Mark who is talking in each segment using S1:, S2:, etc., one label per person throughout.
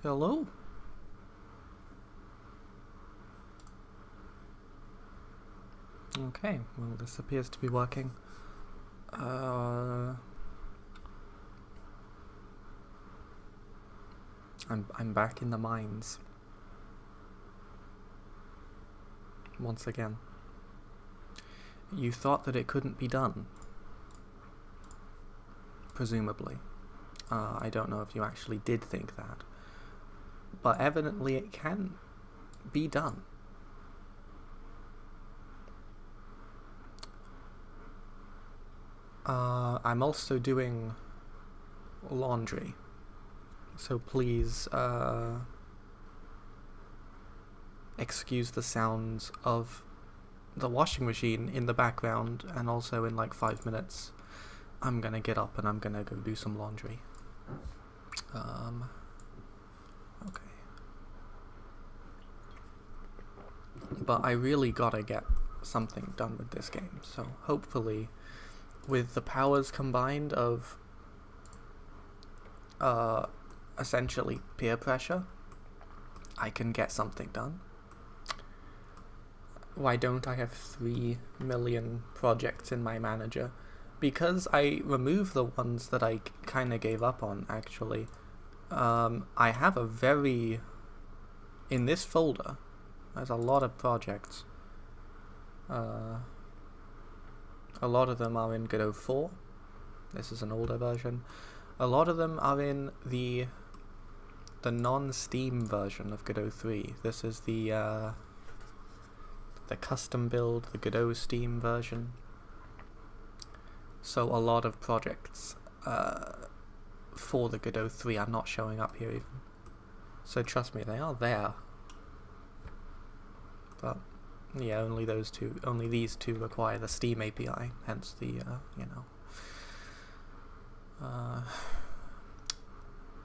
S1: Hello? Okay, well this appears to be working. I'm back in the mines. Once again. You thought that it couldn't be done. Presumably. I don't know if you actually did think that. But evidently it can be done. I'm also doing laundry. So please, excuse the sounds of the washing machine in the background, and also in like 5 minutes I'm gonna get up and I'm gonna go do some laundry. Okay. But I really gotta get something done with this game, so hopefully with the powers combined of essentially peer pressure, I can get something done. Why don't I have 3 million projects in my manager? Because I removed the ones that I kind of gave up on, actually. I have a very... In this folder, there's a lot of projects. A lot of them are in Godot 4. This is an older version. A lot of them are in the non-Steam version of Godot 3. This is the custom build, the Godot Steam version. So a lot of projects for the Godot 3 are not showing up here even. So trust me, they are there. But yeah, only these two require the Steam API, hence the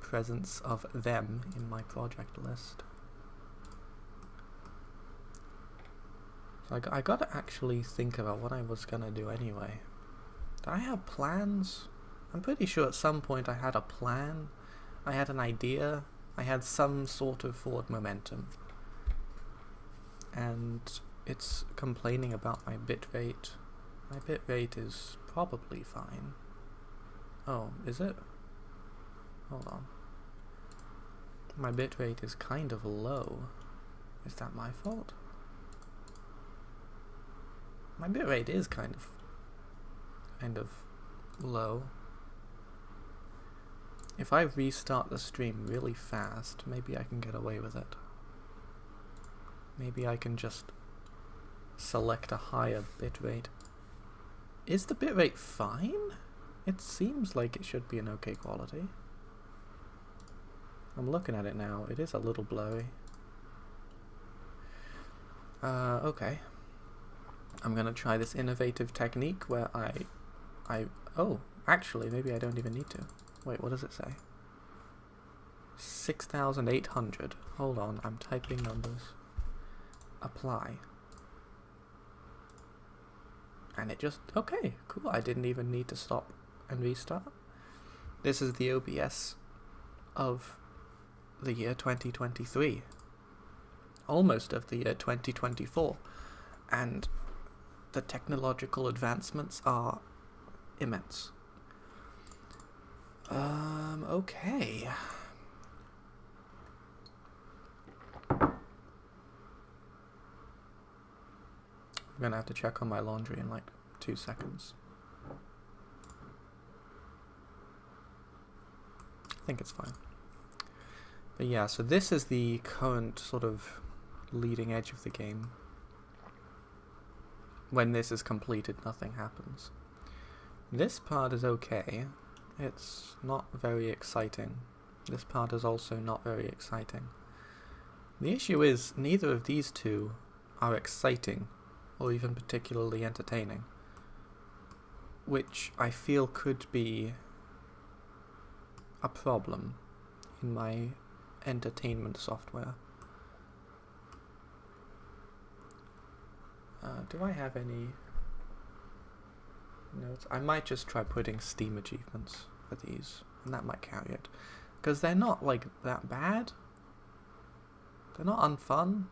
S1: presence of them in my project list. So I gotta actually think about what I was gonna do anyway. Did I have plans? I'm pretty sure at some point I had a plan. I had an idea. I had some sort of forward momentum. And it's complaining about my bitrate. My bitrate is probably fine. Oh, is it? Hold on. My bitrate is kind of low. Is that my fault? My bitrate is kind of low. If I restart the stream really fast, maybe I can get away with it. Maybe I can just select a higher bitrate. Is the bitrate fine? It seems like it should be an okay quality. I'm looking at it now. It is a little blurry. Okay. I'm gonna try this innovative technique where oh, actually, maybe I don't even need to. Wait, what does it say? 6,800. Hold on, I'm typing numbers. Apply. And it just, okay, cool. I didn't even need to stop and restart. This is the OBS of the year 2023. Almost of the year 2024. And the technological advancements are immense. Okay. I'm gonna have to check on my laundry in like 2 seconds. I think it's fine. But yeah, so this is the current sort of leading edge of the game. When this is completed, nothing happens. This part is okay. It's not very exciting. This part is also not very exciting. The issue is, neither of these two are exciting, or even particularly entertaining. Which I feel could be a problem in my entertainment software. Do I have any notes? I might just try putting Steam achievements for these, and that might carry it. Because they're not, like, that bad. They're not unfun.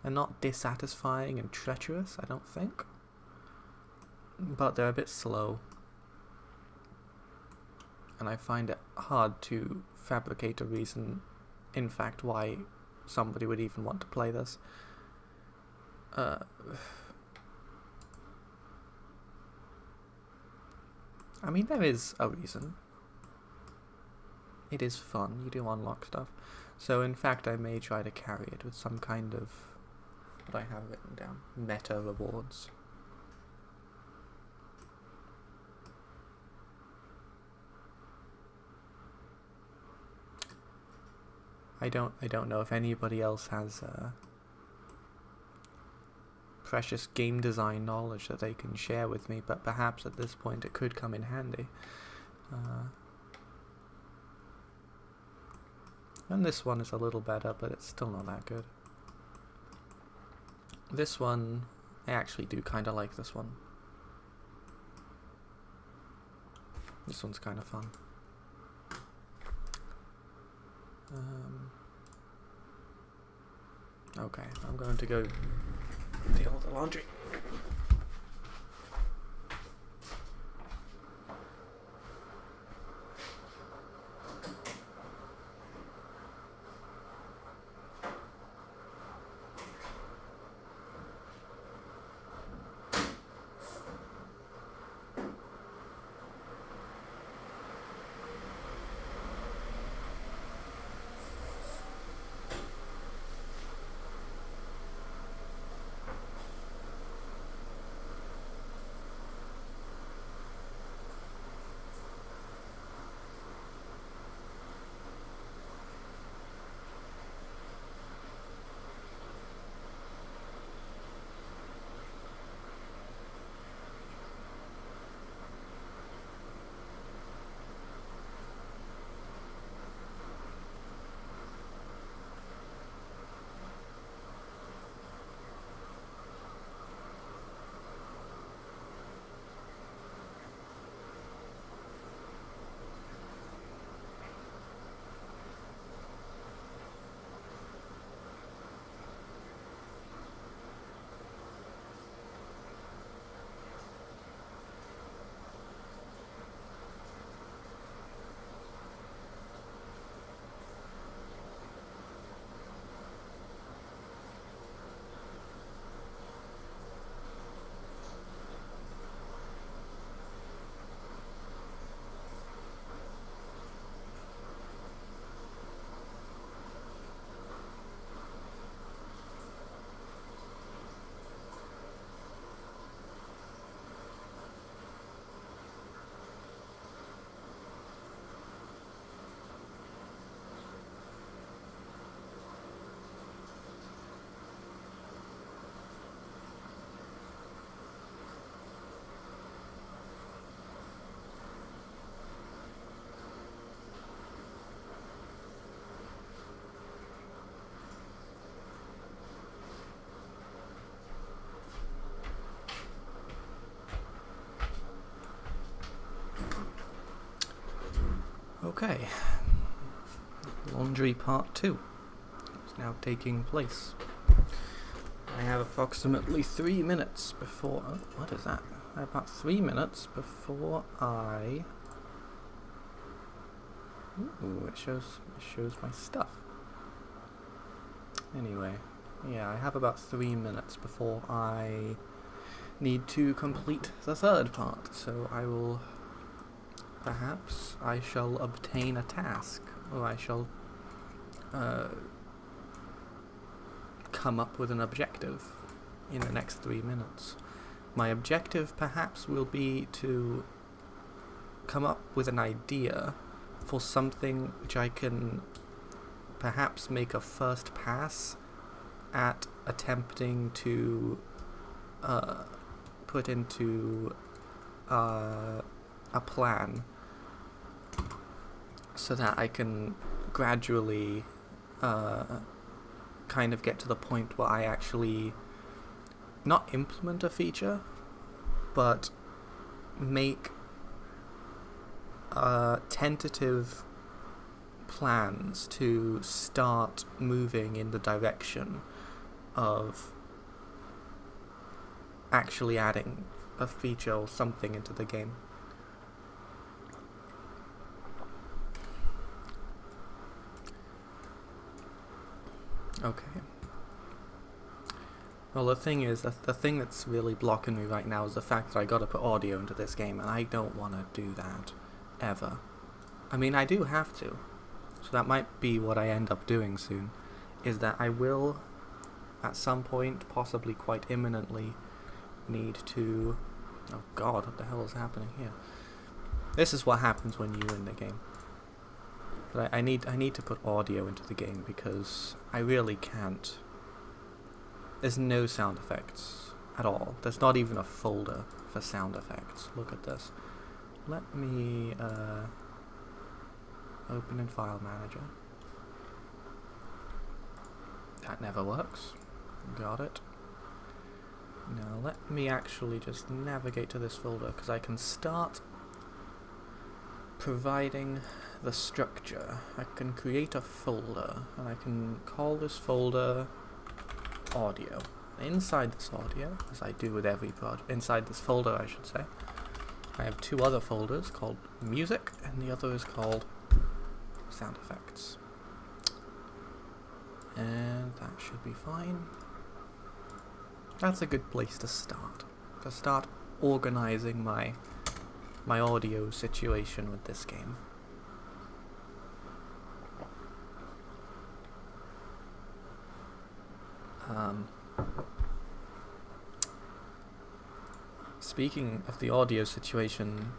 S1: They're not dissatisfying and treacherous, I don't think. But they're a bit slow. And I find it hard to fabricate a reason, in fact, why somebody would even want to play this. I mean, there is a reason. It is fun, you do unlock stuff. So in fact I may try to carry it with some kind of, what I have written down, meta rewards. I don't know if anybody else has precious game design knowledge that they can share with me, but perhaps at this point it could come in handy. And this one is a little better, but it's still not that good. This one, I actually do kind of like this one. This one's kind of fun. Okay, I'm going to go deal with the laundry. Okay, laundry part 2 is now taking place. I have approximately 3 minutes before... Oh, what is that? I have about 3 minutes before I... Ooh, it shows my stuff. Anyway, yeah, I have about 3 minutes before I need to complete the third part, so I will... Perhaps I shall obtain a task, or I shall come up with an objective in the next 3 minutes. My objective perhaps will be to come up with an idea for something which I can perhaps make a first pass at attempting to put into a plan, so that I can gradually kind of get to the point where I actually not implement a feature, but make a tentative plans to start moving in the direction of actually adding a feature or something into the game. Okay. Well, the thing is, the thing that's really blocking me right now is the fact that I gotta put audio into this game, and I don't want to do that, ever. I mean, I do have to, so that might be what I end up doing soon, is that I will, at some point, possibly quite imminently, need to... Oh god, what the hell is happening here? This is what happens when you win the game. But I need to put audio into the game, because I really can't. There's no sound effects at all. There's not even a folder for sound effects. Look at this. Let me open in File Manager. That never works. Got it. Now let me actually just navigate to this folder, because I can start providing the structure. I can create a folder, and I can call this folder audio. Inside this audio, as I do with every project, inside this folder I should say, I have two other folders called music, and the other is called sound effects. And that should be fine. That's a good place to start organizing my audio situation with this game. Speaking of the audio situation,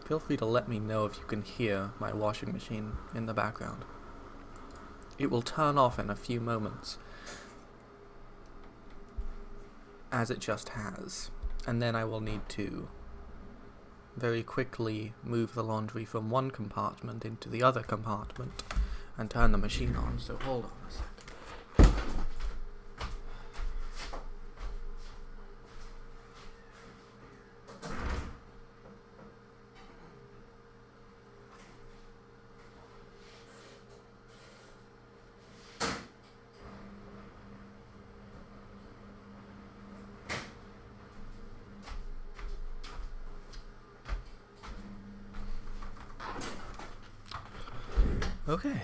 S1: feel free to let me know if you can hear my washing machine in the background. It will turn off in a few moments, as it just has, and then I will need to very quickly move the laundry from one compartment into the other compartment and turn the machine on, so hold on a second. Okay.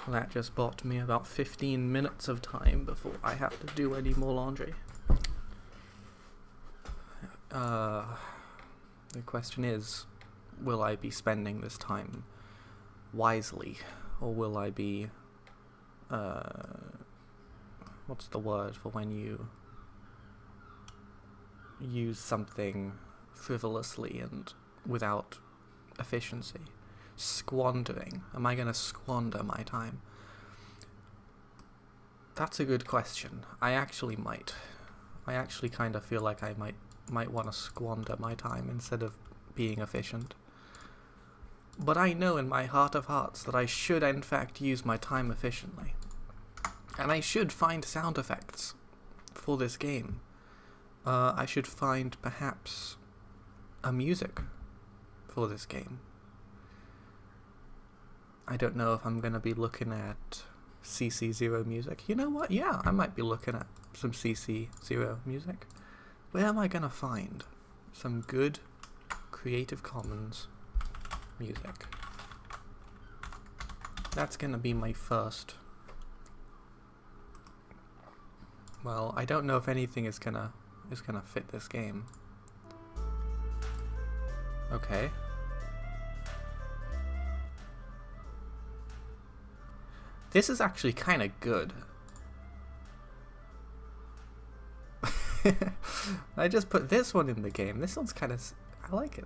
S1: Well, that just bought me about 15 minutes of time before I have to do any more laundry. The question is, will I be spending this time wisely, or will I be, what's the word for when you use something frivolously and without efficiency? Squandering. Am I going to squander my time? That's a good question. I actually might. I actually kind of feel like I might want to squander my time instead of being efficient. But I know in my heart of hearts that I should in fact use my time efficiently. And I should find sound effects for this game. I should find perhaps a music for this game. I don't know if I'm going to be looking at CC0 music. You know what? Yeah, I might be looking at some CC0 music. Where am I going to find some good Creative Commons music? That's going to be my first. Well, I don't know if anything is gonna fit this game. Okay. This is actually kind of good. I just put this one in the game. This one's kind of... I like it.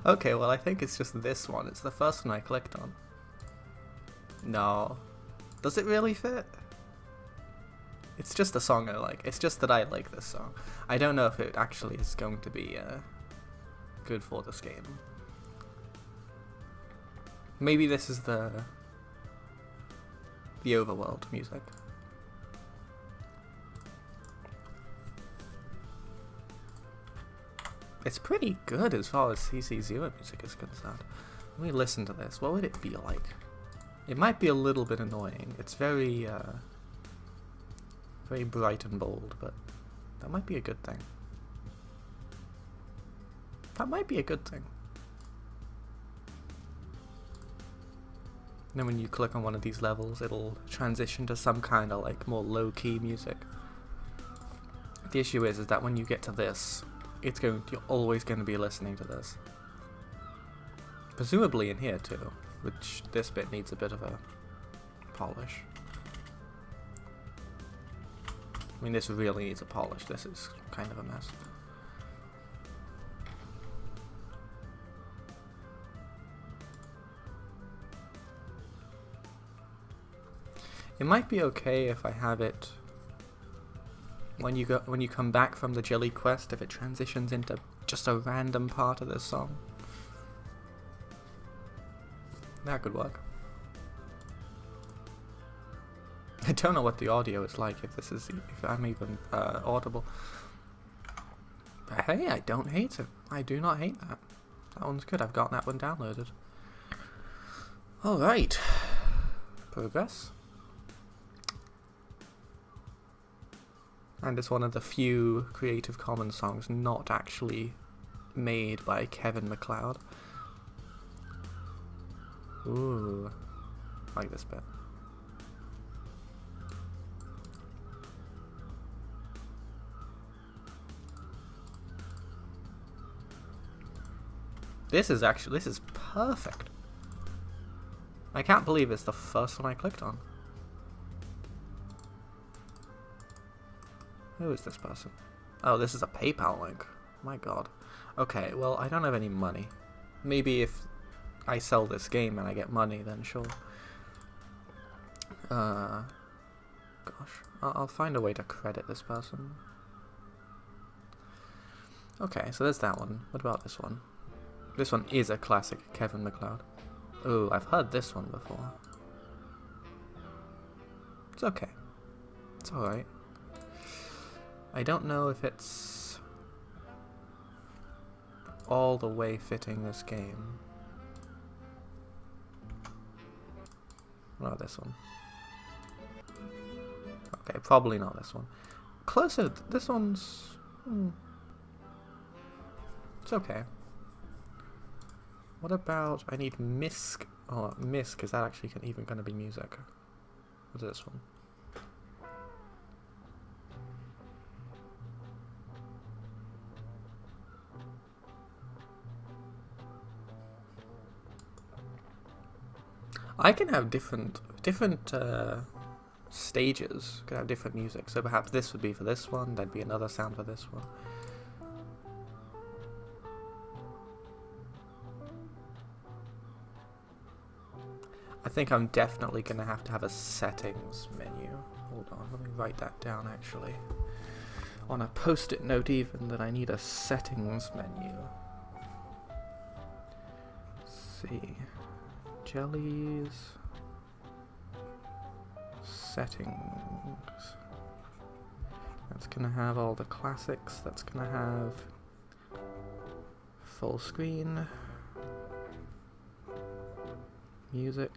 S1: Okay, well I think it's just this one. It's the first one I clicked on. No. Does it really fit? It's just a song I like. It's just that I like this song. I don't know if it actually is going to be good for this game. Maybe this is the... the overworld music. It's pretty good as far as CC0 music is concerned. Let me listen to this. What would it be like? It might be a little bit annoying. It's very, very bright and bold, but that might be a good thing. That might be a good thing. And then when you click on one of these levels, it'll transition to some kind of like more low-key music. The issue is that when you get to this, you're always going to be listening to this. Presumably in here too, which this bit needs a bit of a polish. I mean, this really needs a polish. This is kind of a mess. It might be okay if I have it when you come back from the jelly quest, if it transitions into just a random part of this song. That could work. I don't know what the audio is like, if I'm even audible. But hey, I don't hate it. I do not hate that. That one's good. I've got that one downloaded. Alright. Progress. And it's one of the few Creative Commons songs not actually made by Kevin MacLeod. Ooh, I like this bit. This is perfect. I can't believe it's the first one I clicked on. Who is this person? Oh, this is a PayPal link. My god. Okay, well, I don't have any money. Maybe if I sell this game and I get money, then sure. Gosh. I'll find a way to credit this person. Okay, so there's that one. What about this one? This one is a classic Kevin MacLeod. Ooh, I've heard this one before. It's okay. It's alright. I don't know if it's all the way fitting this game. What about this one? Okay, probably not this one. Closer, this one's... It's okay. What about, I need Misk. Oh, Misk, is that actually even going to be music? What's this one? I can have different stages, can have different music. So perhaps this would be for this one, there'd be another sound for this one. I think I'm definitely going to have a settings menu. Hold on, let me write that down actually. On a post-it note even, that I need a settings menu. Let's see. Jellies. Settings. That's going to have all the classics. That's going to have full screen. Music.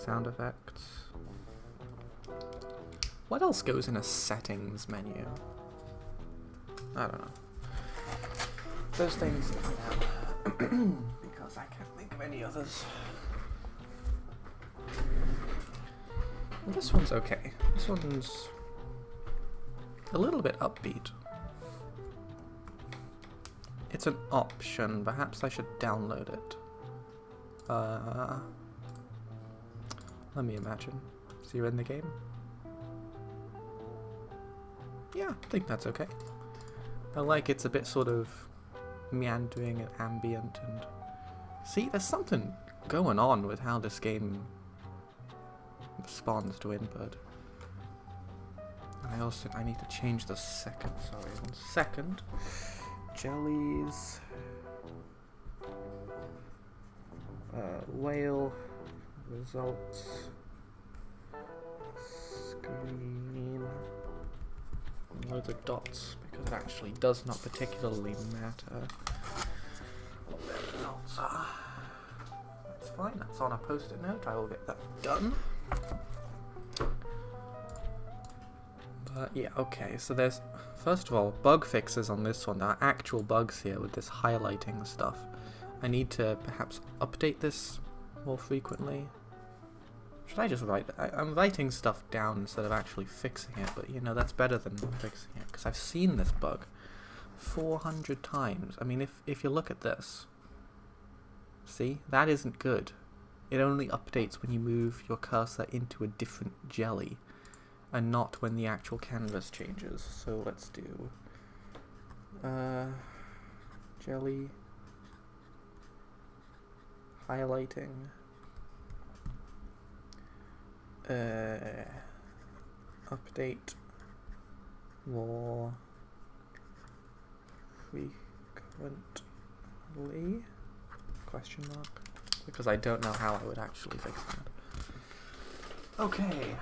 S1: Sound effects. What else goes in a settings menu? I don't know. Those things because I can't think of any others. Well, this one's okay. This one's a little bit upbeat. It's an option. Perhaps I should download it. Let me imagine. So you're in the game? Yeah, I think that's okay. I like it's a bit sort of meandering and ambient, and see, there's something going on with how this game responds to input. I need to change the second. Sorry, 1 second. Jellies. Whale results screen. Loads of dots because it actually does not particularly matter what their results are. That's fine, that's on a post-it note, I will get that done. But yeah, okay, so there's, first of all, bug fixes on this one. There are actual bugs here with this highlighting stuff. I need to perhaps update this more frequently. Should I just write that? I'm writing stuff down instead of actually fixing it, but you know, that's better than fixing it, because I've seen this bug 400 times. I mean, if you look at this, see, that isn't good. It only updates when you move your cursor into a different jelly, and not when the actual canvas changes. So let's do jelly highlighting. Update more frequently? Question mark. Because I don't know how I would actually fix that. Okay.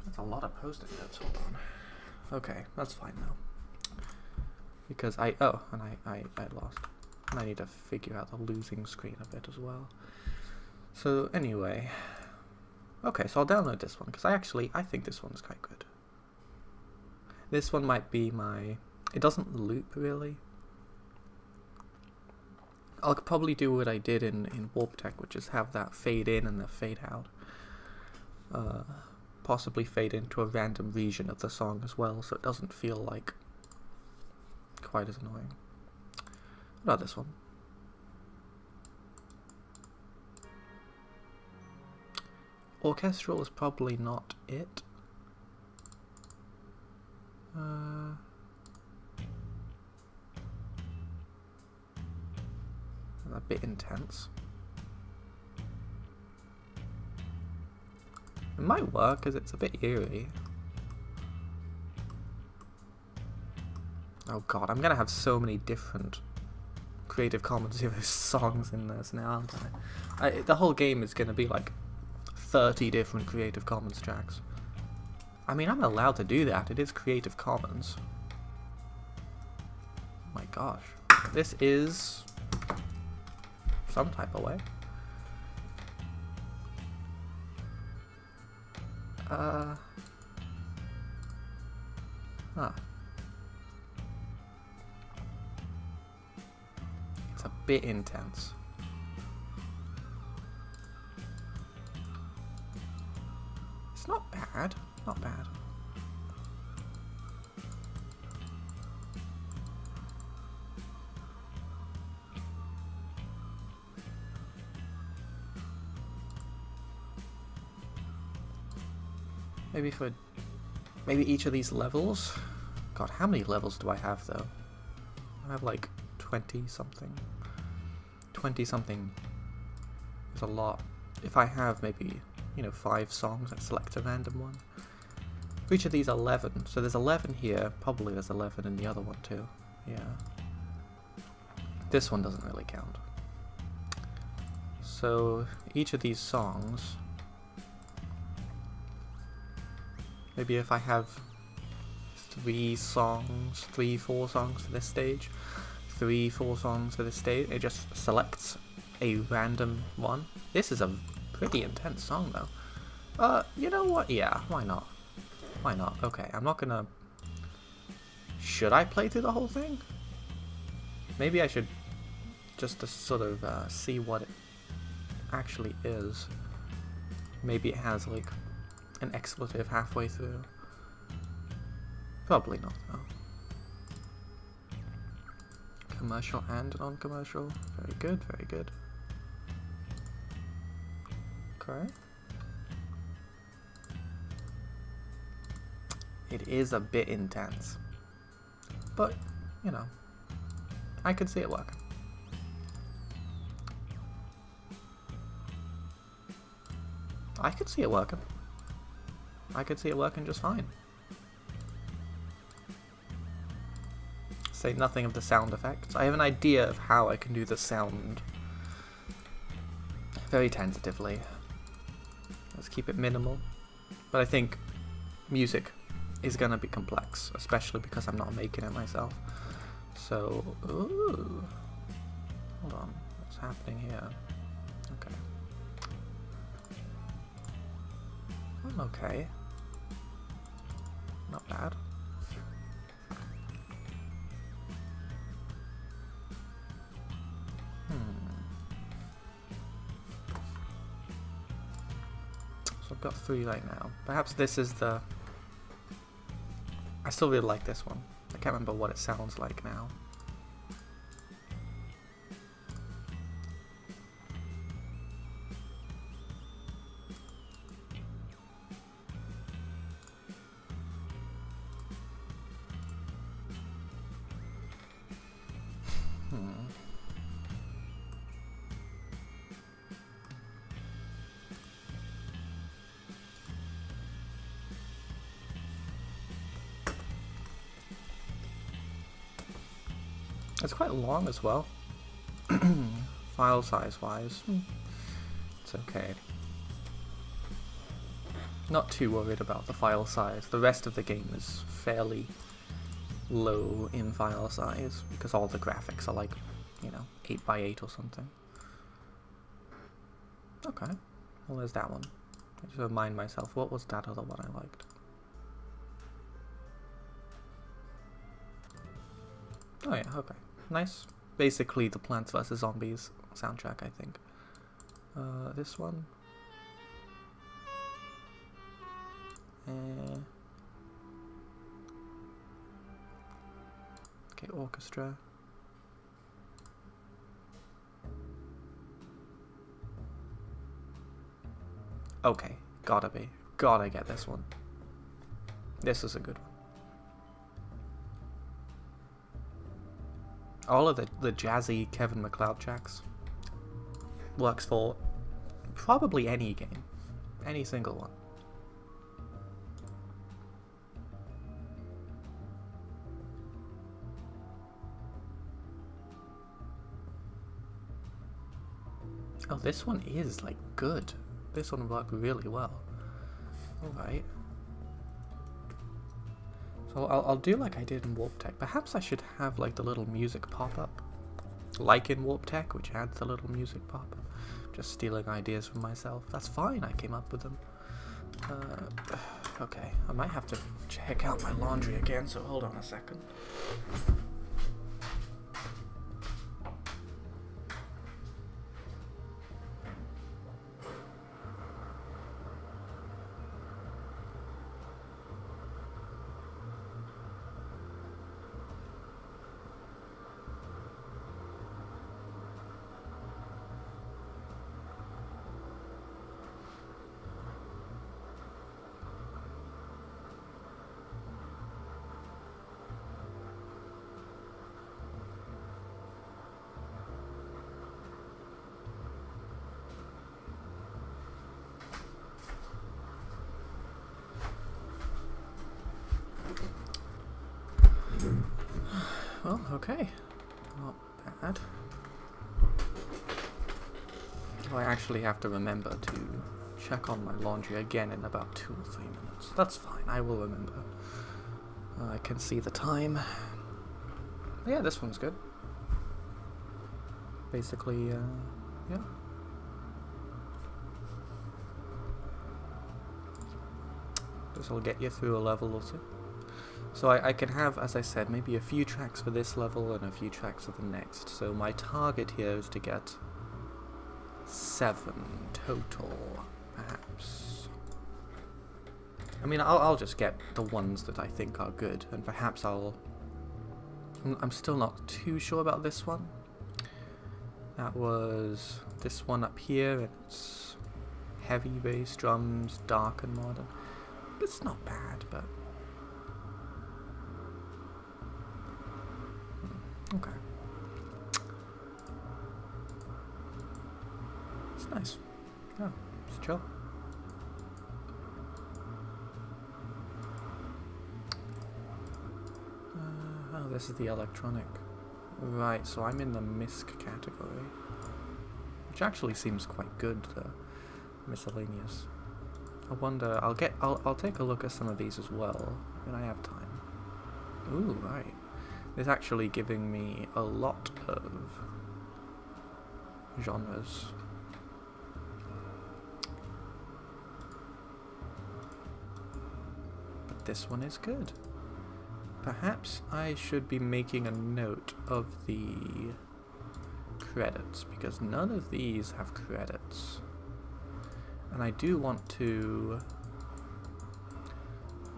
S1: That's a lot of post-it notes, hold on. Okay, that's fine now. Because I lost. And I need to figure out the losing screen a bit as well. So anyway. Okay, so I'll download this one, because I think this one's quite good. This one might be my... It doesn't loop, really. I'll probably do what I did in Warp Tech, which is have that fade in and the fade out. Possibly fade into a random region of the song as well, so it doesn't feel like quite as annoying. What about this one? Orchestral is probably not it. A bit intense. It might work because it's a bit eerie. Oh god, I'm gonna have so many different Creative Commons Zero songs in this now, aren't I? The whole game is gonna be like 30 different Creative Commons tracks. I mean, I'm allowed to do that. It is Creative Commons. Oh my gosh. This is some type of way. It's a bit intense. It's not bad, not bad. Maybe each of these levels. God, how many levels do I have though? I have like 20 something. 20 something is a lot. If I have maybe, 5 songs, I select a random one. For each of these 11, so there's 11 here, probably there's 11 in the other one too. Yeah. This one doesn't really count. So each of these songs, maybe if I have 4 songs for this stage, 4 songs for this stage, it just selects a random one. This is a pretty intense song though. You know what? Yeah, why not? Why not? Okay, I'm not gonna... Should I play through the whole thing? Maybe I should just to sort of see what it actually is. Maybe it has like an expletive halfway through. Probably not though. Commercial and non-commercial. Very good, very good. Okay. It is a bit intense. But, I could see it working. I could see it working. I could see it working just fine. Say nothing of the sound effects. I have an idea of how I can do the sound very tentatively. Let's keep it minimal. But I think music is gonna be complex, especially because I'm not making it myself. So, ooh, hold on, what's happening here? Okay. Okay. Not bad. So I've got 3 right now. Perhaps this is the... I still really like this one. I can't remember what it sounds like now. It's quite long as well. File size wise, it's okay. Not too worried about the file size. The rest of the game is fairly low in file size because all the graphics are like, you know, 8x8 or something. Okay, well there's that one. I just remind myself, what was that other one I liked? Oh yeah, okay. Nice. Basically the Plants vs. Zombies soundtrack, I think. This one. Okay, orchestra. Okay, gotta get this one. This is a good one. All of the jazzy Kevin MacLeod tracks works for probably any game, any single one. Oh, this one is like good. This one worked really well. Alright. So I'll do like I did in Warp Tech. Perhaps I should have like the little music pop-up. Like in Warp Tech, which adds the little music pop-up. Just stealing ideas from myself. That's fine, I came up with them. Okay, I might have to check out my laundry again, so hold on a second. Well, okay. Not bad. I actually have to remember to check on my laundry again in about 2 or 3 minutes. That's fine, I will remember. I can see the time. But yeah, this one's good. Basically, yeah. This will get you through a level or two. So I can have, as I said, maybe a few tracks for this level and a few tracks for the next. So my target here is to get 7 total, perhaps. I mean, I'll just get the ones that I think are good, and perhaps I'm still not too sure about this one. That was this one up here. It's heavy bass drums, dark and modern. It's not bad, but... Okay. It's nice. Yeah, it's chill. Oh, this is the electronic. Right, so I'm in the MISC category, which actually seems quite good, the miscellaneous. I wonder, I'll take a look at some of these as well, when I have time. Ooh, right. It's actually giving me a lot of genres. But this one is good. Perhaps I should be making a note of the credits, because none of these have credits. And I do want to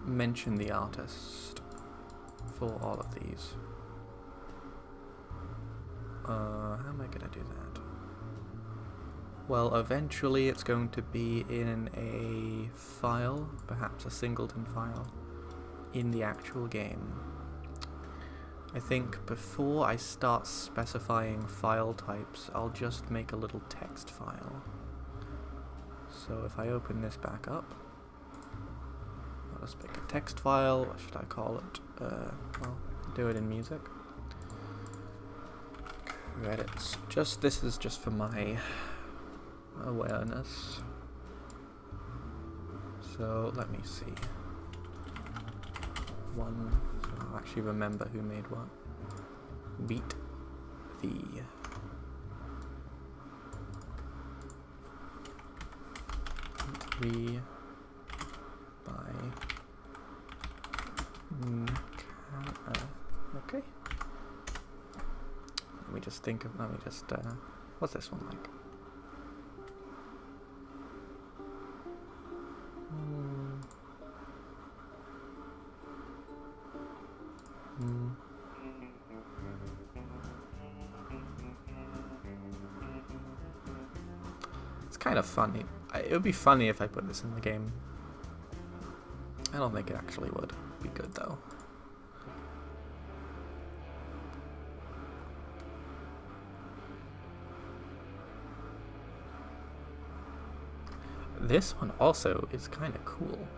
S1: mention the artist for all of these. How am I going to do that? Well, eventually it's going to be in a file, perhaps a singleton file, in the actual game. I think before I start specifying file types, I'll just make a little text file. So if I open this back up, I'll just make a text file. What should I call it? Well, do it in music. Credits. This is just for my awareness. So let me see. So I'll actually remember who made what. Beat the by okay. Let me just what's this one like? It's kind of funny. It would be funny if I put this in the game. I don't think it actually would be good though. This one also is kind of cool.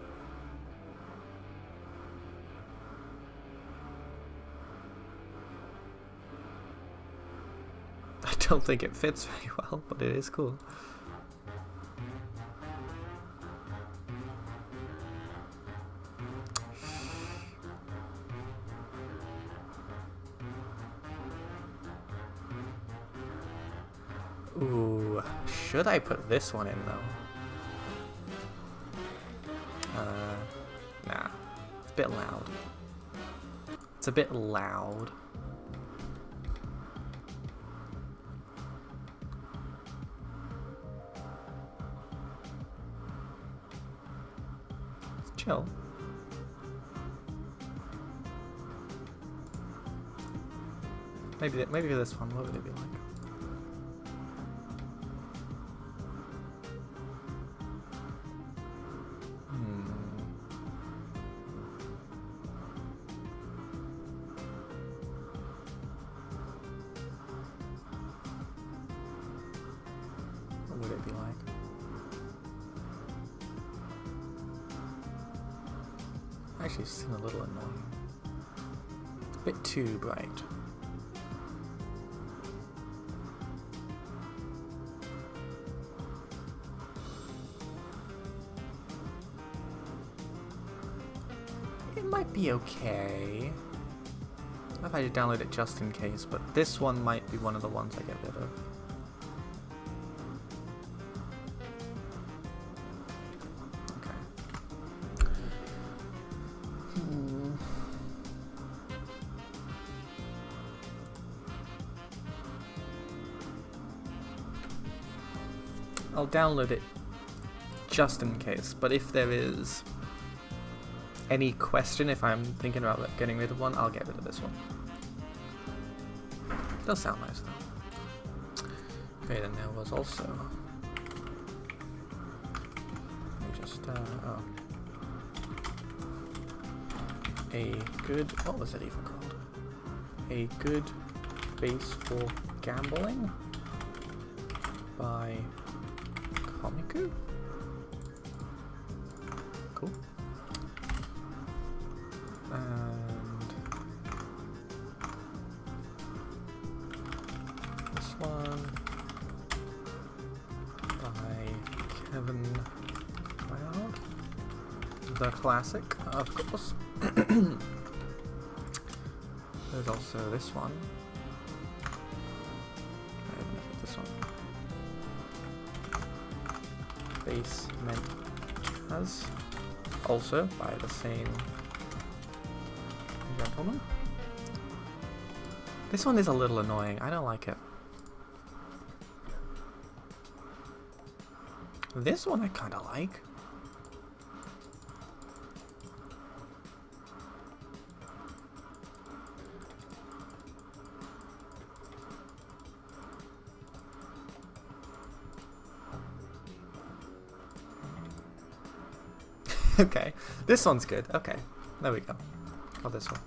S1: I don't think it fits very well, but it is cool. Ooh, should I put this one in though? Nah, it's a bit loud. It's a bit loud. It's chill. Maybe this one, what would it be like? What would it be like? Actually, it's a little annoying. It's a bit too bright. It might be okay. I might have to download it just in case, but this one might be one of the ones I get rid of. I'll download it just in case, but if there is any question, if I'm thinking about getting rid of one, I'll get rid of this one. Does sound nice though. Okay, then there was also... Let me just, a good... What was it even called? A Good Base for Gambling by Komiku? Cool. And this one. Heaven Cloud. The classic, of course. There's also this one. I haven't looked at this one. Basement Jazz. Also by the same gentleman. This one is a little annoying. I don't like it. This one I kind of like. Okay, this one's good. Okay, there we go. Got this one.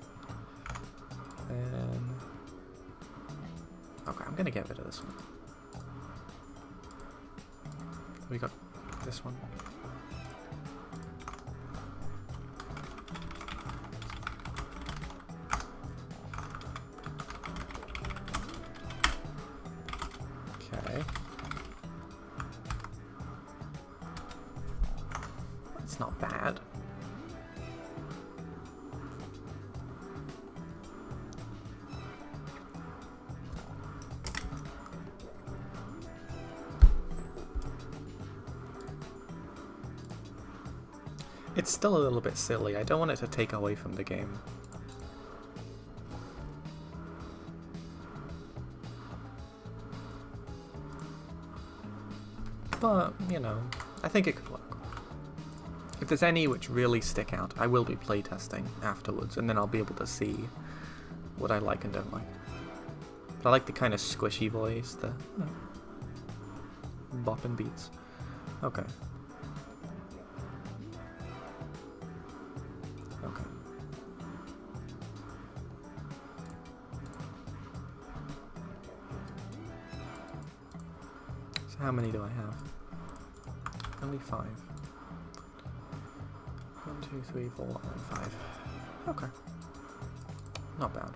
S1: Okay, I'm gonna get rid of this one. We got this one. Okay. That's not bad. It's still a little bit silly. I don't want it to take away from the game. But, you know, I think it could work. If there's any which really stick out, I will be playtesting afterwards, and then I'll be able to see what I like and don't like. But I like the kind of squishy voice, the bopping beats. Okay. Okay. So how many do I have? Only 5. 1, 2, 3, 4, and 5. Okay. Not bad.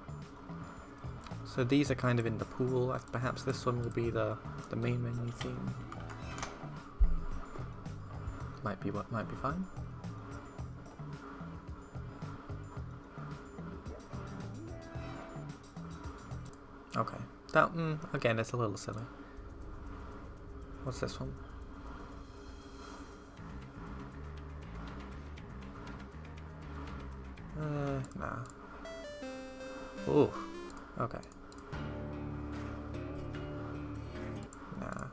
S1: So these are kind of in the pool. Perhaps this one will be the main menu theme. Might be fine. Okay. That again, it's a little silly. What's this one? Nah. Ooh. Okay. Nah.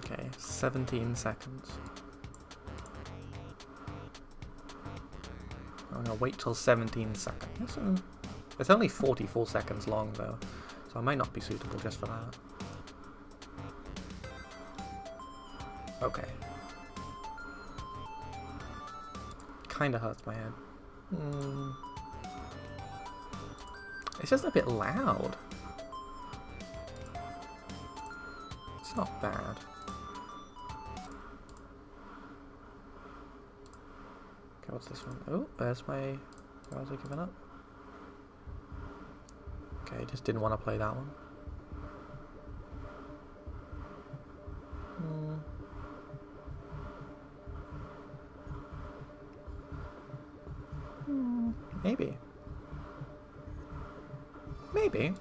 S1: Okay, 17 seconds. I'm gonna wait till 17 seconds. It's only 44 seconds long though, so I might not be suitable just for that. Okay. Kinda hurts my head. It's just a bit loud. It's not bad. Okay, what's this one? Oh, there's my browser giving up. Okay, just didn't want to play that one. Maybe. Maybe.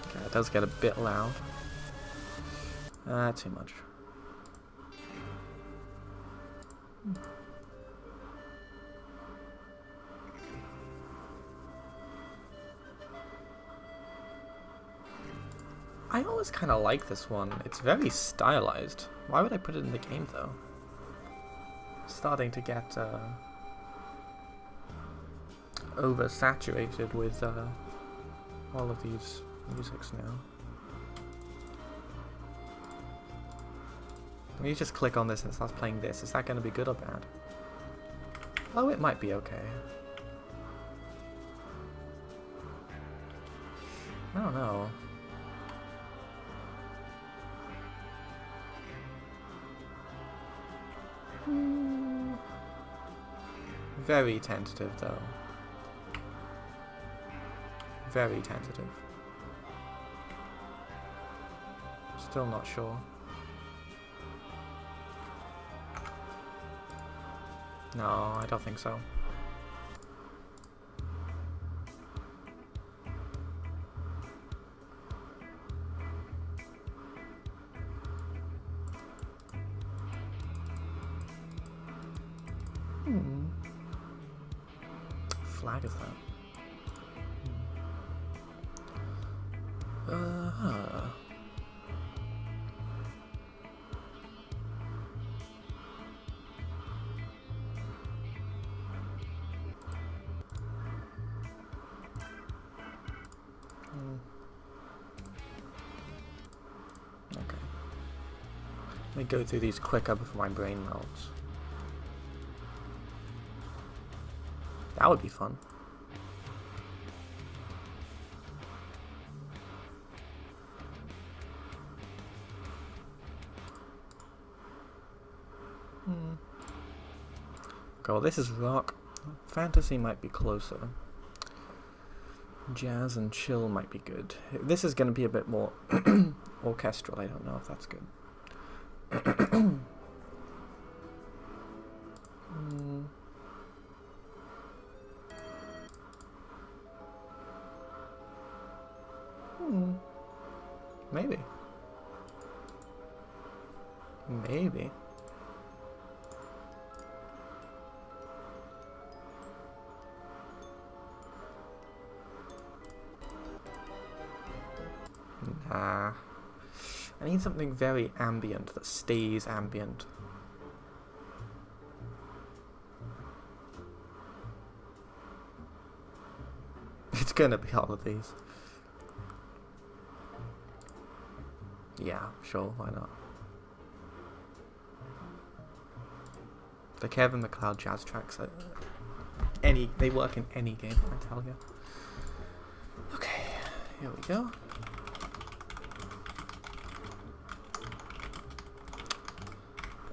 S1: Okay, it does get a bit loud. Too much. I always kind of like this one. It's very stylized. Why would I put it in the game though? Starting to get oversaturated with all of these musics now. When you just click on this and it starts playing this, is that going to be good or bad? Oh, it might be okay. I don't know. Very tentative though. Very tentative. Still not sure. No, I don't think so. Flag is that? Okay. Let me go through these quicker before my brain melts. That would be fun. Okay, well, this is rock. Fantasy might be closer. Jazz and chill might be good. This is going to be a bit more orchestral. I don't know if that's good. Maybe. Maybe. Nah. I need something very ambient that stays ambient. It's gonna be all of these. Yeah, sure, why not? The Kevin MacLeod jazz tracks, they work in any game, I tell you. Okay, here we go.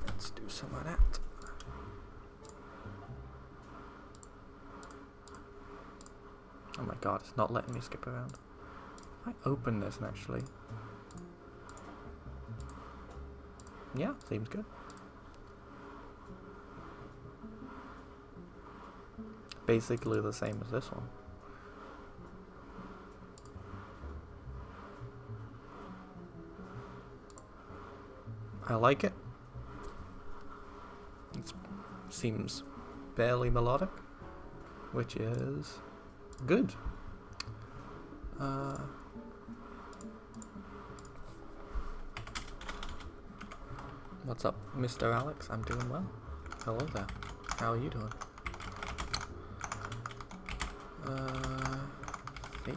S1: Let's do some of that. Oh my god, it's not letting me skip around. If I open this and actually... Yeah, seems good. Basically the same as this one. I like it. It seems barely melodic, which is good. What's up, Mr. Alex? I'm doing well. Hello there. How are you doing? Fake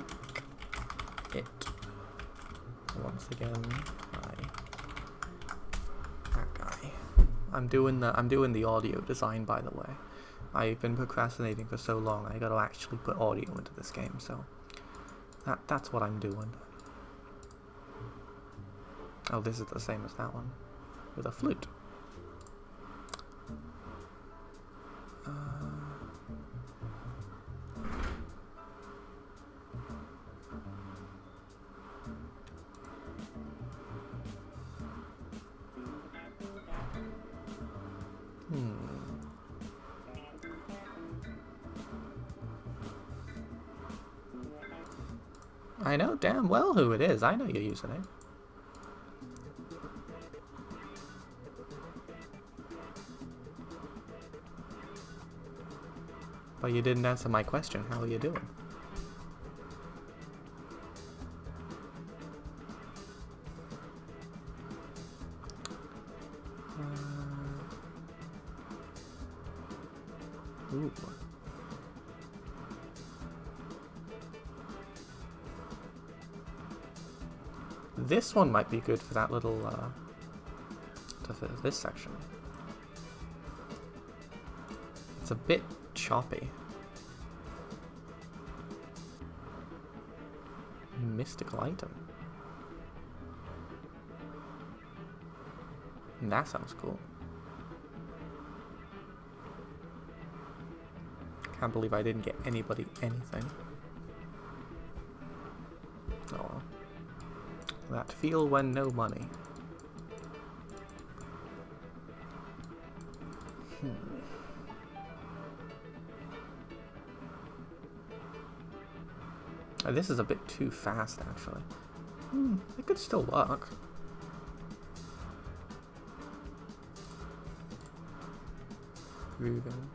S1: it. Once again, hi. That guy. I'm doing the audio design, by the way. I've been procrastinating for so long. I got to actually put audio into this game, so that's what I'm doing. Oh, this is the same as that one. With a flute. I know damn well who it is. I know your username. But you didn't answer my question. How are you doing? Ooh. This one might be good for that little, for this section. It's a bit choppy. Mystical item. That sounds cool. Can't believe I didn't get anybody anything. Oh. That feel when no money. Oh, this is a bit too fast, actually. It could still work. Ruben.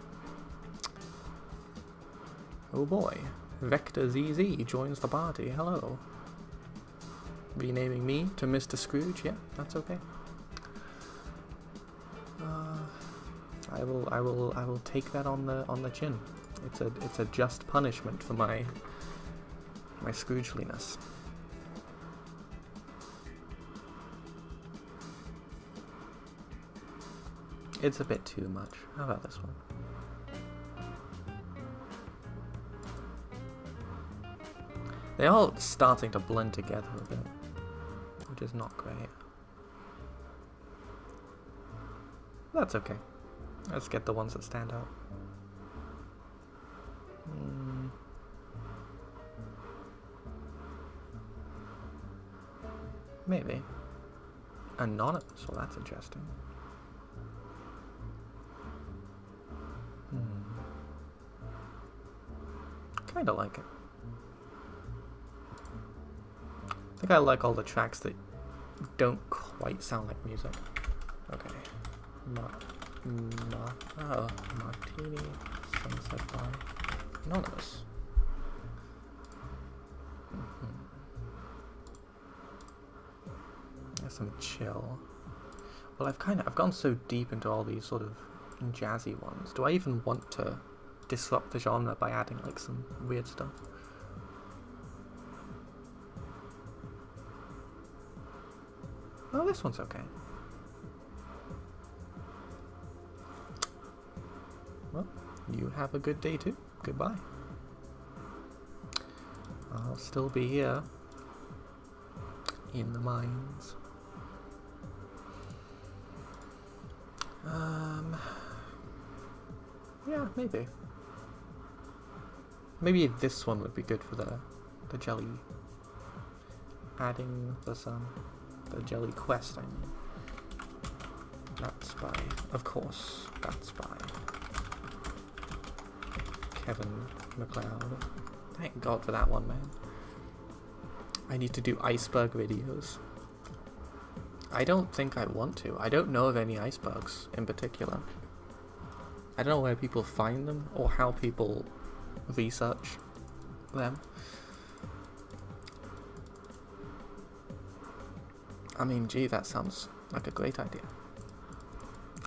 S1: Oh boy. Vector ZZ joins the party. Hello. Renaming me to Mr. Scrooge. Yeah, that's okay. I will take that on the chin. It's a just punishment for my Scroogeliness. It's a bit too much. How about this one? They're all starting to blend together a bit, which is not great. That's okay. Let's get the ones that stand out. Maybe. Anonymous, well that's interesting. Kinda like it. I think I like all the tracks that don't quite sound like music. Okay. Martini, Sunset Bar, Anonymous. There's some chill. Well, I've gone so deep into all these sort of jazzy ones. Do I even want to disrupt the genre by adding like some weird stuff? Oh, this one's okay. Well, you have a good day too. Goodbye. I'll still be here in the mines. Yeah, maybe. Maybe this one would be good for the jelly. Adding the jelly quest, I mean. That's by, of course, that's by Kevin MacLeod. Thank God for that one, man. I need to do iceberg videos. I don't think I want to. I don't know of any icebergs in particular. I don't know where people find them or how people research them. I mean, gee, that sounds like a great idea.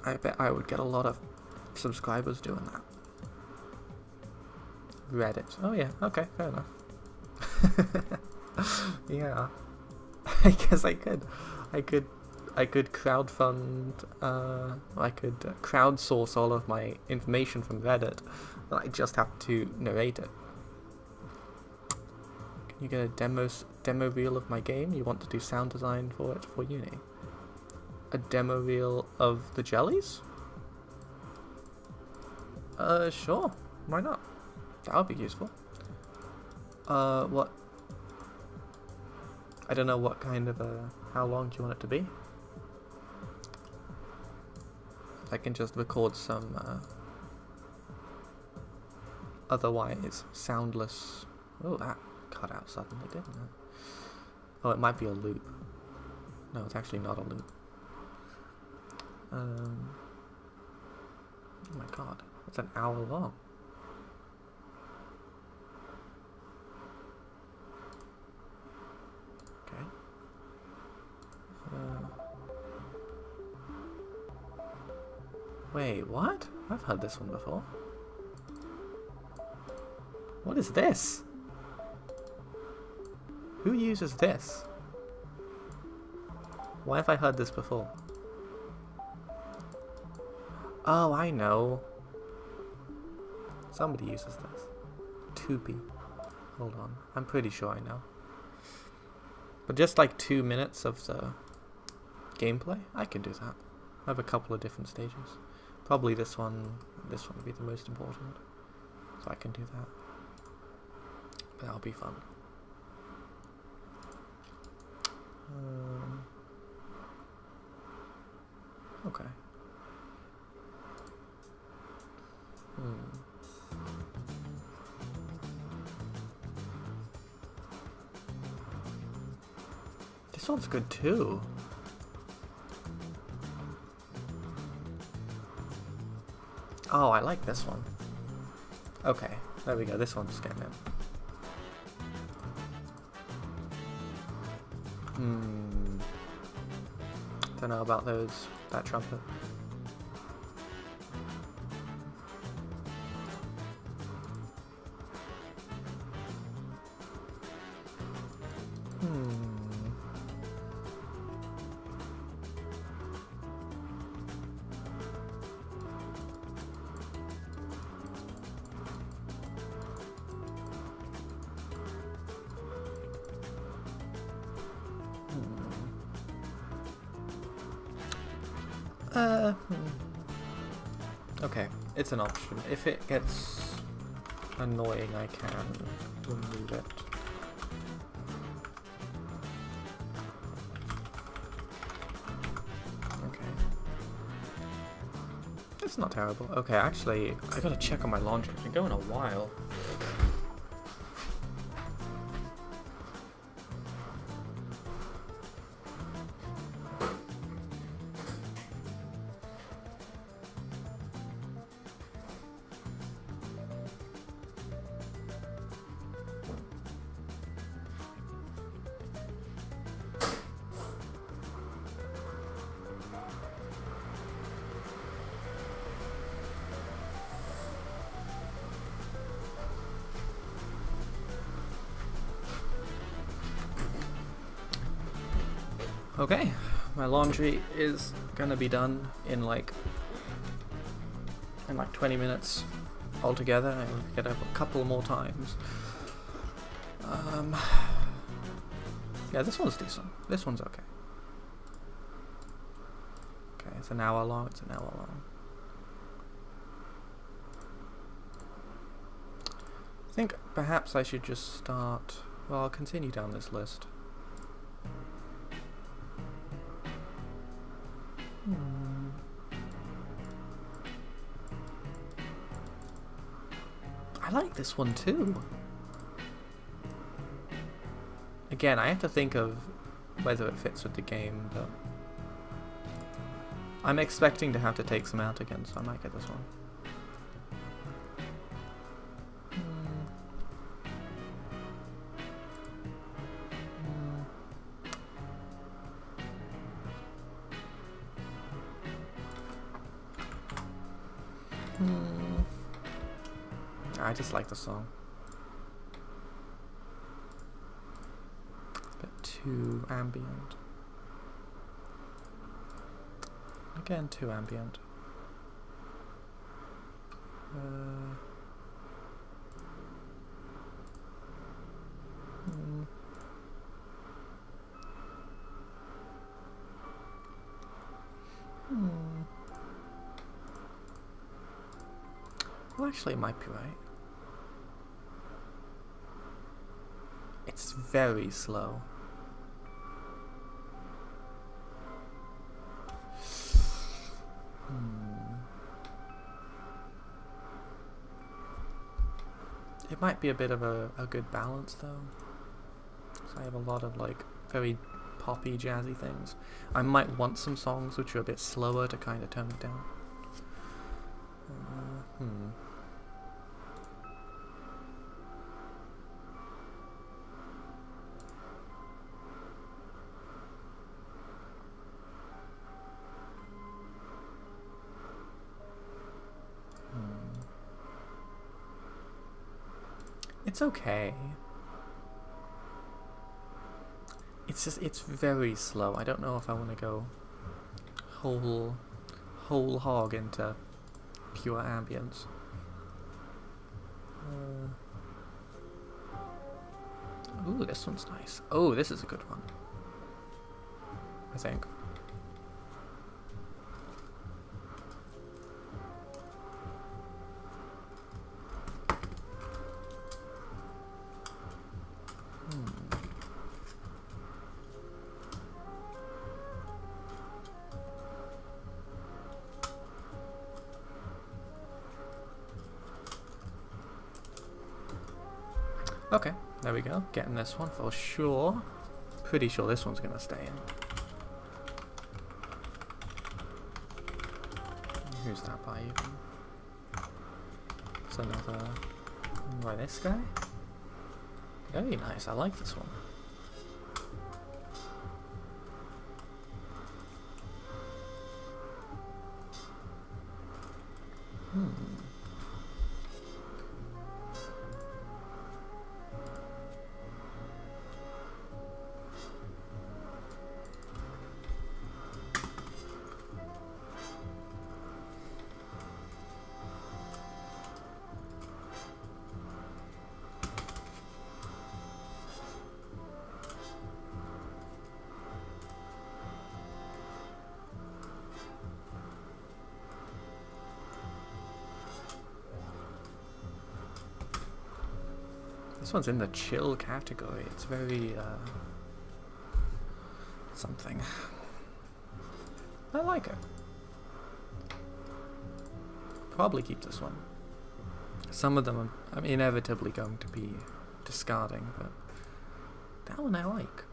S1: I bet I would get a lot of subscribers doing that. Reddit. Oh yeah, okay, fair enough. Yeah. I guess I could crowdfund, I could crowdsource all of my information from Reddit, but I just have to narrate it. Can you get a demo reel of my game? You want to do sound design for it for uni? A demo reel of the jellies? Sure. Why not? That would be useful. What? I don't know what kind of how long do you want it to be? I can just record some otherwise soundless. Oh, that cut out suddenly, didn't it? Oh, it might be a loop. No, it's actually not a loop. Oh my god, it's an hour long. Okay. Wait, what? I've heard this one before. What is this? Who uses this? Why have I heard this before? Oh, I know. Somebody uses this. Tubi. Hold on. I'm pretty sure I know. But just like 2 minutes of the gameplay, I can do that. I have a couple of different stages. Probably this one would be the most important. So I can do that. But that'll be fun. Okay. This one's good too. Oh, I like this one. Okay, there we go. This one's getting in. Don't know about that trumpet. Okay, it's an option. If it gets annoying, I can remove it. Okay. It's not terrible. Okay, actually, I gotta check on my laundry. It's been going a while. Okay, my laundry is gonna be done in like 20 minutes altogether. I'll get up a couple more times. Yeah, this one's decent. This one's okay. Okay, it's an hour long. It's an hour long. I think perhaps I should just start. Well, I'll continue down this list. I like this one too. Again, I have to think of whether it fits with the game, but I'm expecting to have to take some out again, so I might get this one. I just like the song. It's a bit too ambient. Again, too ambient. Well, actually, it might be right. It's very slow. It might be a bit of a good balance though. So I have a lot of like very poppy, jazzy things. I might want some songs which are a bit slower to kind of tone it down. It's okay. it's very slow. I don't know if I want to go whole hog into pure ambience. Ooh, this one's nice. Oh, this is a good one, I think. Okay, there we go. Getting this one for sure. Pretty sure this one's gonna stay in. Who's that by even? It's another... by this guy? Very nice, I like this one. This one's in the chill category. It's very, something. I like it. Probably keep this one. Some of them I'm inevitably going to be discarding, but that one I like.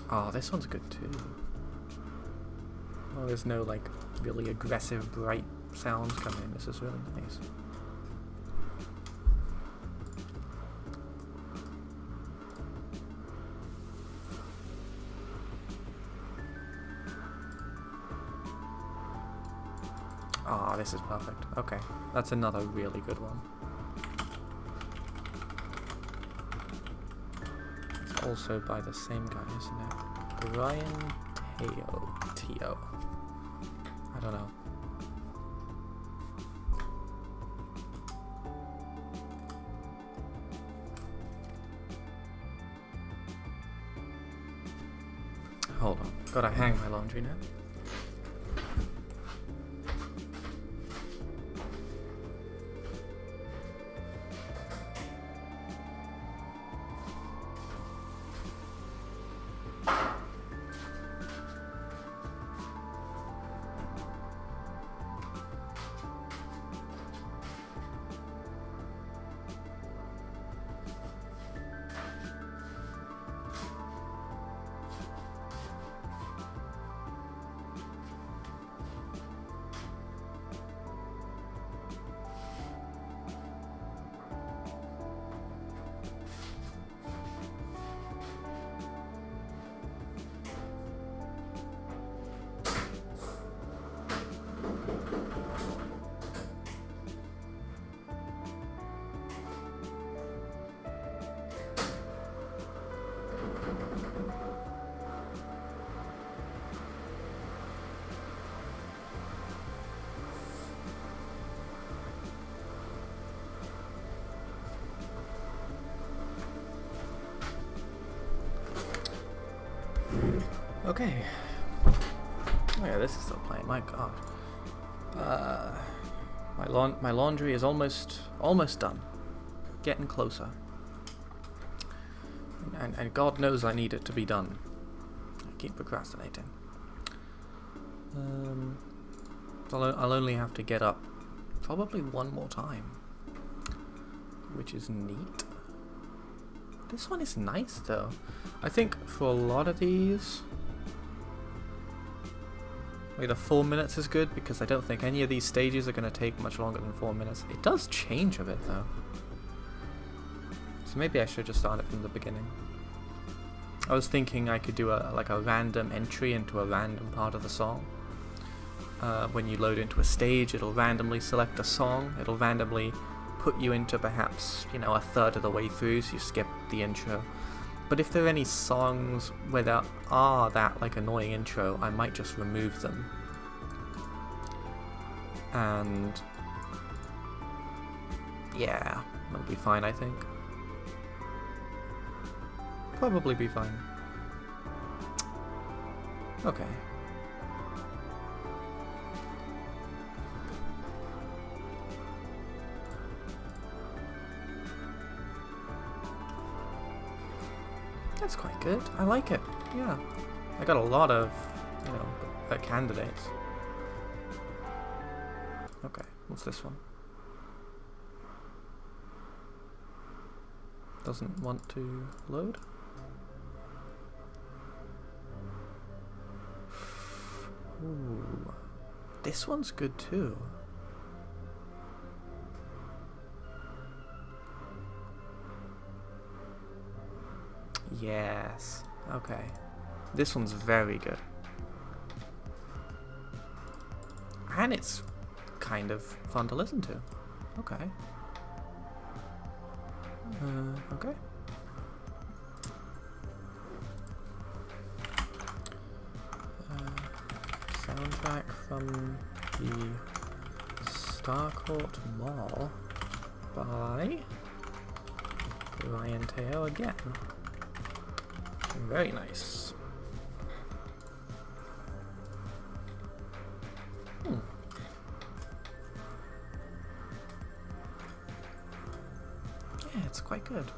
S1: Oh, this one's good too. Oh, there's no like really aggressive bright sounds coming in. This is really nice. Ah, this is perfect. Okay, that's another really good one. It's also by the same guy, isn't it? Brian Teo. I don't know. Hold on. Gotta hang my laundry now. Okay. Oh yeah, this is still playing. My God. My laundry is almost done. Getting closer. And God knows I need it to be done. I keep procrastinating. I'll only have to get up probably one more time, which is neat. This one is nice though. I think for a lot of these, the 4 minutes is good because I don't think any of these stages are going to take much longer than 4 minutes. It does change a bit though. So maybe I should just start it from the beginning. I was thinking I could do a random entry into a random part of the song. when you load into a stage, it'll randomly select a song. It'll randomly put you into perhaps, you know, a third of the way through, so you skip the intro. But if there are any songs where there are that like annoying intro, I might just remove them. And yeah, that'll be fine, I think. Probably be fine. Okay. That's quite good. I like it. Yeah. I got a lot of, you know, candidates. Okay, what's this one? Doesn't want to load? Ooh. This one's good too. Yes. Okay. This one's very good. And it's kind of fun to listen to. Okay. Okay. Soundtrack from the Starcourt Mall by Ryan Teo again. Very nice. Yeah, it's quite good.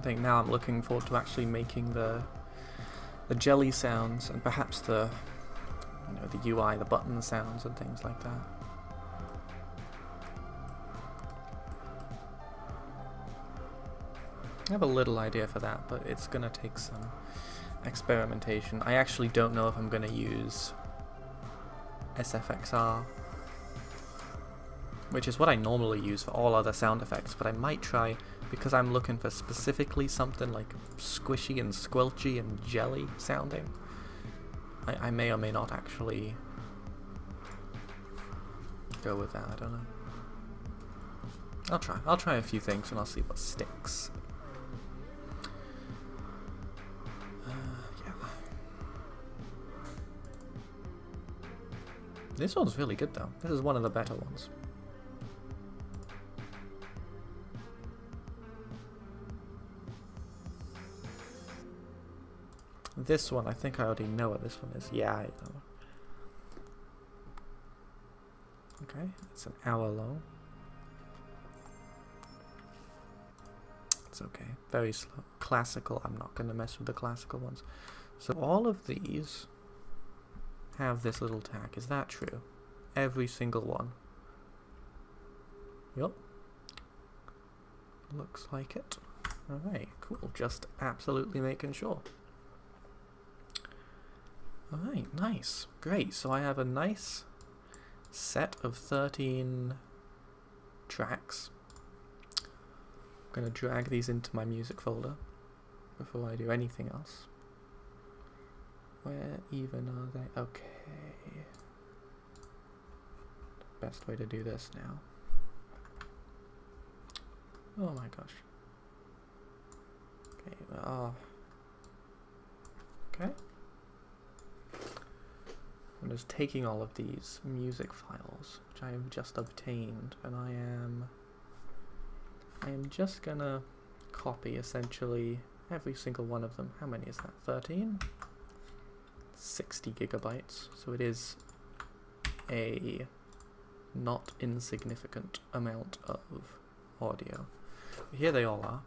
S1: I think now I'm looking forward to actually making the jelly sounds and perhaps the, you know, the UI, the button sounds and things like that. I have a little idea for that, but it's gonna take some experimentation. I actually don't know if I'm gonna use SFXR, which is what I normally use for all other sound effects, but I might try, because I'm looking for specifically something like squishy and squelchy and jelly sounding. I may or may not actually go with that, I don't know. I'll try a few things and I'll see what sticks. Yeah. This one's really good though. This is one of the better ones. This one, I think I already know what this one is. Yeah, I know. Okay, it's an hour long. It's okay. Very slow. Classical. I'm not going to mess with the classical ones. So all of these have this little tag. Is that true? Every single one. Yup. Looks like it. Alright, cool. Just absolutely making sure. Alright, nice. Great, so I have a nice set of 13 tracks. I'm going to drag these into my music folder before I do anything else. Where even are they? Okay. Best way to do this now. Oh my gosh. Okay, well, okay. I'm just taking all of these music files, which I have just obtained, and I am just gonna copy essentially every single one of them. How many is that? 13? 60 gigabytes. So it is a not insignificant amount of audio. Here they all are.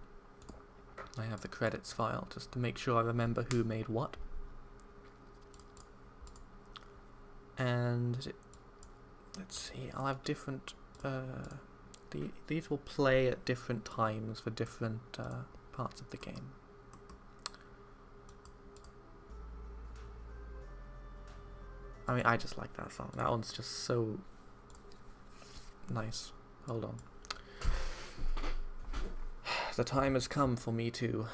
S1: I have the credits file just to make sure I remember who made what. And let's see, I'll have different these will play at different times for different parts of the game. I mean, I just like that song. That one's just so nice. Hold on. The time has come for me to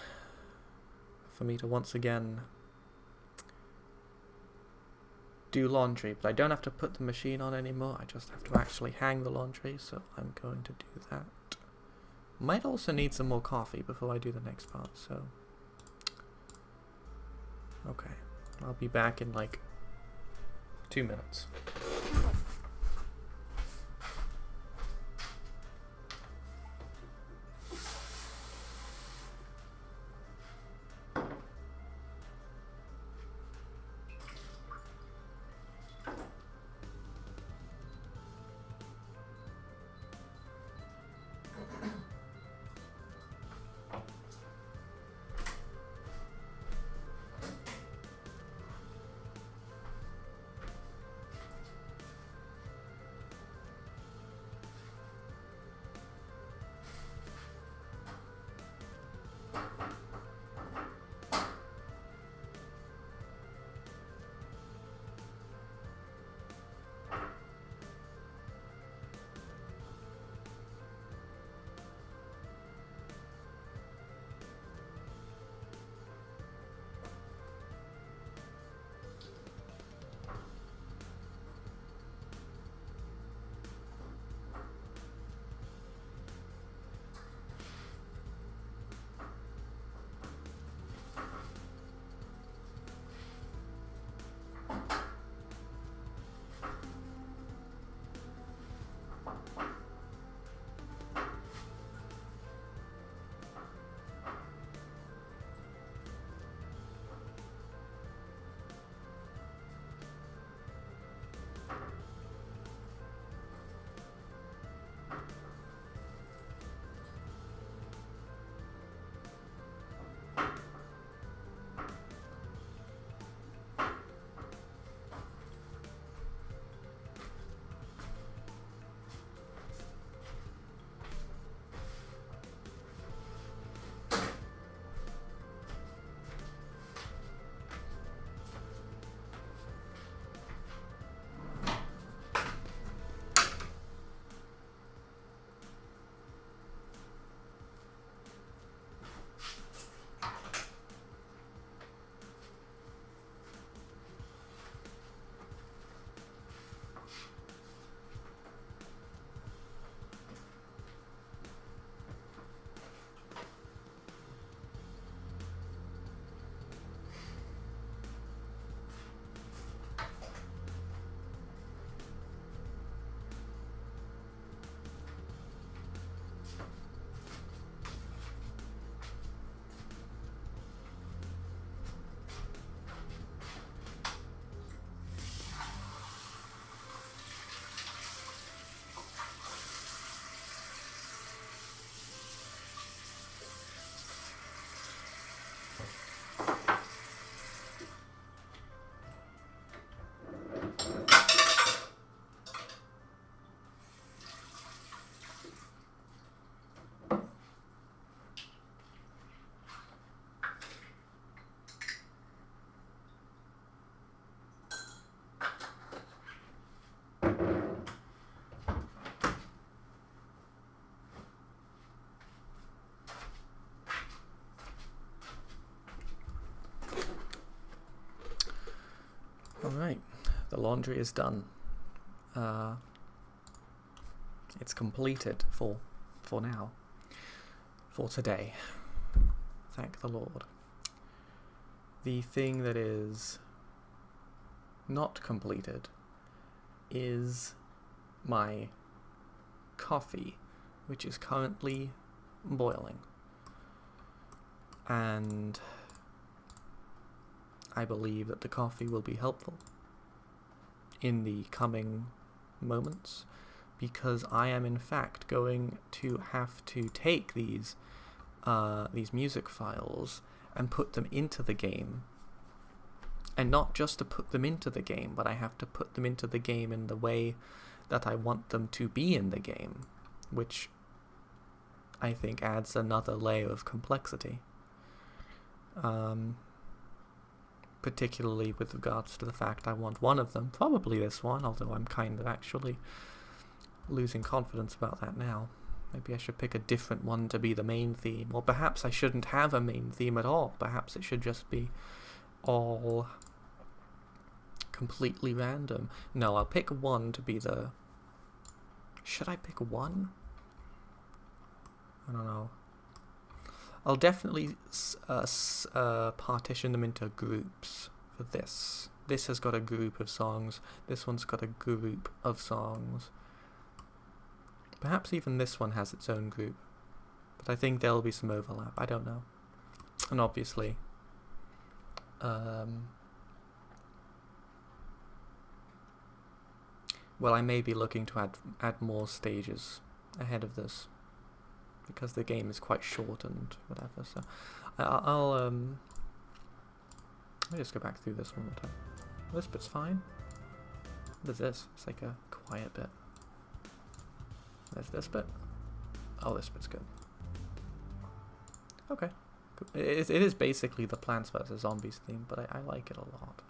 S1: once again do laundry, but I don't have to put the machine on anymore. I just have to actually hang the laundry, so I'm going to do that. Might also need some more coffee before I do the next part, so okay. I'll be back in like 2 minutes. laundry is done. It's completed for now. For today. Thank the Lord. The thing that is not completed is my coffee, which is currently boiling. And I believe that the coffee will be helpful in the coming moments, because I am in fact going to have to take these music files and put them into the game. And not just to put them into the game, but I have to put them into the game in the way that I want them to be in the game, which I think adds another layer of complexity. Particularly with regards to the fact I want one of them, probably this one, although I'm kind of actually losing confidence about that now. Maybe I should pick a different one to be the main theme, or perhaps I shouldn't have a main theme at all. Perhaps it should just be all completely random. No, I'll pick one to be the... Should I pick one? I don't know. I'll definitely partition them into groups for this. This has got a group of songs. This one's got a group of songs. Perhaps even this one has its own group. But I think there'll be some overlap. I don't know. And obviously... well, I may be looking to add more stages ahead of this, because the game is quite short and whatever. So let me just go back through this one more time. This bit's fine. There's this. It's like a quiet bit. There's this bit. Oh, this bit's good. Okay. Cool. It is basically the Plants vs. Zombies theme, but I like it a lot.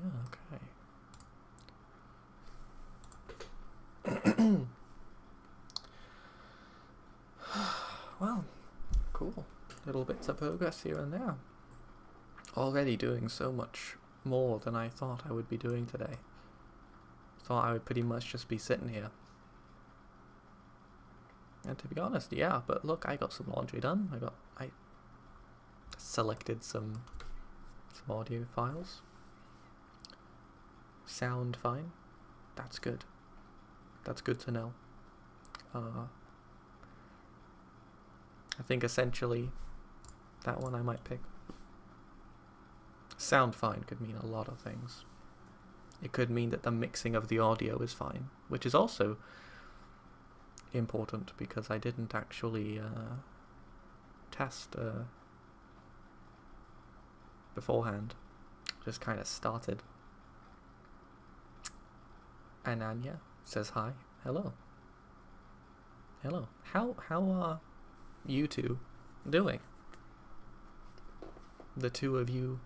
S1: Yeah, okay. Well, cool. Little bits of progress here and there. Already doing so much more than I thought I would be doing today. Thought I would pretty much just be sitting here. And to be honest, yeah, but look, I got some laundry done. I selected some audio files. Sound fine. That's good. That's good to know. I think essentially that one I might pick. Sound fine could mean a lot of things. It could mean that the mixing of the audio is fine, which is also important because I didn't actually test beforehand. Just kind of started. And Anya says hi. Hello. Hello. How are you two doing? The two of you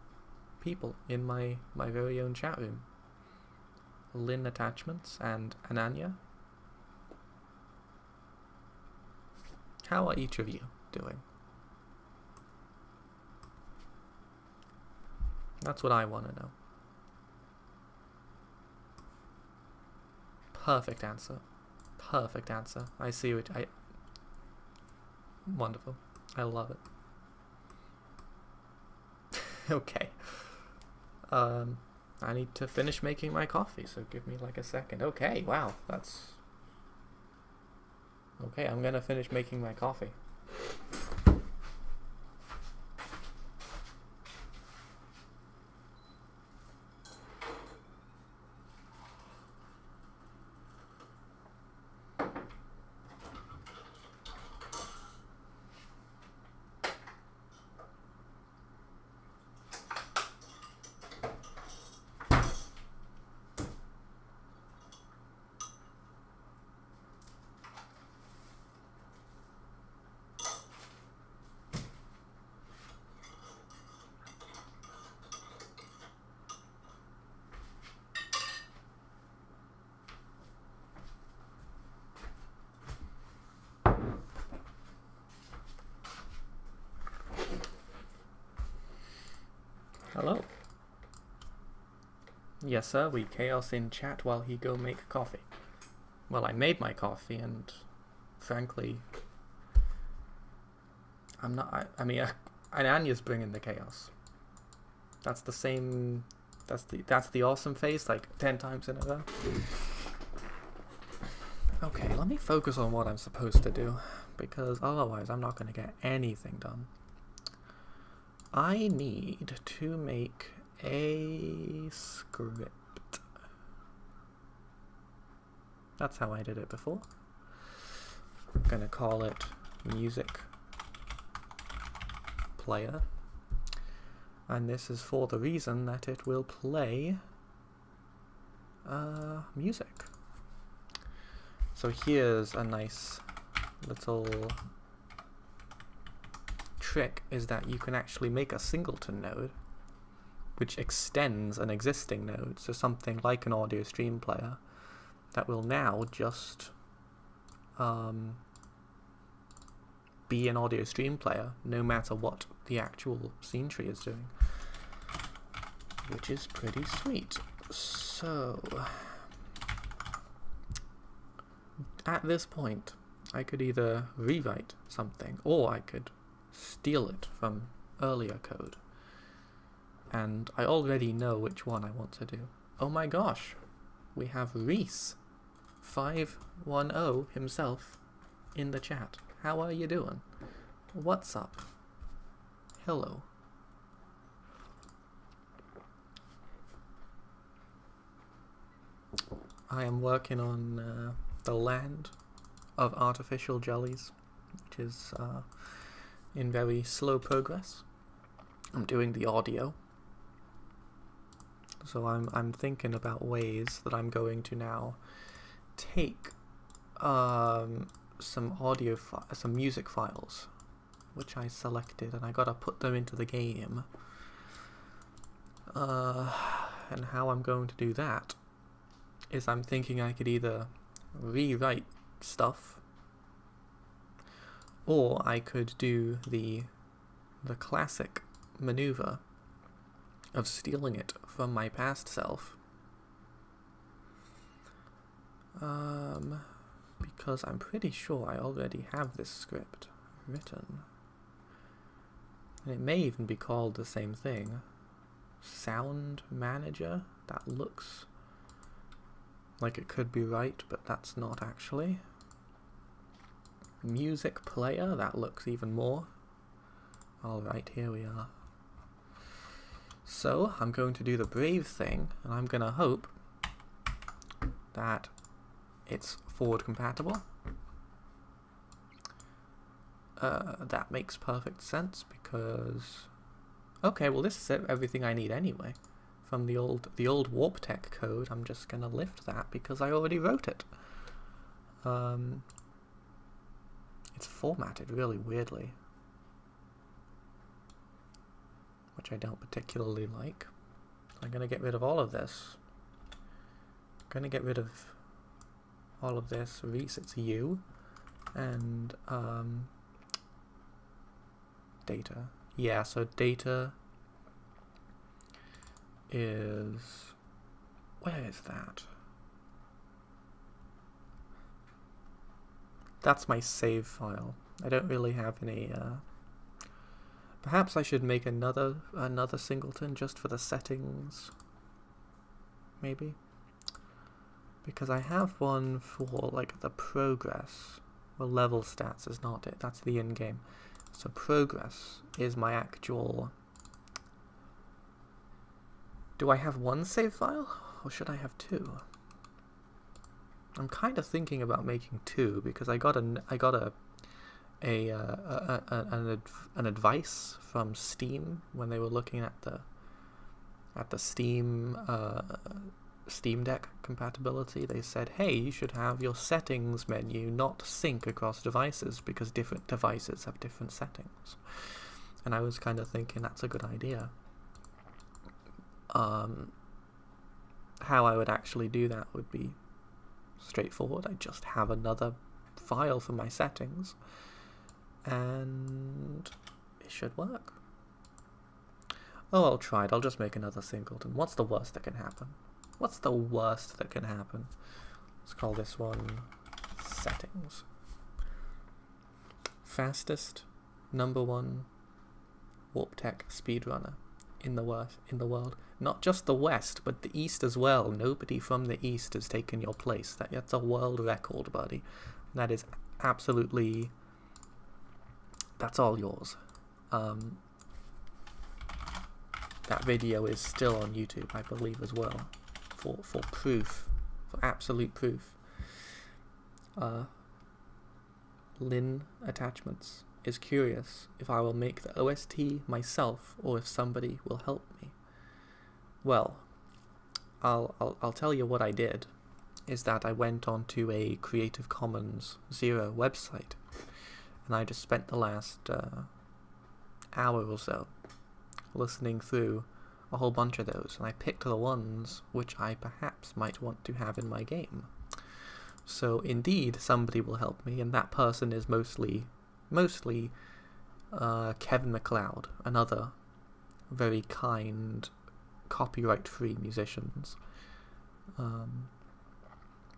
S1: people in my very own chat room. Lynn Attachments and Ananya. How are each of you doing? That's what I want to know. Perfect answer. Perfect answer. I see what wonderful. I love it. Okay. I need to finish making my coffee, so give me like a second. Okay, wow, that's... Okay, I'm gonna finish making my coffee. Hello. Yes, sir, we chaos in chat while he go make coffee. Well, I made my coffee, and frankly, I'm not. I mean, and Anya's bringing the chaos. That's the same. That's the awesome face like 10 times in a row. Okay, let me focus on what I'm supposed to do, because otherwise I'm not going to get anything done. I need to make a script. That's how I did it before. I'm going to call it music player. And this is for the reason that it will play music. So here's a nice little trick, is that you can actually make a singleton node which extends an existing node, so something like an audio stream player that will now just be an audio stream player no matter what the actual scene tree is doing, which is pretty sweet. So at this point I could either rewrite something or I could steal it from earlier code, and I already know which one I want to do. Oh my gosh, we have Reese 510 himself in the chat. How are you doing? What's up? Hello. I am working on the land of artificial jellies, which is in very slow progress. I'm doing the audio, so I'm thinking about ways that I'm going to now take some music files which I selected, and I gotta put them into the game. And how I'm going to do that is I'm thinking I could either rewrite stuff, or I could do the classic maneuver of stealing it from my past self. Because I'm pretty sure I already have this script written. And it may even be called the same thing. Sound Manager? That looks like it could be right, but that's not actually. Music Player? That looks even more. Alright, here we are. So, I'm going to do the brave thing, and I'm going to hope that it's forward compatible. That makes perfect sense, because... Okay, well this is everything I need anyway. From the old Warp Tech code, I'm just going to lift that because I already wrote it. It's formatted really weirdly, which I don't particularly like. I'm going to get rid of all of this. I'm going to get rid of all of this. Reese, it's you. And data. Yeah, so data is... Where is that? That's my save file. I don't really have any... Perhaps I should make another singleton just for the settings. Maybe. Because I have one for like the progress. Well, level stats is not it. That's the in-game. So progress is my actual... Do I have one save file? Or should I have two? I'm kind of thinking about making two, because I got an advice from Steam when they were looking at the Steam Steam Deck compatibility. They said, hey, you should have your settings menu not sync across devices because different devices have different settings. And I was kind of thinking that's a good idea. How I would actually do that would be straightforward. I just have another file for my settings and it should work. Oh, I'll try it. I'll just make another singleton. What's the worst that can happen? What's the worst that can happen? Let's call this one settings. Fastest #1 warp tech speedrunner in the world. Not just the West, but the East as well. Nobody from the East has taken your place. That's a world record, buddy. That is absolutely... That's all yours. That video is still on YouTube, I believe, as well. For proof. For absolute proof. Lin Attachments is curious if I will make the OST myself or if somebody will help me. Well, I'll tell you what I did. Is that I went onto a Creative Commons Zero website and I just spent the last hour or so listening through a whole bunch of those, and I picked the ones which I perhaps might want to have in my game. So indeed, somebody will help me, and that person is mostly Kevin MacLeod and other very kind, copyright-free musicians.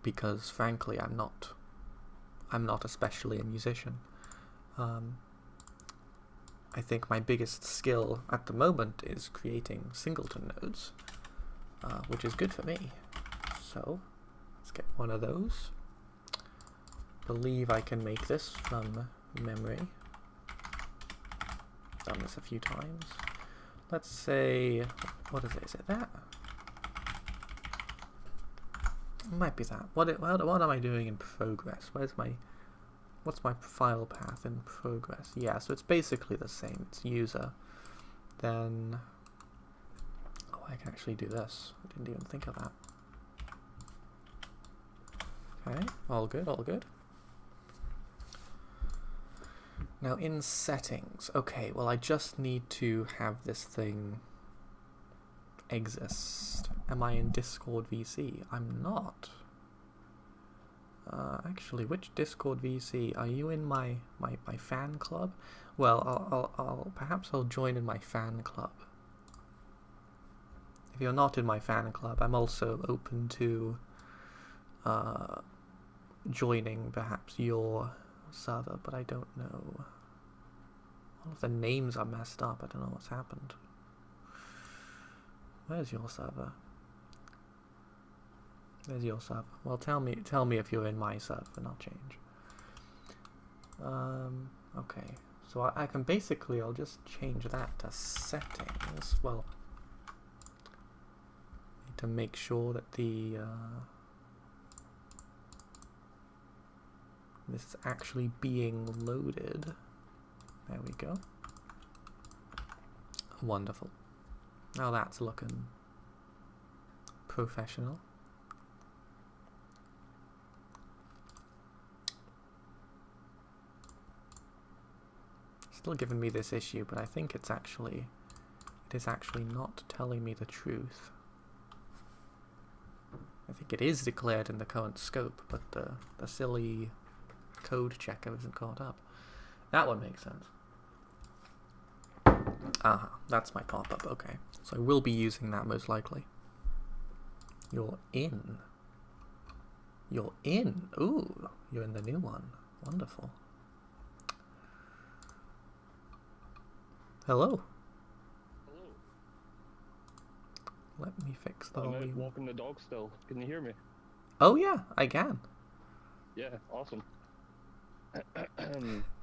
S1: Because frankly, I'm not especially a musician. I think my biggest skill at the moment is creating singleton nodes, which is good for me. So let's get one of those. Believe I can make this from memory. Done this a few times. Let's say, what is it? Is it that? It might be that. What am I doing in progress? What's my file path in progress? Yeah, so it's basically the same. It's user. Then, oh, I can actually do this. I didn't even think of that. Okay, all good, all good. Now in settings, okay, well I just need to have this thing exist. Am I in Discord VC? I'm not. Actually, which Discord VC? Are you in my fan club? Well, perhaps I'll join in my fan club. If you're not in my fan club, I'm also open to joining perhaps your server, but I don't know. All of the names are messed up. I don't know what's happened. Where's your server? There's your server. Well, tell me if you're in my server and I'll change. Okay. So I can basically, I'll just change that to settings. Well, need to make sure that the this is actually being loaded. There we go. Wonderful. Now that's looking professional. Still giving me this issue, but I think it is actually not telling me the truth. I think it is declared in the current scope, but the silly code checker isn't caught up. That one makes sense. That's my pop-up, okay. So I will be using that most likely. You're in. You're in. Ooh, you're in the new one. Wonderful. Hello.
S2: Hello.
S1: Let me fix the
S2: I'm
S1: volume.
S2: out walking the dog still. Can you hear me?
S1: Oh yeah, I can.
S2: Yeah, awesome.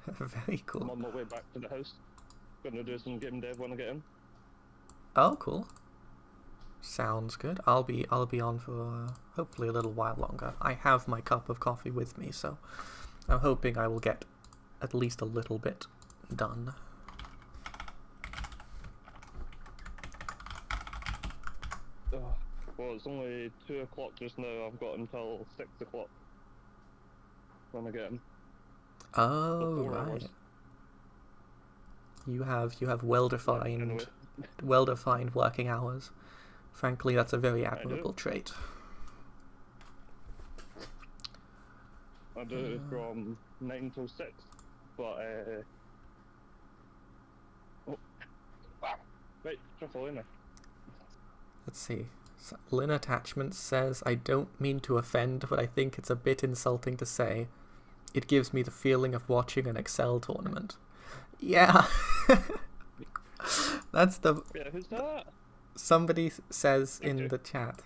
S1: Very cool.
S2: I'm on my way back to the house. Gonna do some game dev when I get in.
S1: Oh, cool. Sounds good. I'll be on for hopefully a little while longer. I have my cup of coffee with me, so I'm hoping I will get at least a little bit done.
S2: Well, it's only 2 o'clock just now. I've got until 6 o'clock when I get in.
S1: Oh,
S2: So 4
S1: right.
S2: hours.
S1: You have well-defined
S2: Anyway.
S1: well-defined working hours. Frankly, that's a very admirable trait.
S2: I do it from 9 till 6, but oh. Right, try following me.
S1: Let's see. Lynn Attachments says, I don't mean to offend, but I think it's a bit insulting to say. It gives me the feeling of watching an Excel tournament. Yeah. That's the...
S2: Yeah, who's that?
S1: Somebody says in
S2: Okay.
S1: the chat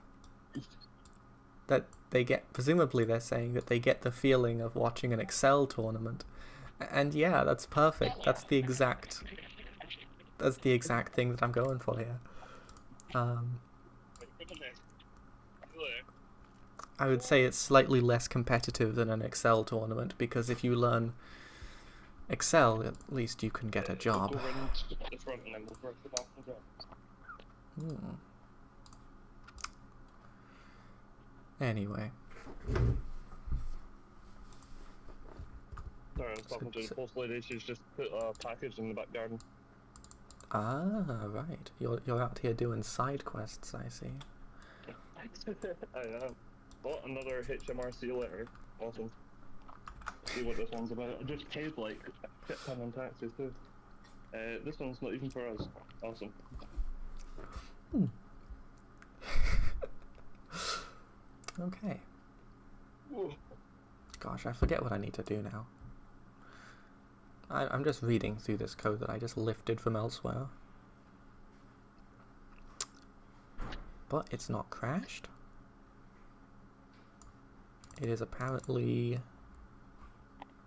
S1: that they get... Presumably they're saying that they get the feeling of watching an Excel tournament. And yeah, that's perfect. That's the exact thing that I'm going for here. I would say it's slightly less competitive than an Excel tournament, because if you learn Excel, at least you can get a job.
S2: We'll go round the front and then we'll work the back as well.
S1: Anyway.
S2: Sorry, I was talking to the post lady. She's just put a package in the back garden.
S1: Ah, right. You're out here doing side quests, I see.
S2: I am. Oh, another HMRC letter. Awesome. See what this one's about. I just paid like a shit ton on taxes too. This one's not even for us. Awesome.
S1: Okay.
S2: Whoa.
S1: Gosh, I forget what I need to do now. I'm just reading through this code that I just lifted from elsewhere. But it's not crashed. It is apparently...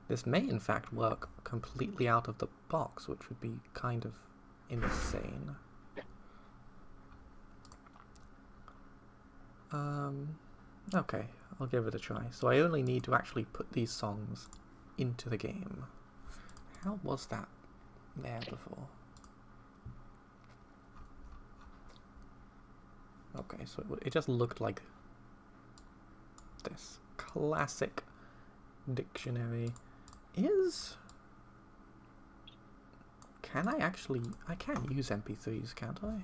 S1: This may in fact work completely out of the box, which would be kind of insane. Okay, I'll give it a try. So I only need to actually put these songs into the game. How was that there before? Okay, so it just looked like this. Classic dictionary is... Can I actually... I can't use MP3s, can't I?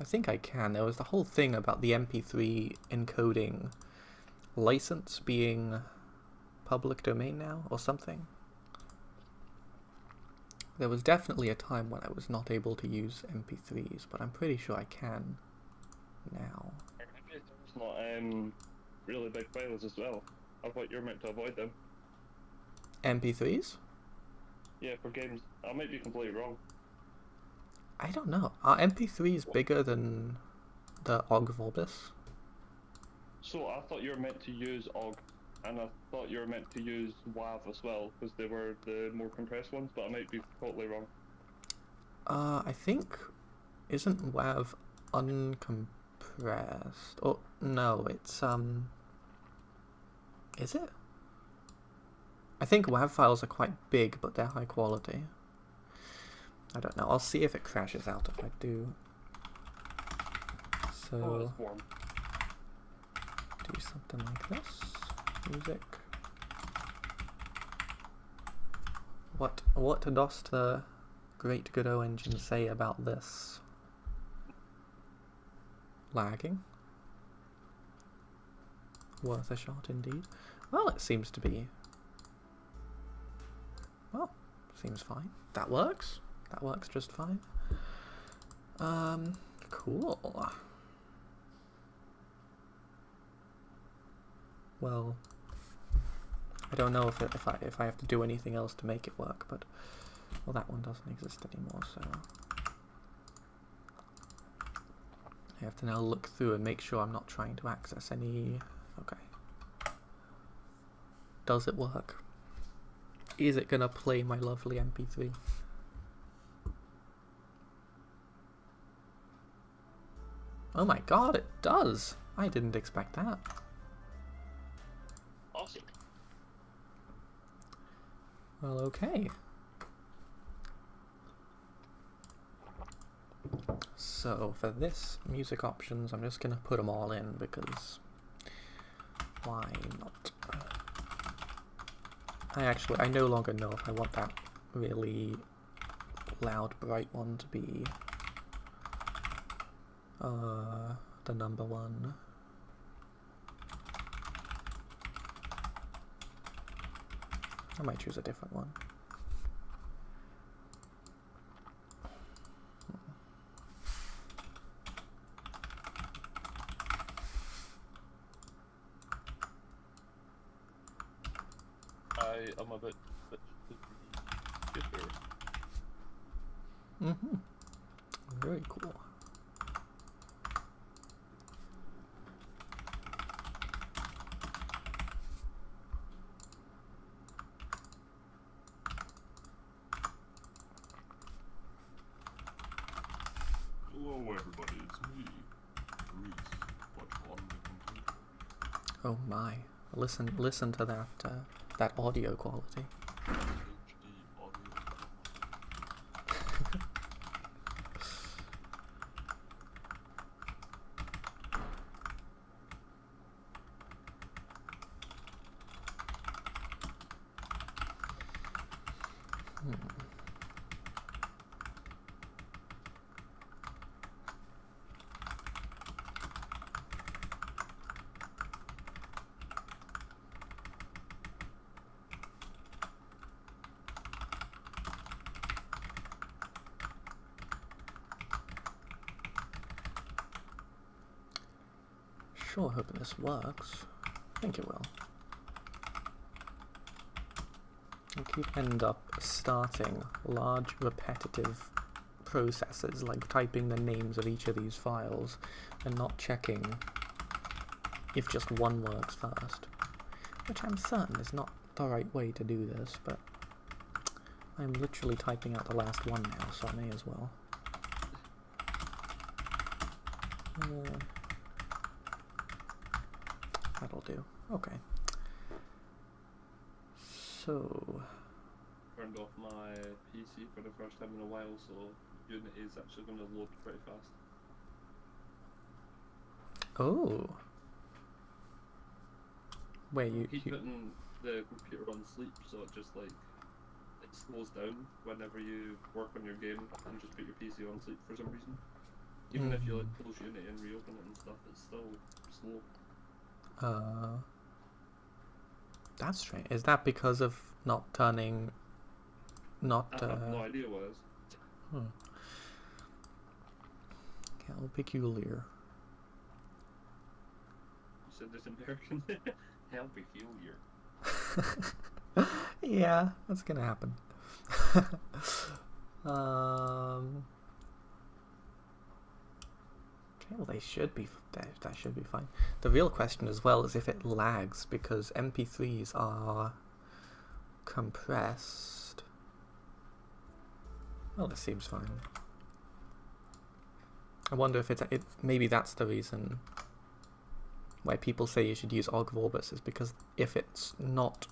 S1: I think I can. There was the whole thing about the MP3 encoding license being public domain now, or something. There was definitely a time when I was not able to use MP3s, but I'm pretty sure I can now.
S2: It's not really big files as well. I thought you were meant to avoid them.
S1: MP3s?
S2: Yeah, for games. I might be completely wrong.
S1: I don't know. Are MP3s bigger than the OGG Vorbis?
S2: So I thought you were meant to use OGG, and I thought you were meant to use WAV as well, because they were the more compressed ones, but I might be totally wrong.
S1: I think... Isn't WAV uncompressed? Oh, no, it's, Is it? I think WAV files are quite big, but they're high quality. I don't know. I'll see if it crashes out if I do. So,
S2: it's warm.
S1: do something like this. Music. What does the Great Godot engine say about this? Lagging? Worth a shot indeed. Well, it seems to be... Well, seems fine. That works. That works just fine. Cool. Well, I don't know if I have to do anything else to make it work, but well, that one doesn't exist anymore, so I have to now look through and make sure I'm not trying to access any. Okay. Does it work? Is it gonna play my lovely MP3? Oh my god, it does! I didn't expect that.
S2: Awesome.
S1: Well, okay. So, for this music options, I'm just gonna put them all in because why not? I no longer know if I want that really loud, bright one to be the number one. I might choose a different one. Mm-hmm. Very cool.
S3: Hello everybody, it's me, Reese. What on the computer?
S1: Oh my! Listen to that that audio quality.
S3: HD audio.
S1: Sure, hope this works. I think it will. I keep end up starting large repetitive processes like typing the names of each of these files and not checking if just one works first, which I'm certain is not the right way to do this, but I'm literally typing out the last one now, so I may as well. That'll do. Okay. So...
S3: Turned off my PC for the first time in a while, so Unity is actually going to load pretty fast.
S1: Oh. Wait,
S3: Keep putting the computer on sleep, so it just like it slows down whenever you work on your game and just put your PC on sleep for some reason. Even if you like close Unity and reopen it and stuff, it's still slow.
S1: That's strange. Is that because of not turning... not...
S3: I have no idea what it is.
S1: How peculiar.
S3: You said this American. How peculiar.
S1: Yeah, that's gonna happen. Okay, well they should be, that should be fine. The real question as well is if it lags, because MP3s are compressed. Well, this seems fine. I wonder if maybe that's the reason why people say you should use OGG Vorbis, is because if it's not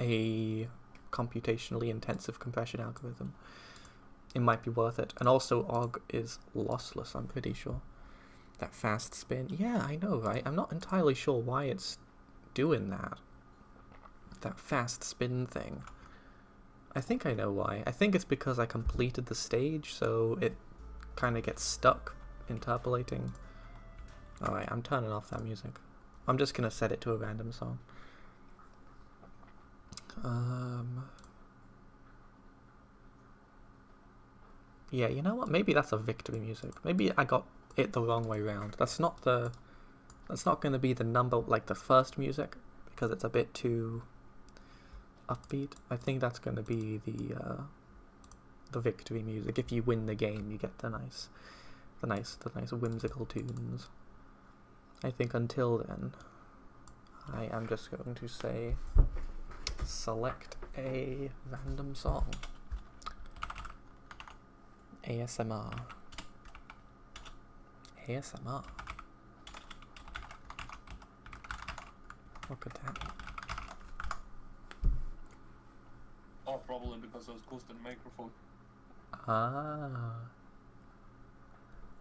S1: a computationally intensive compression algorithm, it might be worth it. And also OGG is lossless, I'm pretty sure. That fast spin, yeah, I know, right? I'm not entirely sure why it's doing that. That fast spin thing. I think I know why. I think it's because I completed the stage, so it kind of gets stuck interpolating. Alright, I'm turning off that music. I'm just gonna set it to a random song. Yeah, you know what? Maybe that's a victory music. Maybe I got it the wrong way round. That's not gonna be the number, like the first music, because it's a bit too upbeat. I think that's gonna be the victory music. If you win the game, you get the nice whimsical tunes. I think until then, I am just going to say, select a random song. ASMR. ASMR. What could that be?
S3: Oh, probably because I was close to the microphone.
S1: Ah.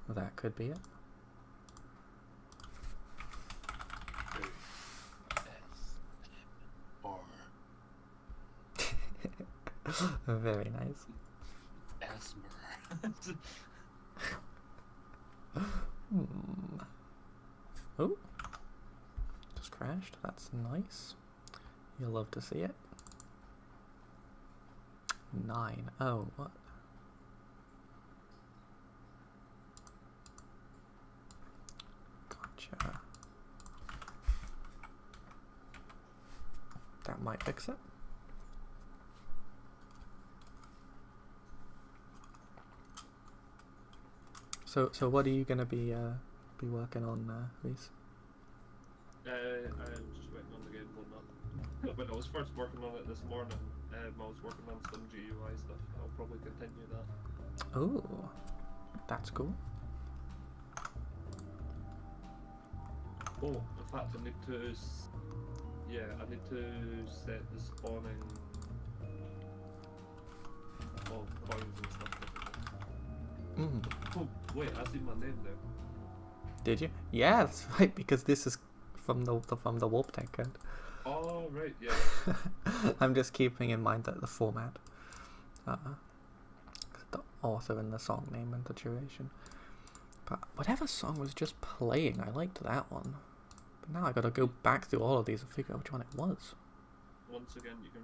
S1: That could be it. Very nice.
S3: Asmer.
S1: Oh. Just crashed. That's nice. You'll love to see it. 9. Oh, what? Gotcha. That might fix it. So what are you gonna be working on, Reese?
S3: I'm just waiting on the game going up. When I was first working on it this morning, I was working on some GUI stuff. I'll probably continue that.
S1: Oh, that's cool.
S3: Oh, in fact, I need to. I need to set the spawning of coins and stuff differently.
S1: Mm.
S3: Oh, wait, I see my name there.
S1: Did you? Yeah, that's right. Because this is from the Warp Tech code.
S3: Oh, right, yeah.
S1: I'm just keeping in mind that the format, the author and the song name and the duration. But whatever song was just playing, I liked that one. But now I gotta go back through all of these and figure out which one it was.
S3: Once again, you can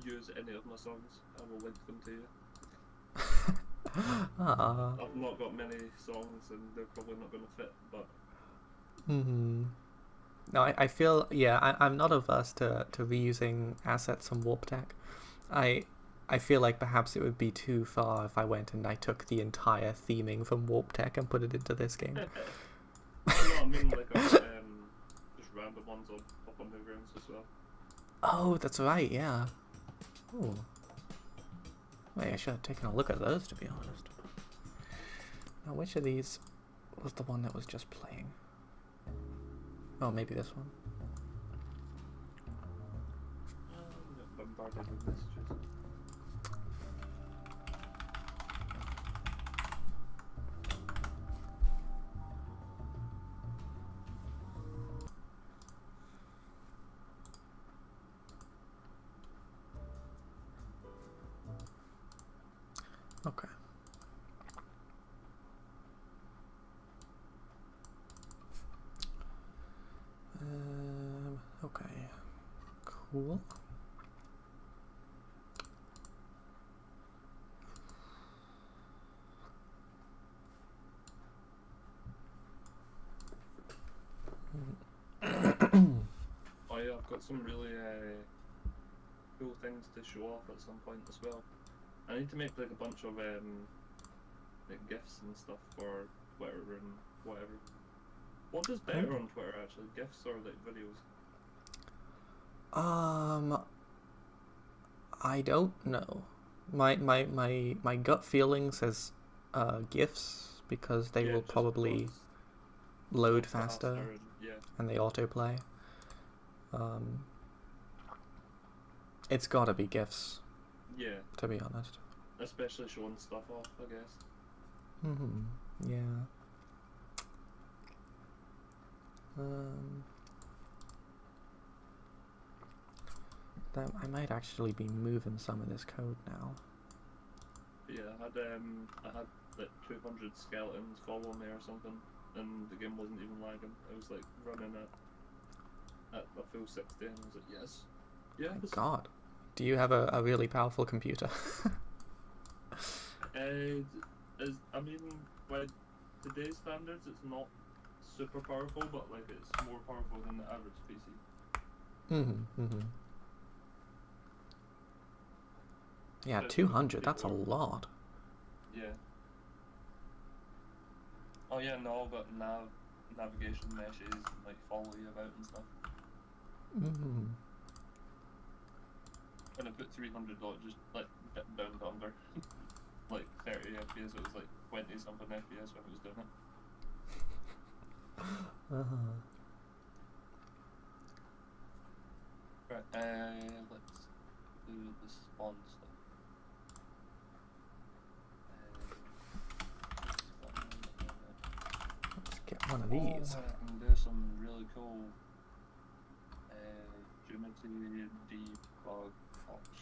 S3: reuse any of my songs. I will link them to you. I've not got many songs and they're probably not going to fit, but...
S1: No, I feel, I'm not averse to reusing assets from Warp Tech. I feel like perhaps it would be too far if I went and I took the entire theming from Warp Tech and put it into this game.
S3: No, I mean like just random ones up on Newgrounds as well.
S1: Oh, that's right, yeah. Oh. Wait, I should have taken a look at those, to be honest. Now, which of these was the one that was just playing? Oh, maybe this one.
S3: Bombarded with messages.
S1: Okay. Okay. Cool.
S3: Oh yeah, I've got some really cool things to show off at some point as well. I need to make like a bunch of like GIFs and stuff for Twitter and whatever. What does better on Twitter actually? GIFs or like videos?
S1: I don't know. My gut feeling says GIFs because they will
S3: just
S1: probably
S3: because
S1: load
S3: it's
S1: faster
S3: and, yeah.
S1: and they autoplay. It's gotta be GIFs,
S3: Yeah,
S1: to be honest.
S3: especially showing stuff off, I guess.
S1: Yeah. That I might actually be moving some of this code now.
S3: Yeah, I had like 200 skeletons follow me or something, and the game wasn't even lagging. It was like running at a full 60, and I was like, yes.
S1: Thank God. Do you have a really powerful computer?
S3: I mean, by today's standards, it's not super powerful, but like it's more powerful than the average PC.
S1: Yeah,
S3: But
S1: 200, that's a
S3: people-
S1: lot.
S3: Yeah. Oh yeah, no, I've got navigation meshes and like follow you about and stuff. When I put 300 on, just like dipped down to under like 30 FPS, it was like 20 something FPS when it was doing it. Right, let's do the spawn stuff.
S1: Let's get one of these.
S3: I can do some really cool geometry debug touch.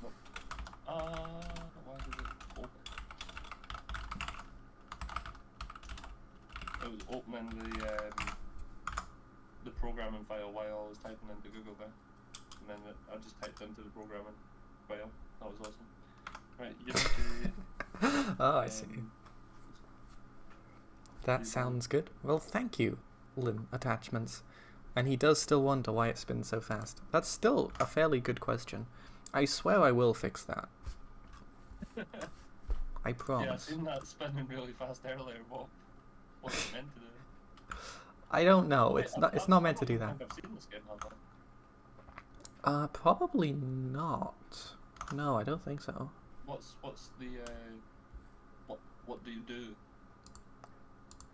S3: Nope. Why did it open? I was opening the programming file while I was typing into Google there. And then I just typed into the programming file. That was awesome. Right, Unity.
S1: Oh, I see. That sounds good. Well, thank you, Lim Attachments. And he does still wonder why it spins so fast. That's still a fairly good question. I swear I will fix that. I
S3: Yeah, I
S1: promise.
S3: seen that spinning really fast earlier. What was it meant to do?
S1: I don't know.
S3: Wait,
S1: It's not
S3: I
S1: meant to
S3: don't
S1: do
S3: even
S1: that.
S3: think I've seen this game, have I?
S1: Probably not. No, I don't think so.
S3: What's the what do you do?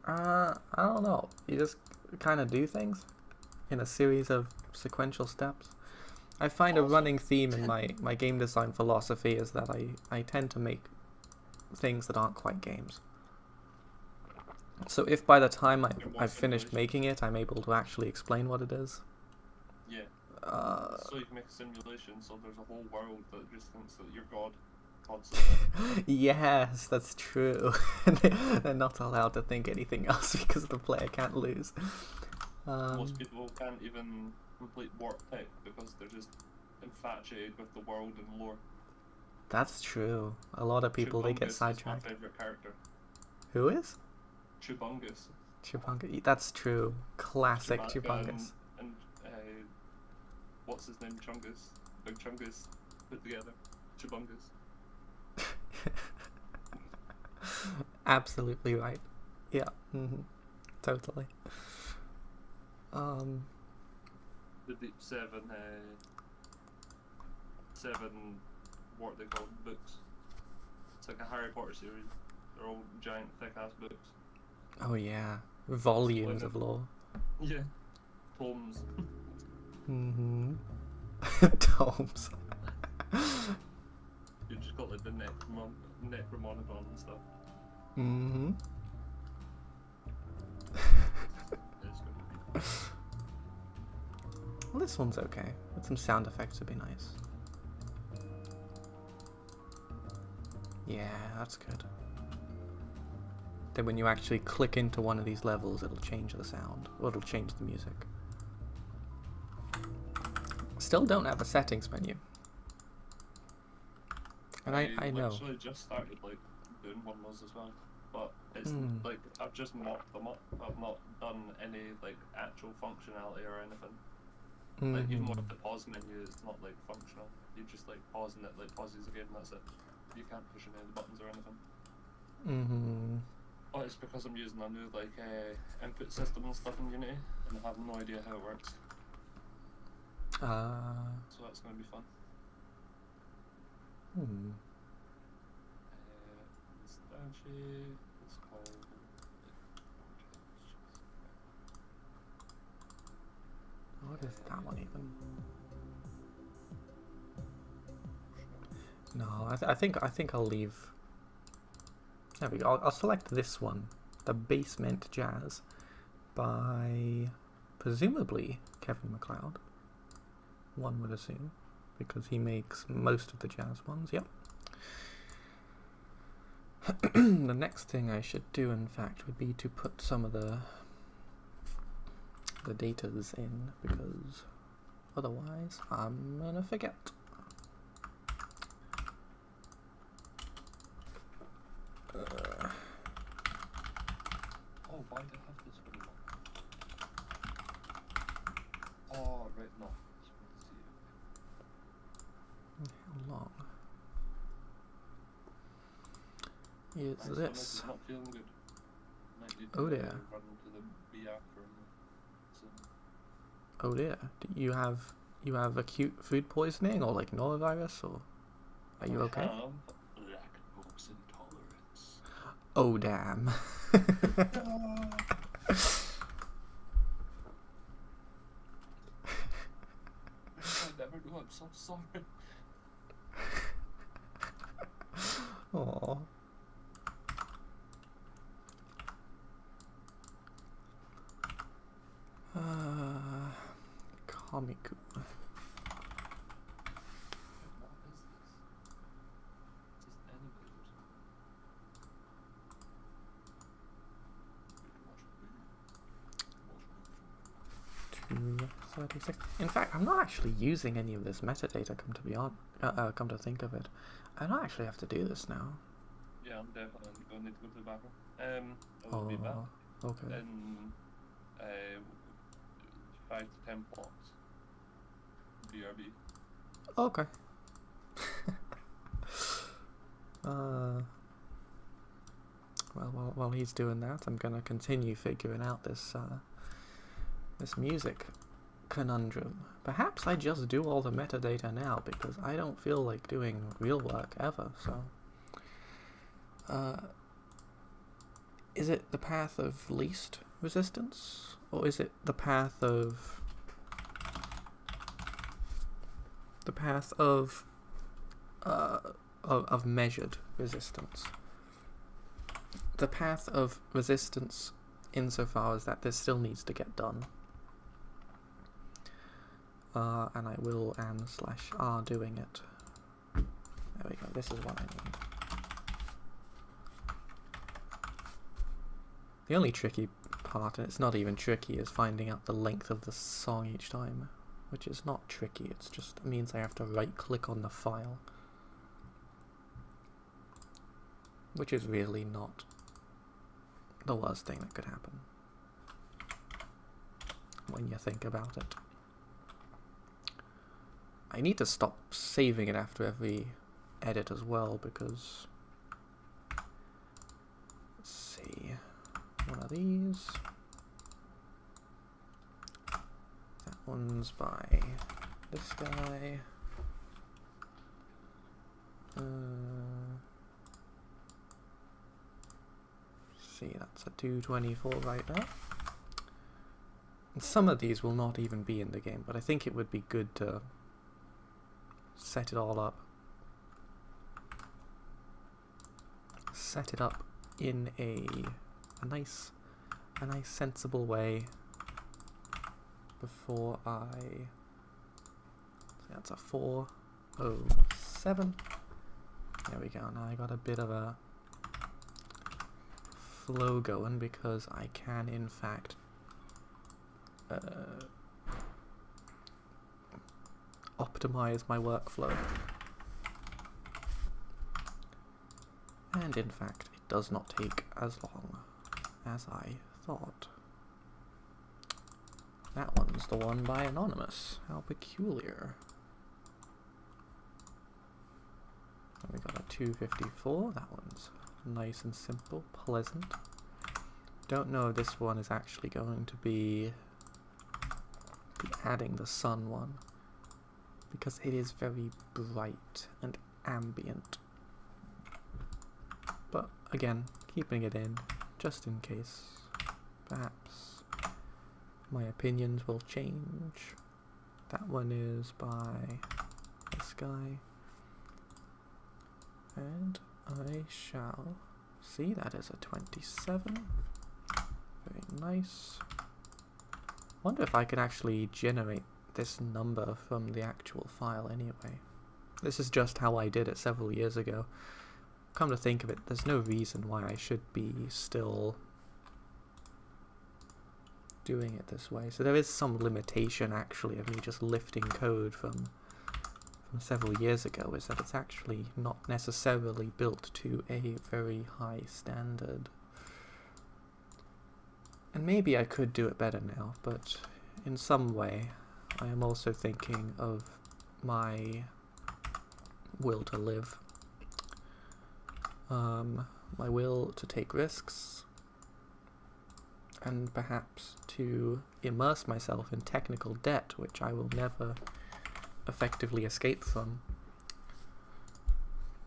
S1: I don't know. You just kind of do things in a series of sequential steps. I find a
S3: Awesome.
S1: running theme in my game design philosophy is that I tend to make things that aren't quite games. So if by the time
S3: They're more
S1: I've finished
S3: simulations.
S1: making it, I'm able to actually explain what it is.
S3: Yeah. So you can make a simulation, so there's a whole world that just thinks that you're God constantly.
S1: Yes, that's true. They're not allowed to think anything else because the player can't lose.
S3: Most people can't even complete warp tech because they're just infatuated with the world and lore.
S1: That's true. A lot of people, they get
S3: Chubungus
S1: sidetracked.
S3: is my favourite character.
S1: Who is?
S3: Chubungus.
S1: Chubungus. That's true. Classic
S3: Chewbacca
S1: Chubungus.
S3: And what's his name? Chungus. Big Chungus put together. Chubungus.
S1: Absolutely right. Yeah. Totally.
S3: The deep seven, what are they called? Books. It's like a Harry Potter series. They're all giant, thick-ass books.
S1: Oh yeah. Volumes of lore.
S3: Yeah. Tomes.
S1: Tomes.
S3: You just got like the Necromonicon and stuff. It's gonna be.
S1: Well, this one's okay. With some sound effects would be nice. Yeah, that's good. Then when you actually click into one of these levels, it'll change the sound, or it'll change the music. Still don't have a settings menu. And I know.
S3: Actually just started like doing one of those as well, but it's like I've just mocked them up. I've not done any like actual functionality or anything. Like even with the pause menu, it's not like functional. You just like pause and it like pauses the game. That's it. You can't push any of the buttons or anything. Oh, it's because I'm using a new like input system and stuff in Unity, and I have no idea how it works. So that's gonna be fun. It's called.
S1: What is that one even? No, I think I'll leave. There we go. I'll select this one, the Basement Jazz, by presumably Kevin MacLeod. One would assume, because he makes most of the jazz ones. Yep. The next thing I should do, in fact, would be to put some of the datas in, because otherwise I'm gonna forget.
S3: Oh, why do I have this one? Oh, right, no.
S1: How long is this?
S3: Not feeling good. Might need to
S1: Oh dear.
S3: run to the BR for
S1: Oh dear. Do you have acute food poisoning or like norovirus, or are you okay?
S3: I have lactose intolerance.
S1: Oh damn.
S3: I never knew. I'm so sorry.
S1: Aww. Comic.
S3: What is this? Just animators.
S1: 236. In fact, I'm not actually using any of this metadata. Come to think of it, I don't actually have to do this now.
S3: Yeah, I'm definitely going to need to go to the bathroom. I will be back
S1: Okay.
S3: in 5 to 10 blocks. BRB.
S1: Okay. Well, while he's doing that, I'm gonna continue figuring out this this music conundrum. Perhaps I just do all the metadata now because I don't feel like doing real work ever. So, is it the path of least resistance, or is it the path of measured resistance? The path of resistance, insofar as that this still needs to get done. And I will /r doing it. There we go, this is what I need. The only tricky part, and it's not even tricky, is finding out the length of the song each time. Which is not tricky, it's just, it means I have to right click on the file. Which is really not the worst thing that could happen. When you think about it. I need to stop saving it after every edit as well, because... Let's see... One of these... That one's by this guy. See, that's a 224 right now. And some of these will not even be in the game, but I think it would be good to set it all up. Set it up in a nice sensible way before I... So that's a 407. There we go. Now I got a bit of a flow going because I can in fact optimize my workflow, and in fact it does not take as long as I thought. That one's the one by Anonymous. How peculiar. And we got a 254. That one's nice and simple, pleasant. Don't know if this one is actually going to be adding the sun one, because it is very bright and ambient. But again, keeping it in just in case. Perhaps my opinions will change. That one is by this guy. And I shall see that is a 27. Very nice. Wonder if I can actually generate this number from the actual file anyway. This is just how I did it several years ago. Come to think of it, there's no reason why I should be still doing it this way. So there is some limitation actually of me just lifting code from several years ago, is that it's actually not necessarily built to a very high standard. And maybe I could do it better now, but in some way I am also thinking of my will to live. My will to take risks, and perhaps to immerse myself in technical debt, which I will never effectively escape from.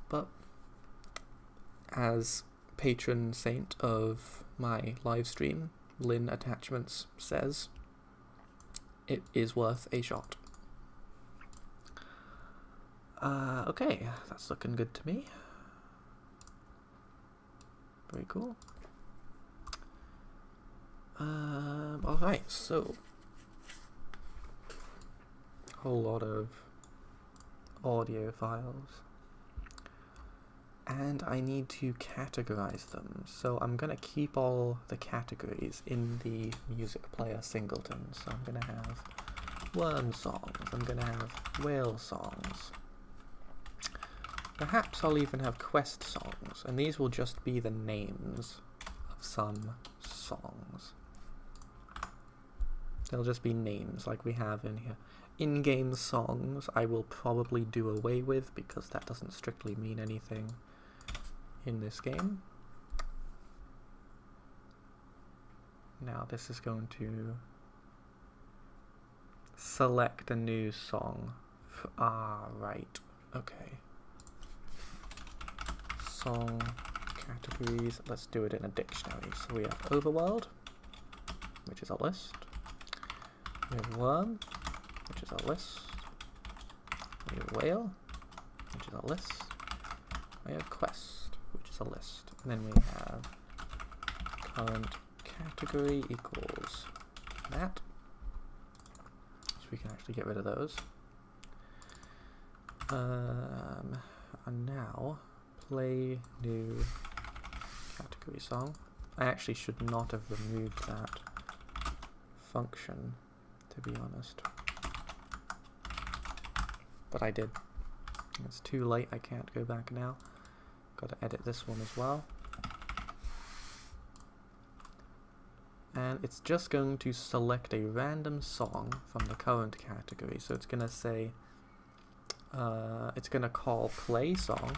S1: But as patron saint of my live stream, Lynn Attachments, says, it is worth a shot. Okay, that's looking good to me. Very cool. Alright, so whole lot of audio files, and I need to categorize them, so I'm gonna keep all the categories in the music player singleton. So I'm gonna have worm songs, I'm gonna have whale songs, perhaps I'll even have quest songs, and these will just be the names of some songs. They'll just be names like we have in here. In-game songs I will probably do away with, because that doesn't strictly mean anything in this game. Now this is going to select a new song. Right. Okay. Song categories. Let's do it in a dictionary. So we have Overworld, which is a list. We have Worm, which is a list. We have Whale, which is a list. We have Quest, which is a list. And then we have current category equals that. So we can actually get rid of those. And now play new category song. I actually should not have removed that function, to be honest. But I did. It's too late, I can't go back now. Gotta edit this one as well. And it's just going to select a random song from the current category. So it's gonna say, it's gonna call play song,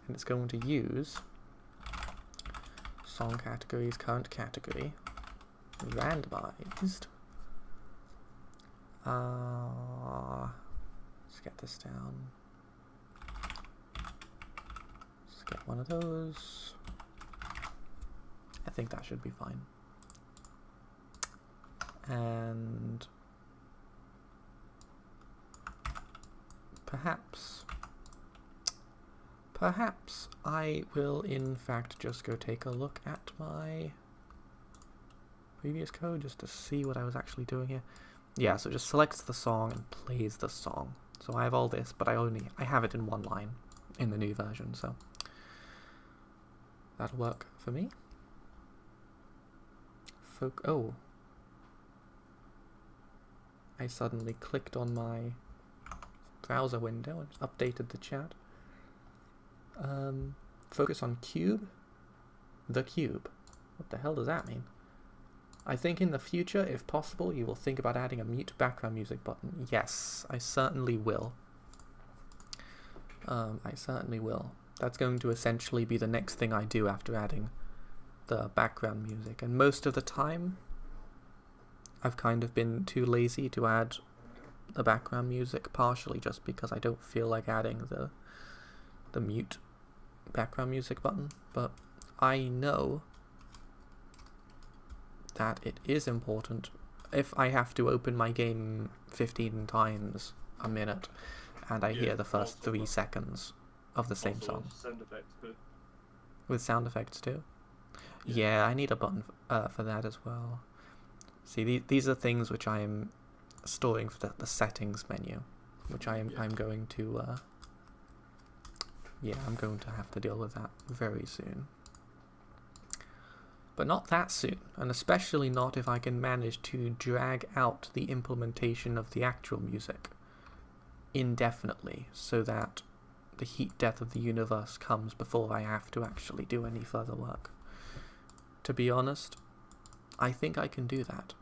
S1: and it's going to use song categories, current category, randomized. Let's get this down. Let's get one of those. I think that should be fine. And perhaps I will in fact just go take a look at my previous code just to see what I was actually doing here. Yeah, so it just selects the song and plays the song. So I have all this, but I have it in one line in the new version, so that'll work for me. Oh. I suddenly clicked on my browser window and updated the chat. Focus on cube. The cube. What the hell does that mean? I think in the future, if possible, you will think about adding a mute background music button. Yes, I certainly will. I certainly will. That's going to essentially be the next thing I do after adding the background music. And most of the time, I've kind of been too lazy to add the background music, partially just because I don't feel like adding the mute background music button. But I know that it is important if I have to open my game 15 times a minute and I hear the first 3 seconds of the same song.
S3: Sound effects too.
S1: With sound effects too? Yeah, I need a button for that as well. See, these are things which I am storing for the settings menu, which I'm going to I'm going to have to deal with that very soon. But not that soon, and especially not if I can manage to drag out the implementation of the actual music indefinitely, so that the heat death of the universe comes before I have to actually do any further work. To be honest, I think I can do that.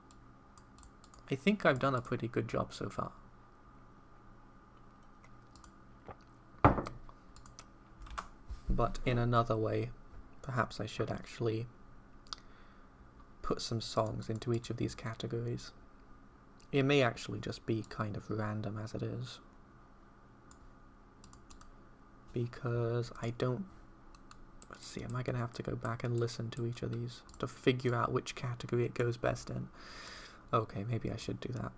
S1: I think I've done a pretty good job so far. But in another way, perhaps I should actually put some songs into each of these categories. It may actually just be kind of random as it is, because I don't... Let's see, am I going to have to go back and listen to each of these to figure out which category it goes best in? Okay, maybe I should do that.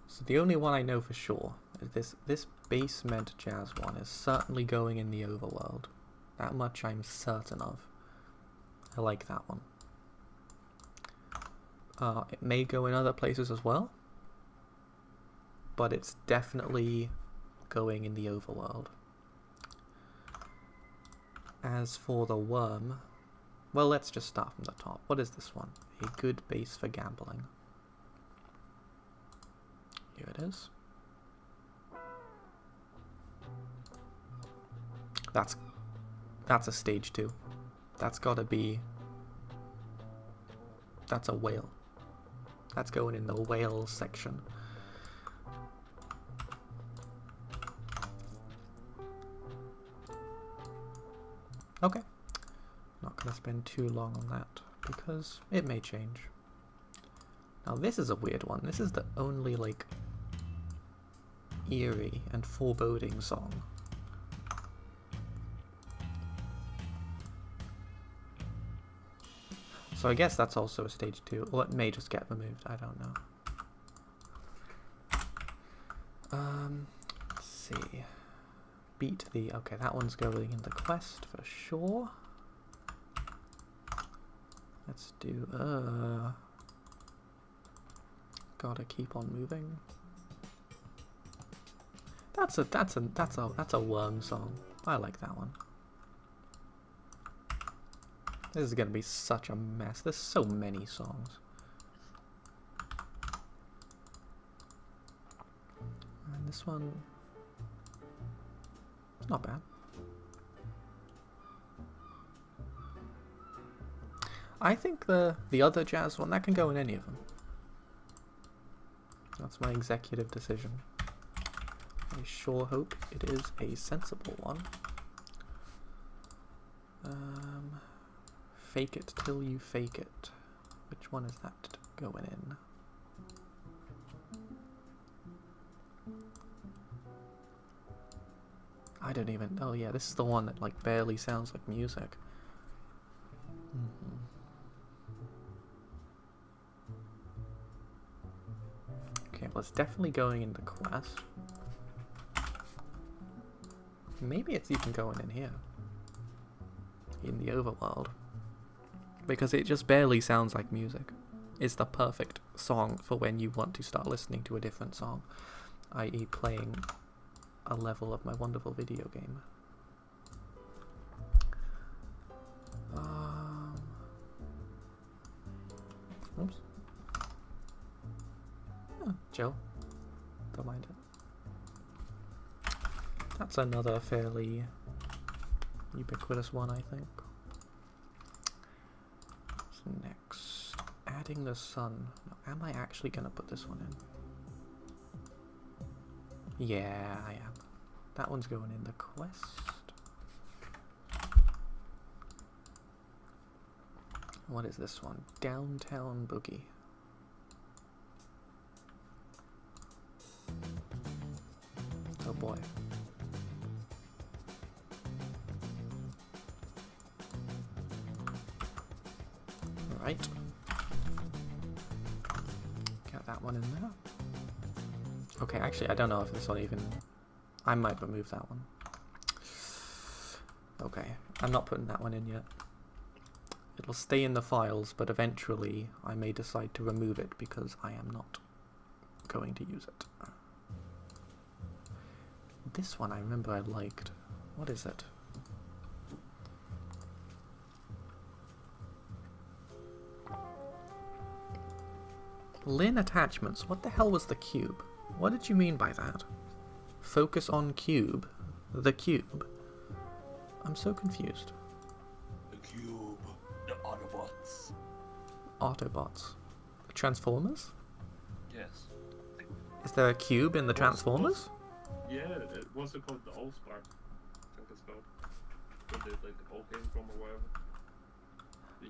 S1: So the only one I know for sure is this basement jazz one is certainly going in the overworld. That much I'm certain of. I like that one. It may go in other places as well, but it's definitely going in the overworld. As for the worm, well, let's just start from the top. What is this one? A good base for gambling. Here it is. That's a stage 2. That's gotta be... That's a whale. That's going in the whale section. Okay. Not going to spend too long on that, because it may change. Now this is a weird one. This is the only, like, eerie and foreboding song. So I guess that's also a stage 2, or it may just get removed, I don't know. Let's see. Beat the... okay, that one's going in the quest for sure. Let's do... gotta keep on moving. That's a worm song. I like that one. This is gonna be such a mess. There's so many songs. And this one, it's not bad. I think the other jazz one, that can go in any of them. That's my executive decision. I sure hope it is a sensible one. Fake it till you fake it. Which one is that going in? I don't even... oh yeah, this is the one that like barely sounds like music. Okay, well it's definitely going in the quest. Maybe it's even going in here. In the overworld. Because it just barely sounds like music. It's the perfect song for when you want to start listening to a different song, i.e. playing a level of my wonderful video game. Oops. Oh, chill. Don't mind it. That's another fairly ubiquitous one, I think. So next, adding the sun. Now, am I actually going to put this one in? Yeah, I am. That one's going in the quest. What is this one? Downtown Boogie. Oh boy. Right. Get that one in there. Okay, actually, I don't know if this one even... I might remove that one. Okay, I'm not putting that one in yet. It'll stay in the files, but eventually I may decide to remove it because I am not going to use it. This one I remember I liked. What is it? Lin attachments. What the hell was the cube? What did you mean by that? Focus on cube. The cube. I'm so confused.
S3: The cube. The Autobots.
S1: Autobots. Transformers?
S3: Yes.
S1: Is there a cube in the Transformers?
S3: Yeah, what's it called? The Allspark. I think it's called. Where they like all came from or whatever.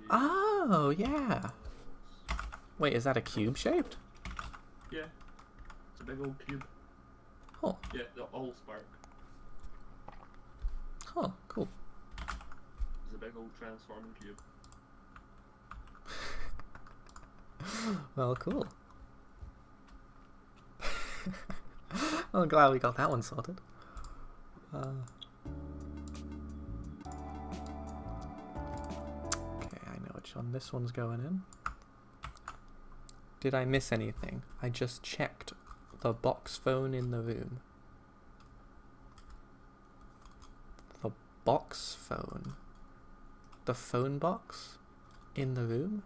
S1: Oh, yeah. Wait, is that a cube shaped?
S3: Yeah. It's a big old cube.
S1: Oh.
S3: Yeah, the Allspark.
S1: Oh, cool.
S3: It's a big old transforming cube.
S1: Well, cool. I'm glad we got that one sorted. Okay, I know which one this one's going in. Did I miss anything? I just checked the box phone in the room. The box phone? The phone box in the room?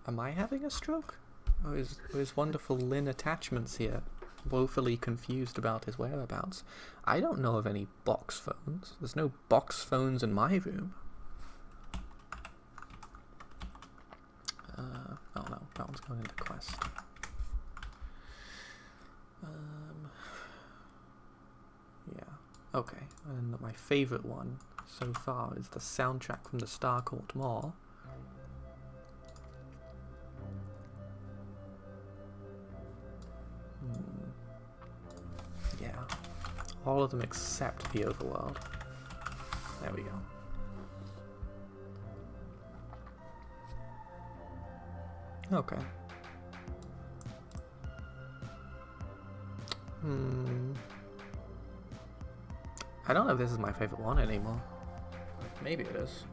S1: Am I having a stroke? Or is wonderful Lin attachments here woefully confused about his whereabouts? I don't know of any box phones. There's no box phones in my room. Oh no, that one's going into quest. Yeah, okay. And my favourite one so far is the soundtrack from the Starcourt Mall. Yeah, all of them except the overworld. There we go. Okay. I don't know if this is my favorite one anymore. Maybe it is.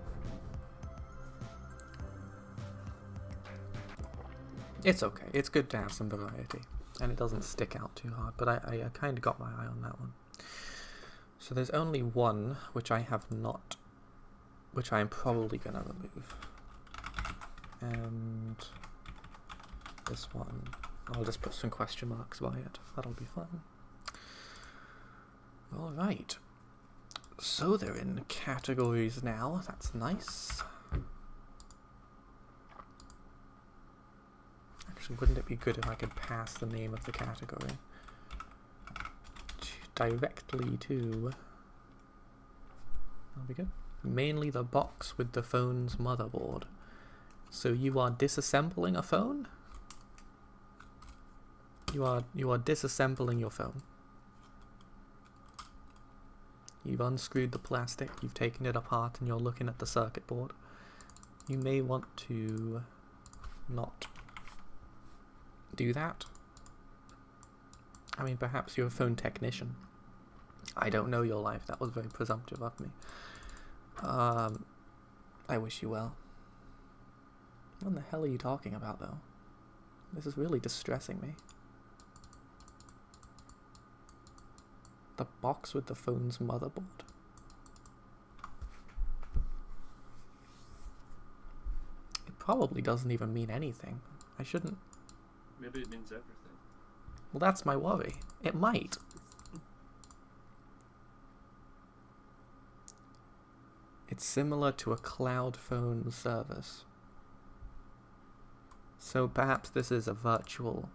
S1: It's okay. It's good to have some variety. And it doesn't stick out too hard. But I kind of got my eye on that one. So there's only one which I have not... which I am probably going to remove. And... this one... I'll just put some question marks by it. That'll be fine. Alright. So they're in categories now. That's nice. Actually, wouldn't it be good if I could pass the name of the category directly to... That'll be good. Mainly the box with the phone's motherboard. So you are disassembling a phone? You are disassembling your phone. You've unscrewed the plastic, you've taken it apart, and you're looking at the circuit board. You may want to not do that. I mean, perhaps you're a phone technician. I don't know your life. That was very presumptive of me. I wish you well. What the hell are you talking about, though? This is really distressing me. The box with the phone's motherboard. It probably doesn't even mean anything. I shouldn't...
S3: Maybe it means everything.
S1: Well, that's my worry. It might. It's similar to a cloud phone service. So perhaps this is a virtual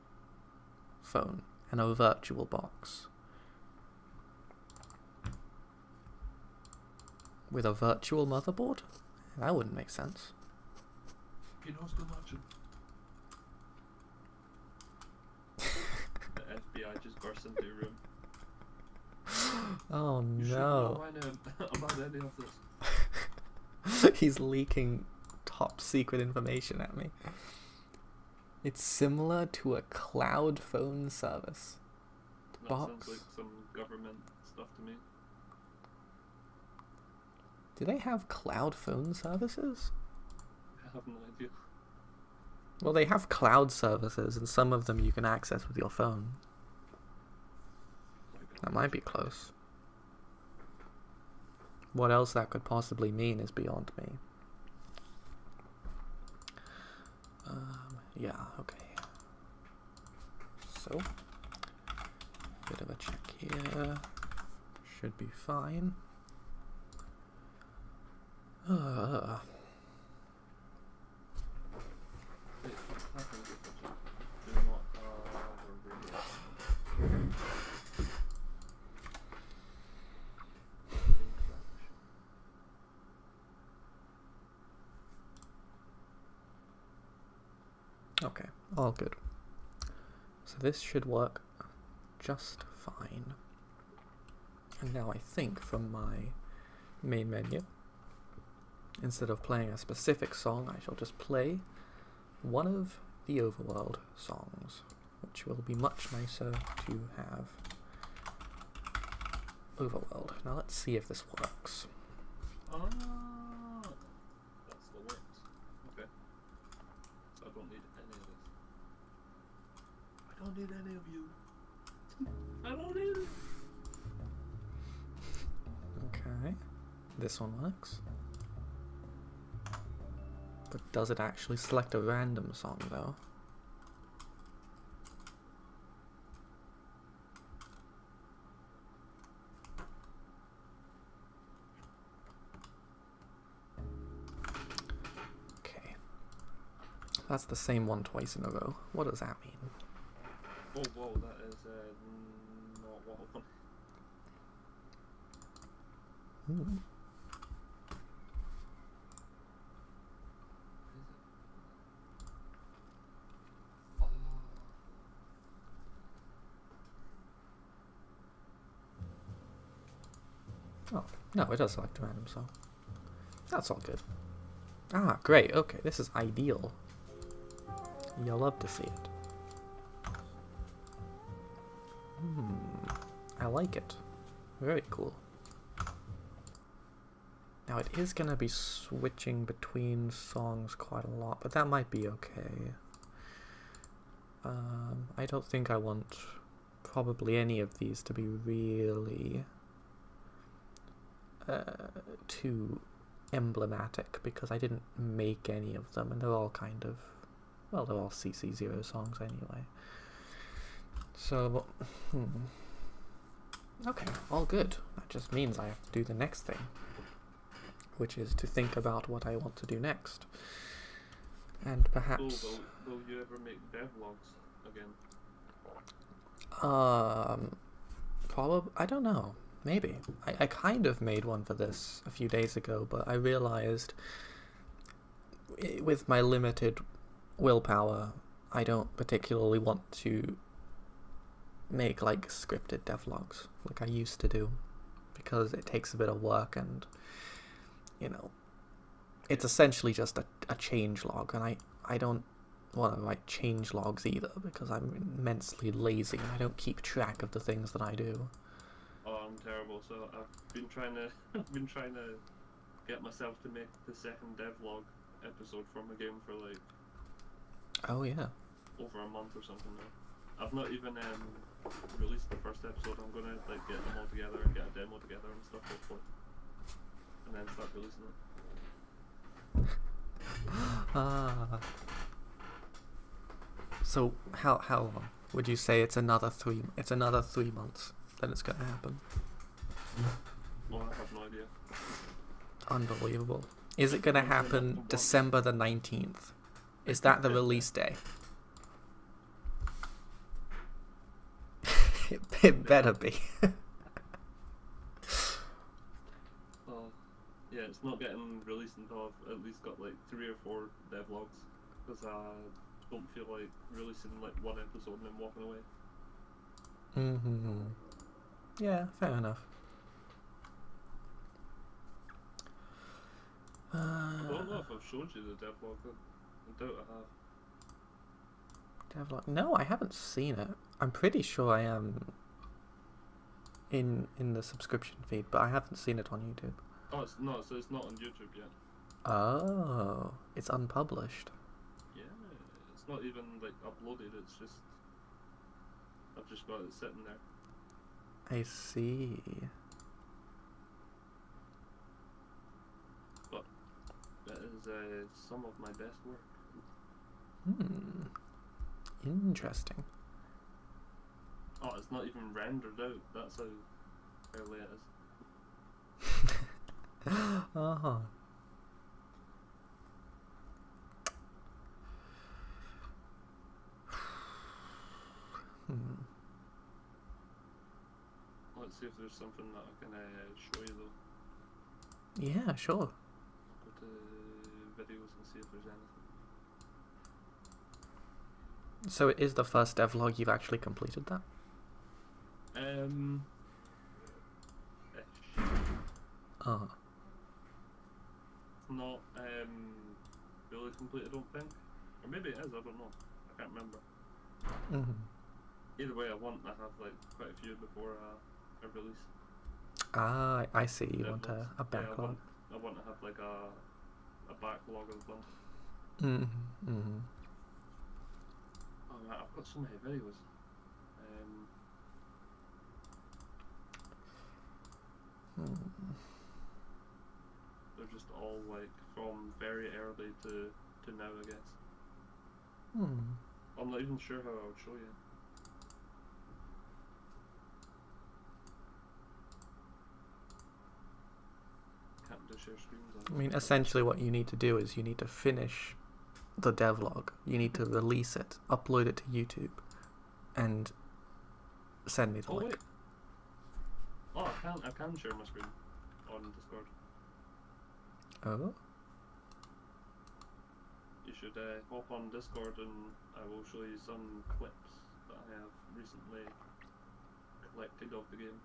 S1: phone and a virtual box. With a virtual motherboard? That wouldn't make sense.
S3: He knows too much. The FBI just burst into your room.
S1: Oh
S3: You should
S1: no.
S3: know about any of this.
S1: He's leaking top secret information at me. It's similar to a cloud phone service.
S3: That
S1: Box?
S3: sounds like some government stuff to me.
S1: Do they have cloud phone services?
S3: I have no idea.
S1: Well, they have cloud services, and some of them you can access with your phone. That might be close. What else that could possibly mean is beyond me. Yeah, okay. So, bit of a check here. Should be fine.
S3: Wait, I think it's do not have a radio.
S1: Okay, all good. So this should work just fine. And now I think from my main menu, instead of playing a specific song, I shall just play one of the Overworld songs, which will be much nicer to have. Overworld. Now let's see if this works.
S3: Ah, that's the works. Okay. So I don't need any of this. I don't need any of you. I don't need it.
S1: Okay. This one works. But does it actually select a random song though? Okay. That's the same one twice in a row. What does that mean?
S3: Oh, whoa, that is not what I want.
S1: Hmm.
S3: Oh,
S1: Oh, no, it does select a random song. That's all good. Ah, great. Okay, this is ideal. You'll love to see it. I like it. Very cool. Now it is going to be switching between songs quite a lot, but that might be okay. I don't think I want probably any of these to be really too emblematic, because I didn't make any of them, and they're all kind of, well, they're all CC0 songs anyway. So, okay, all good. That just means I have to do the next thing, which is to think about what I want to do next. And perhaps...
S3: will you ever make devlogs again?
S1: Probably, I don't know. Maybe. I kind of made one for this a few days ago, but I realized with my limited willpower, I don't particularly want to make like scripted devlogs like I used to do, because it takes a bit of work, and you know, it's essentially just a change log, and I don't want to write change logs either, because I'm immensely lazy and I don't keep track of the things that I do.
S3: Oh, I'm terrible. So I've been trying to get myself to make the second devlog episode from a game for like
S1: Oh yeah.
S3: over a month or something now. I've not even released the first episode. I'm gonna like get them all together and get a demo together and stuff, hopefully, and then start releasing it.
S1: So how long would you say? It's another 3 months that it's gonna happen.
S3: Well, I have no idea.
S1: Unbelievable. Is it gonna happen December the 19th? Is that the release day? It better be.
S3: Oh, yeah, it's not getting released until I've at least got like 3 or 4 devlogs, because I don't feel like releasing like one episode and then walking away.
S1: Yeah, fair enough.
S3: I don't know if I've showed you the devlog. I doubt I have.
S1: Devlog? No, I haven't seen it. I'm pretty sure I am in the subscription feed, but I haven't seen it on YouTube.
S3: Oh, it's not. So it's not on YouTube yet.
S1: Oh, it's unpublished.
S3: Yeah, it's not even like uploaded. It's just I've just got it sitting there.
S1: I see.
S3: But that is some of my best work.
S1: Interesting.
S3: Oh, it's not even rendered out. That's how early it is.
S1: Uh-huh.
S3: Let's see if there's something that I can show you though.
S1: Yeah, sure.
S3: Go to videos and see if there's anything.
S1: So it is the first devlog you've actually completed that?
S3: Ish.
S1: Oh.
S3: It's not fully complete, I don't think. Or maybe it is, I don't know. I can't remember. Either way, I want to have like quite a few before a release.
S1: Ah, I see. You want
S3: Devlogs.
S1: a backlog.
S3: Yeah, I want to have like a backlog of them. Oh man, I've got so many videos. They're just all like from very early to now, I guess. I'm not even sure how I would show you. Can't do share screens.
S1: I mean, essentially what you need to do is you need to finish the devlog. You need to release it, upload it to YouTube, and send me the link.
S3: Wait. Oh, I can share my screen. on Discord.
S1: Oh?
S3: You should hop on Discord and I will show you some clips that I have recently collected of the game.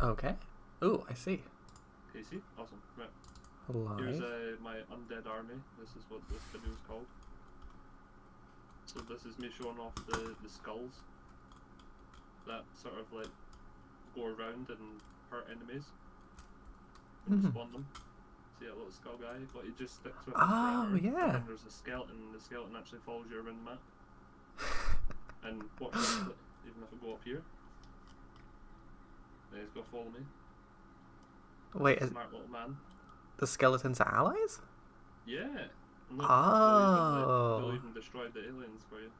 S1: Okay. Ooh, I see.
S3: Casey? Awesome. Right.
S1: Live.
S3: Here's my undead army. This is what this video is called. So this is me showing off the skulls that sort of like go around and hurt enemies and spawn them. See that little skull guy? But he just sticks with him
S1: Oh,
S3: forever.
S1: yeah.
S3: And then there's a skeleton, and the skeleton actually follows you around the map. And watch this, even if I go up here. Then he's gonna follow me.
S1: Wait,
S3: Smart little man.
S1: the skeletons are allies?
S3: Yeah. And look,
S1: Oh.
S3: they'll even destroy the aliens for you.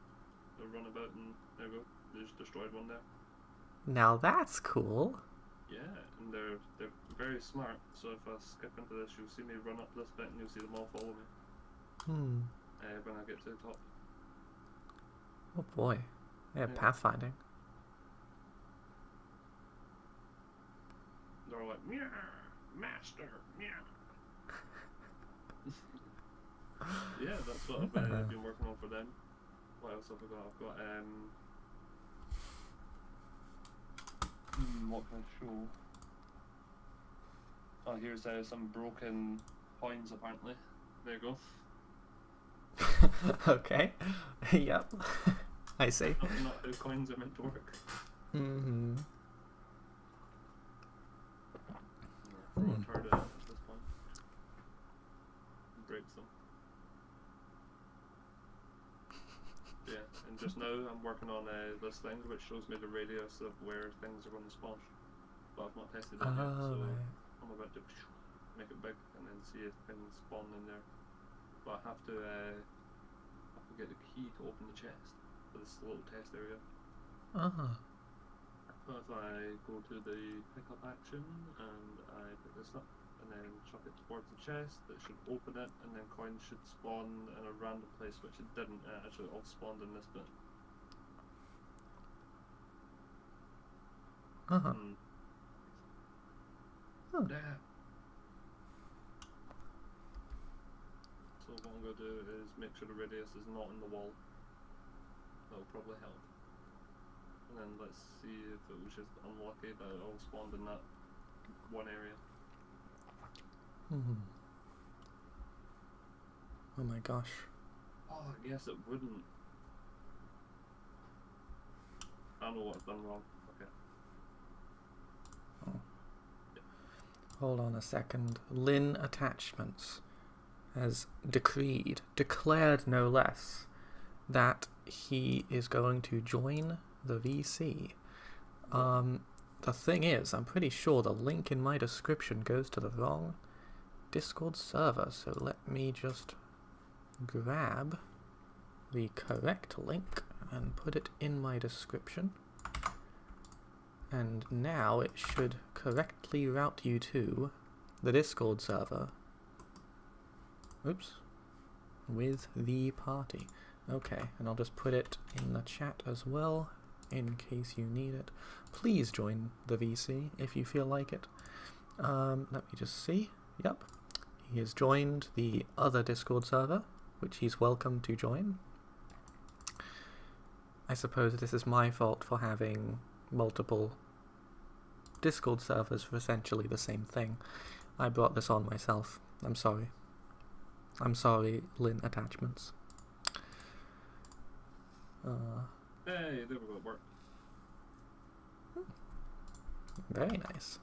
S3: They'll run about and there you go. They just destroyed one there.
S1: Now that's cool.
S3: Yeah, and they're very smart. So if I skip into this, you'll see me run up this bit and you'll see them all follow me. When I get to the top.
S1: Oh boy. Yeah, pathfinding.
S3: They're all like, meow, master, meow. Yeah, that's what I've been working on for them. What else have I got? I've got what can I show? Oh, here's some broken coins apparently. There you go.
S1: Okay. Yep. I see.
S3: Not how coins are meant to work. Throw a turd at this point. Breaks them. Yeah, and just now I'm working on this thing which shows me the radius of where things are going to spawn. But I've not tested it yet, so I'm about to make it big and then see if things spawn in there. But I have to get the key to open the chest for this little test area. So if I go to the pickup action and I pick this up and then chuck it towards the chest, it should open it and then coins should spawn in a random place, which it didn't. It actually all spawned in this bit. Yeah. So what I'm going to do is make sure the radius is not in the wall. That'll probably help. And then let's see if it was just unlucky that it all spawned in that one area.
S1: Oh my gosh.
S3: Oh, I guess it wouldn't. I don't know what I've done wrong. Okay.
S1: Hold on a second. Lin Attachments has declared no less, that he is going to join the VC. The thing is, I'm pretty sure the link in my description goes to the wrong Discord server, so let me just grab the correct link and put it in my description. And now it should correctly route you to the Discord server. Oops. With the party. Okay, and I'll just put it in the chat as well, in case you need it. Please join the VC if you feel like it. Let me just see. Yep. He has joined the other Discord server, which he's welcome to join. I suppose this is my fault for having multiple Discord servers for essentially the same thing. I brought this on myself. I'm sorry. I'm sorry, Lin Attachments.
S3: Hey, there we go, it worked.
S1: Very nice.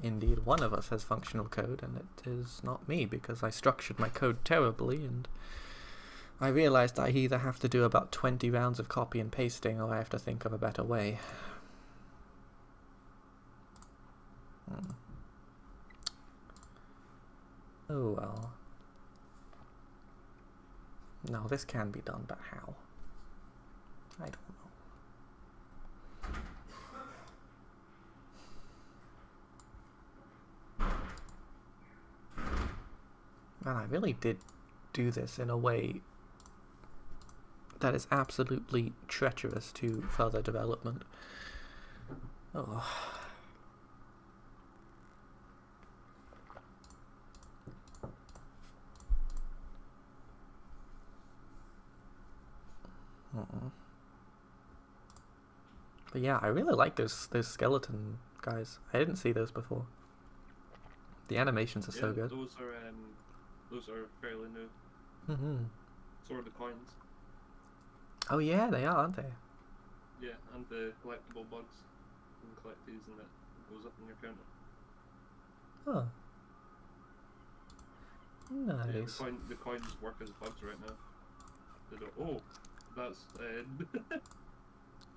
S1: Indeed, one of us has functional code, and it is not me, because I structured my code terribly, and I realized I either have to do about 20 rounds of copy and pasting, or I have to think of a better way. Oh well. No, this can be done, but how? I don't know. And I really did do this in a way that is absolutely treacherous to further development. Oh. But yeah, I really like those skeleton guys. I didn't see those before. The animations are so good.
S3: Those are fairly new. So are the coins.
S1: Oh yeah, they are, aren't they?
S3: Yeah, and the collectible bugs. You can collect these and it goes up on your counter.
S1: Oh.
S3: Yeah,
S1: Nice.
S3: the coins work as bugs right now. They don't. Oh, that's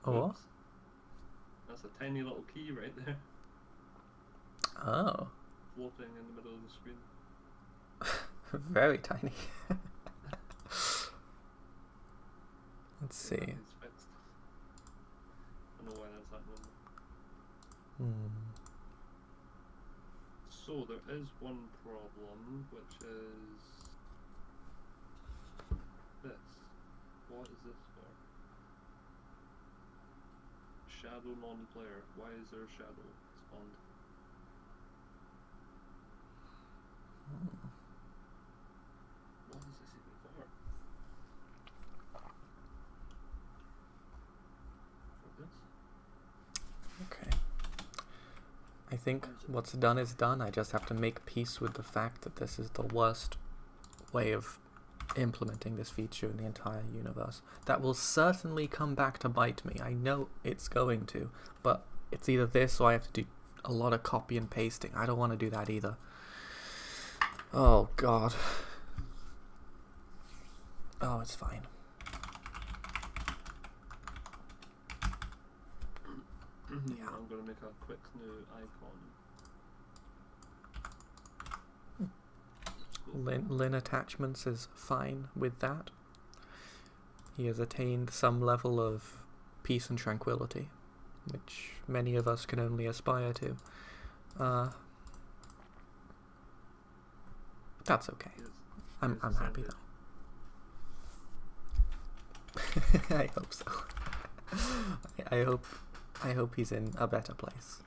S1: Oh.
S3: Oops. That's a tiny little key right there,
S1: Oh.
S3: floating in the middle of the screen.
S1: Very tiny. Let's see.
S3: It's fixed. I know why that's happening. So there is one problem, which is this. What is this for? Shadow non-player. Why is there a shadow spawned? What is this even for? For this?
S1: Okay. I think what's done is done. I just have to make peace with the fact that this is the worst way of implementing this feature in the entire universe. That will certainly come back to bite me. I know it's going to, but it's either this or I have to do a lot of copy and pasting. I don't want to do that either. Oh god. Oh, it's fine.
S3: Yeah, I'm gonna make a quick new icon.
S1: Lin Attachments is fine with that. He has attained some level of peace and tranquility, which many of us can only aspire to. That's okay. I'm happy though. I hope so. I hope he's in a better place.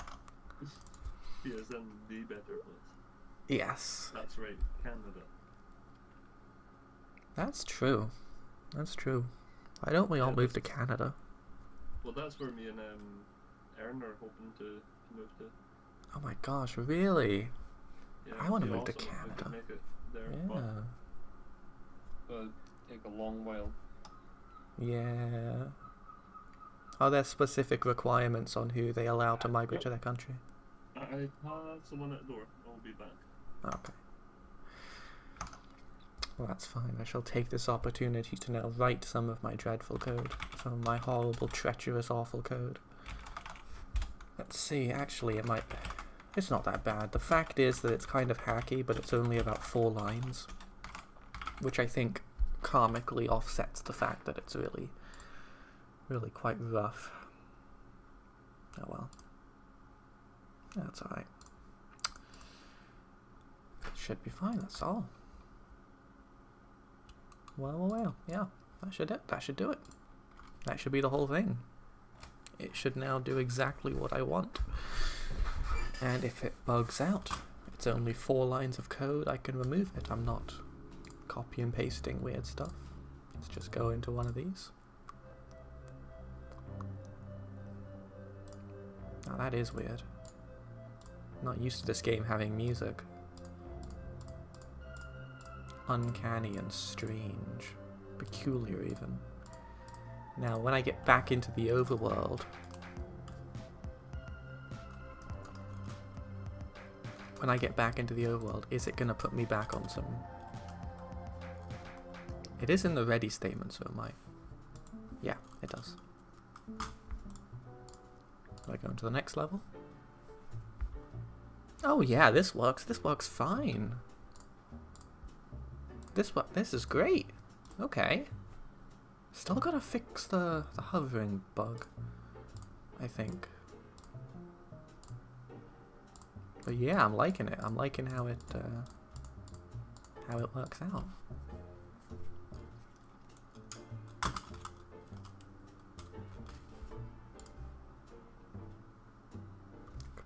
S3: He is in the better place.
S1: Yes.
S3: That's right, Canada.
S1: That's true. That's true. Why don't we all move to Canada?
S3: Well, that's where me and Erin are hoping to move to.
S1: Oh my gosh, really?
S3: Yeah,
S1: I want to move to
S3: also, we could
S1: Canada.
S3: make it there,
S1: Yeah.
S3: but it'll take a long while.
S1: Yeah. Are there specific requirements on who they allow to migrate to their country?
S3: I have someone at the door. I'll be back.
S1: Okay. Well, that's fine. I shall take this opportunity to now write some of my dreadful code. Some of my horrible, treacherous, awful code. Let's see. Actually, it might... It's not that bad. The fact is that it's kind of hacky, but it's only about 4 lines. Which I think karmically offsets the fact that it's really quite rough. Oh well. That's alright. Should be fine, that's all. Well, yeah. That should do it. That should be the whole thing. It should now do exactly what I want. And if it bugs out, it's only 4 lines of code, I can remove it. I'm not copy and pasting weird stuff. Let's just go into one of these. Now that is weird. I'm not used to this game having music. Uncanny and strange. Peculiar even. Now when I get back into the overworld... is it going to put me back on some... It is in the ready statement, so it might. Yeah, it does. Do I go into the next level? Oh yeah, this works. This works fine. This is great. Okay. Still gotta fix the hovering bug, I think. But yeah, I'm liking it. I'm liking how it works out.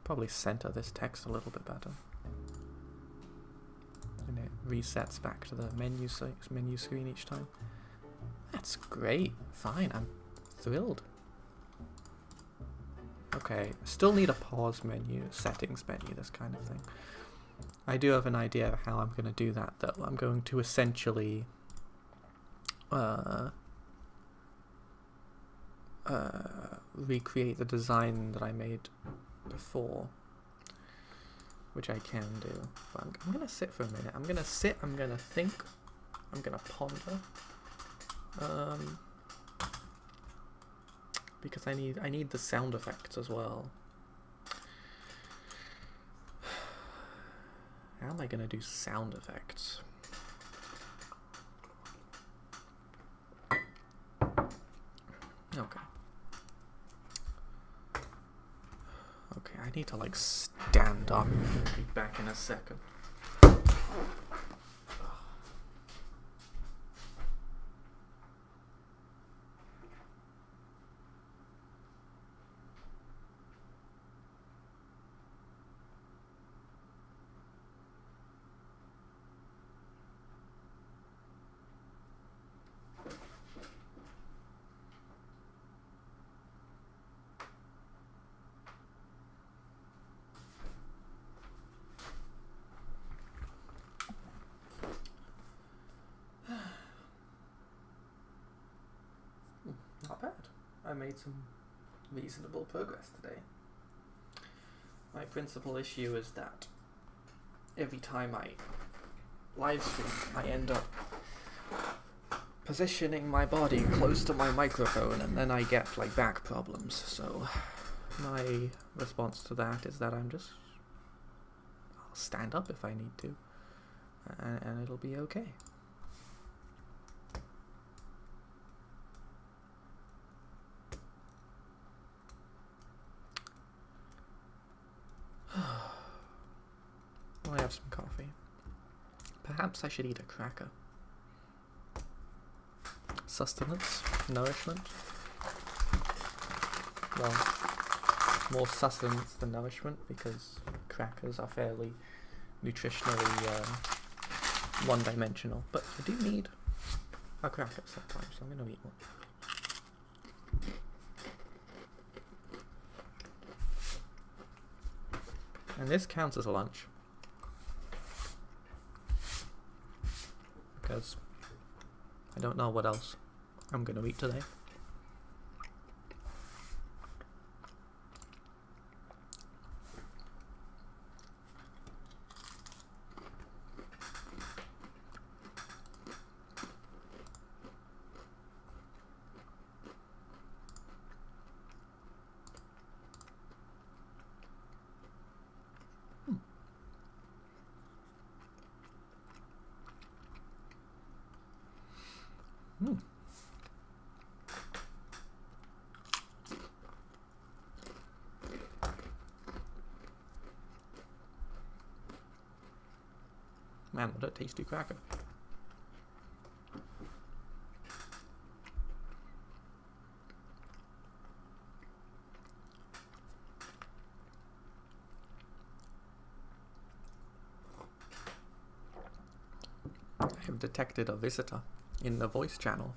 S1: probably center this text a little bit better. And it resets back to the menu screen each time. That's great. Fine, I'm thrilled. Okay, still need a pause menu, settings menu, this kind of thing. I do have an idea of how I'm going to do that, though. I'm going to essentially recreate the design that I made before, which I can do. But I'm going to sit for a minute. I'm going to sit, I'm going to think, I'm going to ponder. Because I need the sound effects as well. How am I gonna do sound effects? Okay. Okay, I need to like stand up. I'll be back in a second. Not bad. I made some reasonable progress today. My principal issue is that every time I live stream, I end up positioning my body close to my microphone and then I get like back problems. So my response to that is that I'll stand up if I need to, and it'll be okay. I have some coffee. Perhaps I should eat a cracker. Sustenance, nourishment. Well, more sustenance than nourishment because crackers are fairly nutritionally one-dimensional. But I do need a cracker sometimes, so I'm going to eat one. And this counts as a lunch. Because I don't know what else I'm going to eat today. Man, what a tasty cracker. I have detected a visitor in the voice channel.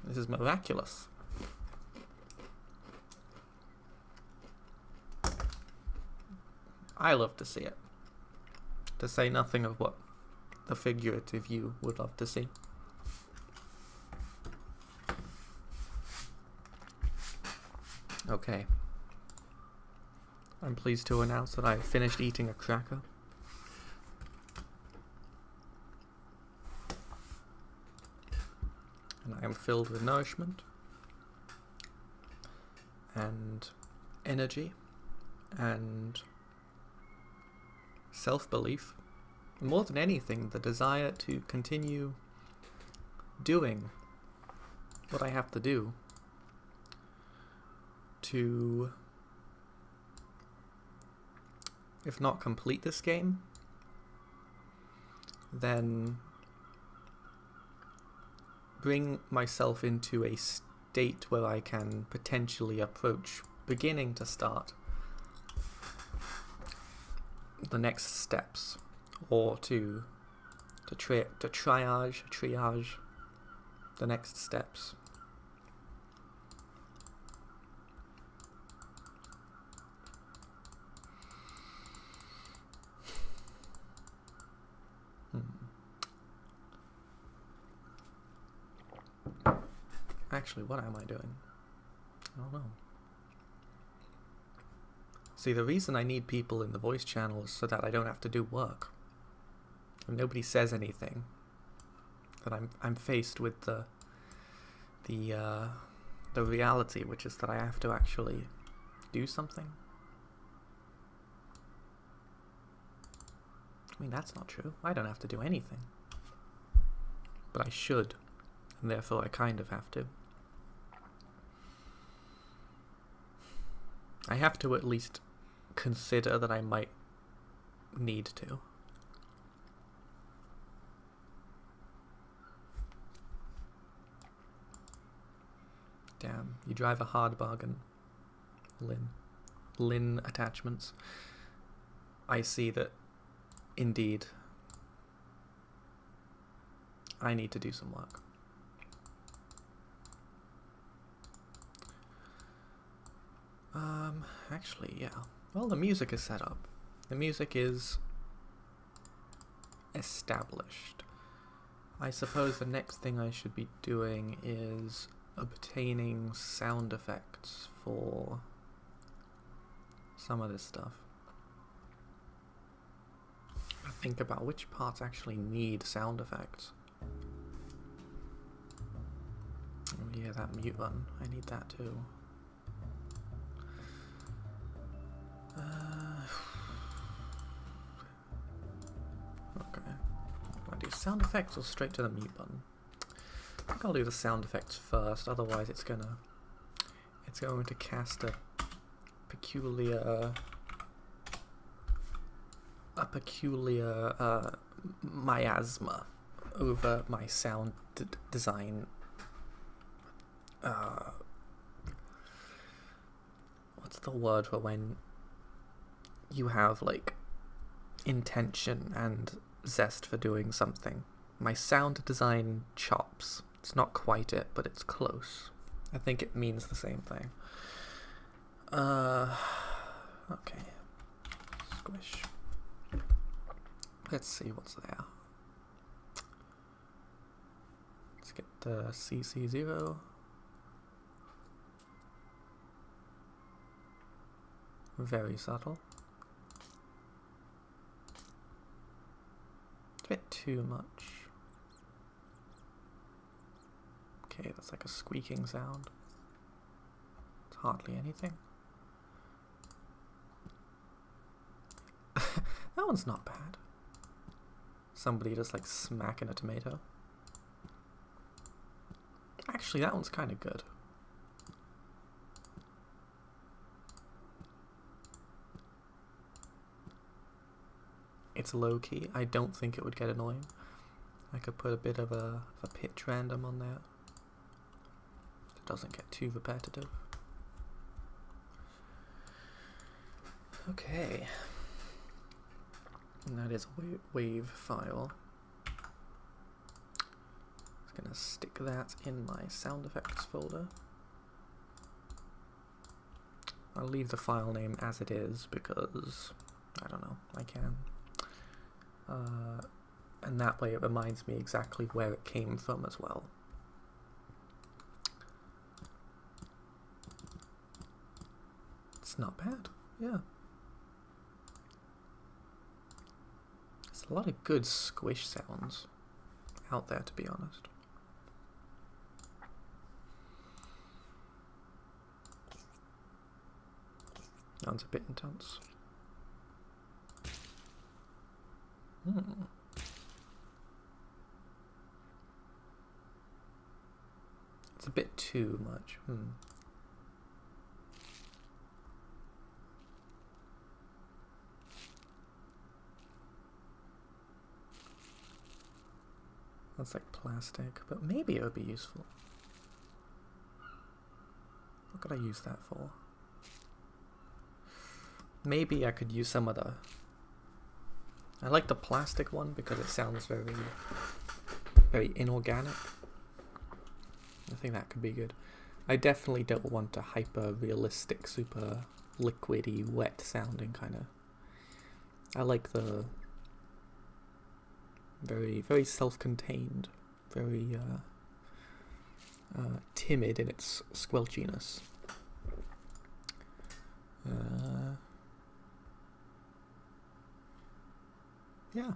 S1: This is miraculous. I love to see it. To say nothing of what the figurative you would love to see. Okay. I'm pleased to announce that I finished eating a cracker. And I am filled with nourishment and energy and self-belief. More than anything, the desire to continue doing what I have to do to, if not complete this game, then bring myself into a state where I can potentially approach beginning to start the next steps, or to triage the next steps. Actually, what am I doing? I don't know. See, the reason I need people in the voice channel is so that I don't have to do work. If nobody says anything, that I'm faced with the reality, which is that I have to actually do something. I mean, that's not true. I don't have to do anything. But I should, and therefore I kind of have to. I have to at least consider that I might need to. Damn, you drive a hard bargain, Lynn. Lynn attachments. I see that, indeed, I need to do some work. Actually, yeah. Well, the music is set up. The music is established. I suppose the next thing I should be doing is obtaining sound effects for some of this stuff. Think about which parts actually need sound effects. Oh yeah, that mute button. I need that too. Okay. Do I do sound effects or straight to the mute button? I think I'll do the sound effects first, otherwise it's going to cast a peculiar miasma over my sound design. What's the word for when you have like intention and zest for doing something? My sound design chops. It's not quite it, but it's close. I think it means the same thing. Okay. Squish. Let's see what's there. Let's get the CC0. Very subtle. It's a bit too much. Okay, that's like a squeaking sound. It's hardly anything. That one's not bad. Somebody just like smacking a tomato. Actually, that one's kind of good. It's low-key. I don't think it would get annoying. I could put a bit of a pitch random on there. It doesn't get too repetitive. Okay. And that is a wave file. I'm gonna stick that in my sound effects folder. I'll leave the file name as it is because, I don't know, I can. And that way it reminds me exactly where it came from as well. It's not bad, yeah. There's a lot of good squish sounds out there, to be honest. That one's a bit intense. It's a bit too much. That's like plastic, but maybe it would be useful. What could I use that for? maybe I could use some of the... I like the plastic one because it sounds very, very inorganic. I think that could be good. I definitely don't want a hyper-realistic, super liquidy, wet sounding kind of... I like the very, very self-contained, very timid in its squelchiness. Yeah.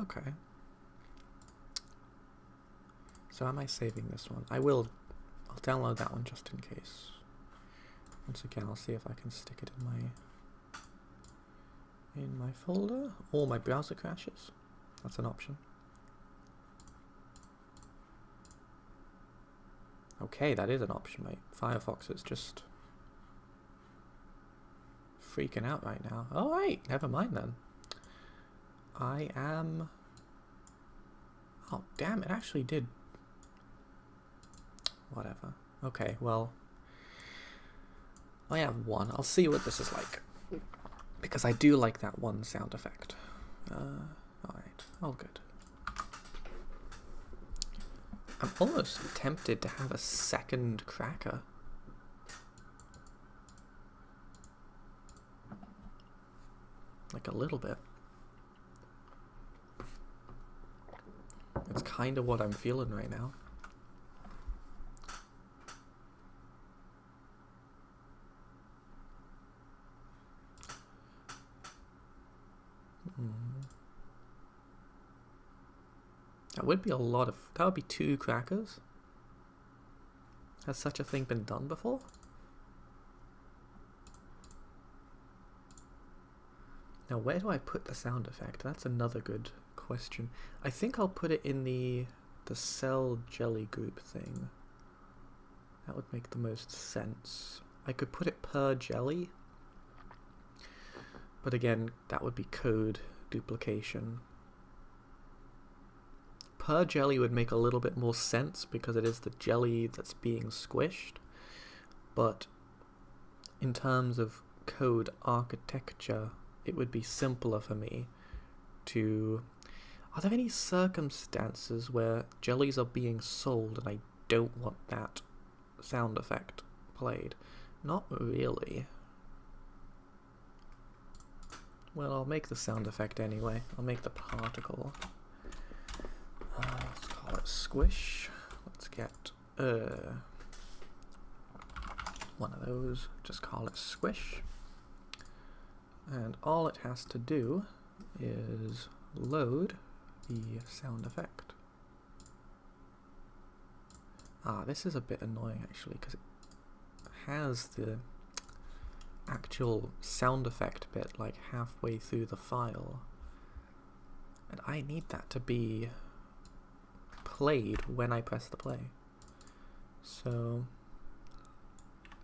S1: Okay. So am I saving this one? I'll download that one just in case. Once again, I'll see if I can stick it in my folder, or my browser crashes. That's an option. Okay, that is an option, mate. Firefox is just freaking out right now. Oh, wait, never mind then. I am... Oh, damn, it actually did... Whatever. Okay, well... I have one. I'll see what this is like. Because I do like that one sound effect. Alright, all good. I'm almost tempted to have a second cracker. Like a little bit. It's kind of what I'm feeling right now. That would be a lot of... That would be 2 crackers. Has such a thing been done before? Now, where do I put the sound effect? That's another good question. I think I'll put it in the cell jelly group thing. That would make the most sense. I could put it per jelly. But again, that would be code duplication. Per jelly would make a little bit more sense because it is the jelly that's being squished. But in terms of code architecture, it would be simpler for me to... Are there any circumstances where jellies are being sold and I don't want that sound effect played? Not really. Well, I'll make the sound effect anyway. I'll make the particle. Let's call it squish. Let's get one of those. Just call it squish. And all it has to do is load the sound effect. This is a bit annoying actually because it has the actual sound effect bit like halfway through the file. And I need that to be played when I press the play. So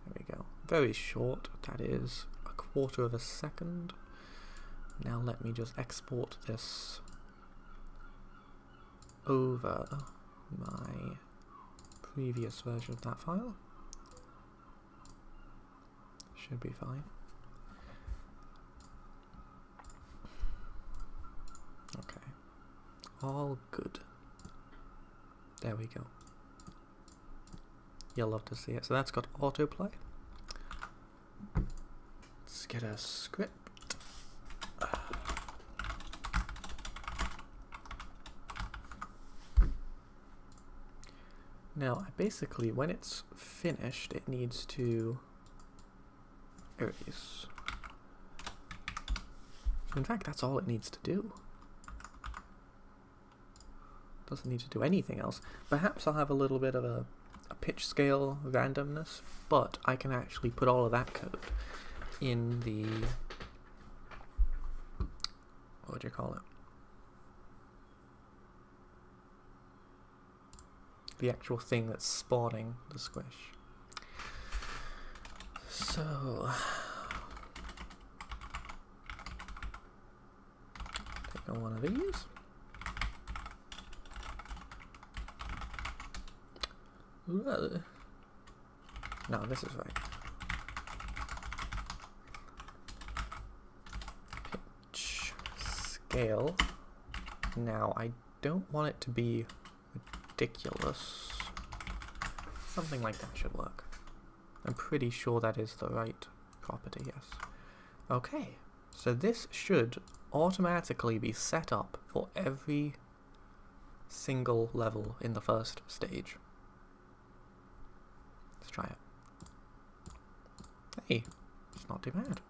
S1: there we go. Very short, that is 1/4 of a second. Now let me just export this over my previous version of that file. Should be fine. Okay. All good. There we go. You'll love to see it. So that's got autoplay. Let's get a script. Now, basically, when it's finished, it needs to erase. In fact, that's all it needs to do. Doesn't need to do anything else. Perhaps I'll have a little bit of a pitch scale randomness, but I can actually put all of that code in the... What would you call it? The actual thing that's spawning the squish. So... take on one of these. Well, No, this is right. Pitch scale. Now, I don't want it to be ridiculous. Something like that should work. I'm pretty sure that is the right property, yes. Okay, so this should automatically be set up for every single level in the first stage. Let's try it. Hey, it's not too bad.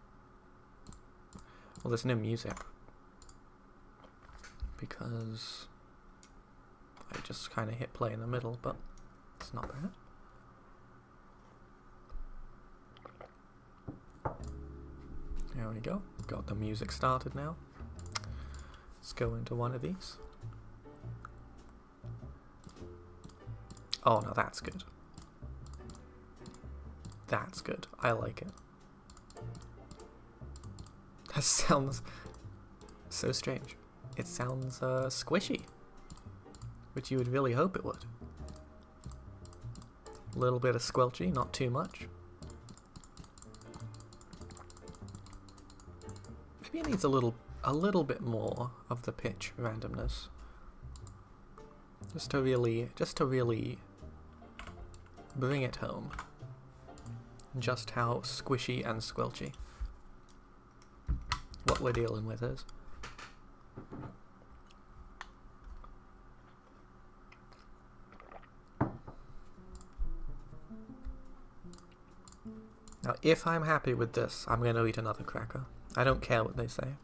S1: Well, there's no music because I just kind of hit play in the middle, but it's not bad. There we go. Got the music started now. Let's go into one of these. Oh, no, that's good. That's good. I like it. That sounds so strange. It sounds squishy, which you would really hope it would. A little bit of squelchy, not too much. Maybe it needs a little bit more of the pitch randomness. Just to really bring it home. Just how squishy and squelchy what we're dealing with is. Now, if I'm happy with this, I'm going to eat another cracker. I don't care what they say.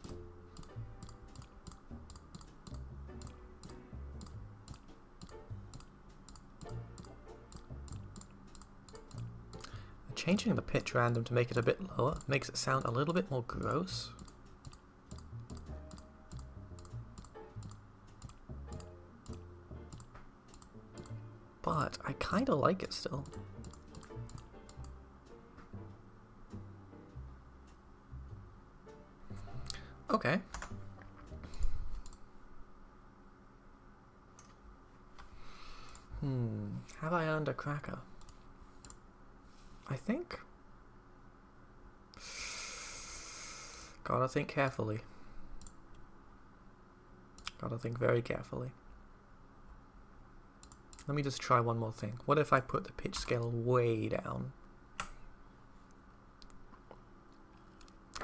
S1: Changing the pitch random to make it a bit lower makes it sound a little bit more gross. But I kind of like it still. Okay. Have I earned a cracker? I think. Gotta think carefully. Gotta think very carefully. Let me just try one more thing. What if I put the pitch scale way down?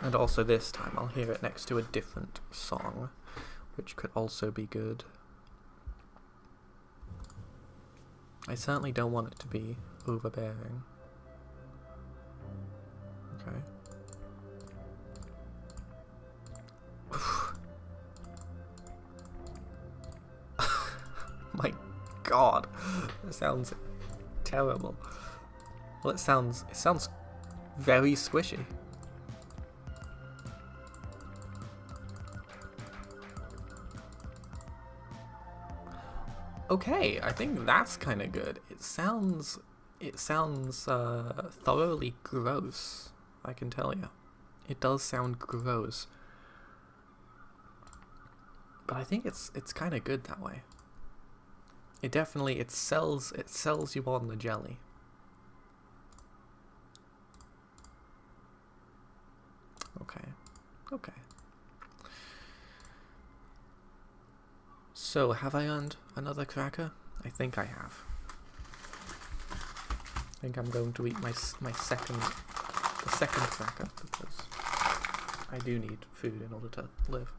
S1: And also this time I'll hear it next to a different song, which could also be good. I certainly don't want it to be overbearing. Okay. My God, that sounds terrible. Well, it sounds very squishy. Okay, I think that's kind of good. It sounds thoroughly gross. I can tell you, it does sound gross. But I think it's kind of good that way. It definitely sells you on the jelly. Okay. Okay. So, have I earned another cracker? I think I have. I think I'm going to eat the second cracker because I do need food in order to live.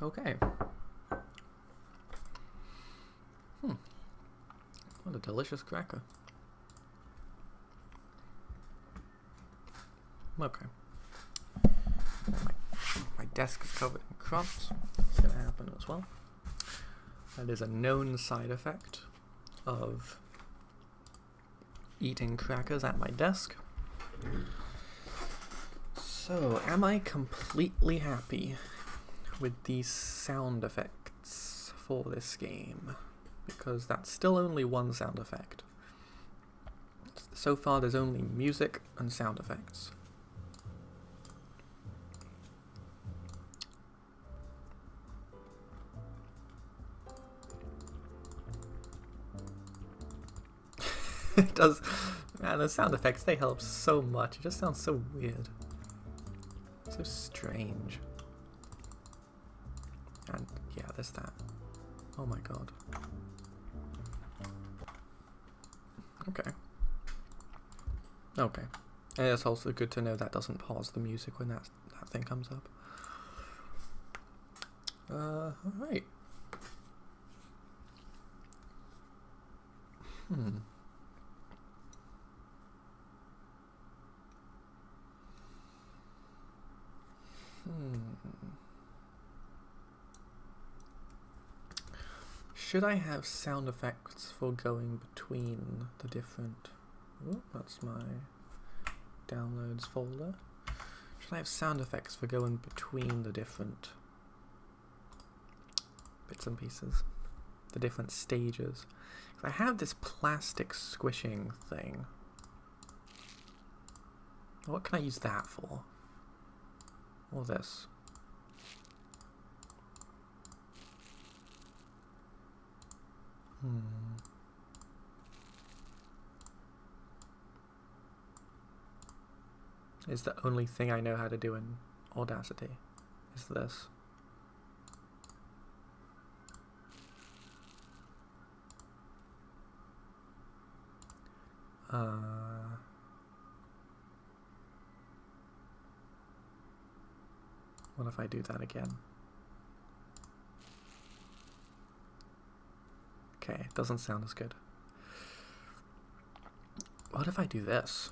S1: Okay. What a delicious cracker. Okay. My desk is covered in crumbs. That's going to happen as well. That is a known side effect of eating crackers at my desk. So, am I completely happy with these sound effects for this game? Because that's still only one sound effect. So far there's only music and sound effects. It does, man, the sound effects, they help so much. It just sounds so weird. So strange. And yeah, there's that. Oh my god. Okay. Okay. And it's also good to know that doesn't pause the music when that thing comes up. Alright. Should I have sound effects for going between the different... Oh, that's my downloads folder. Should I have sound effects for going between the different bits and pieces? The different stages? 'Cause I have this plastic squishing thing. What can I use that for? Or this? Is the only thing I know how to do in Audacity is this. What if I do that again? Okay, it doesn't sound as good. What if I do this?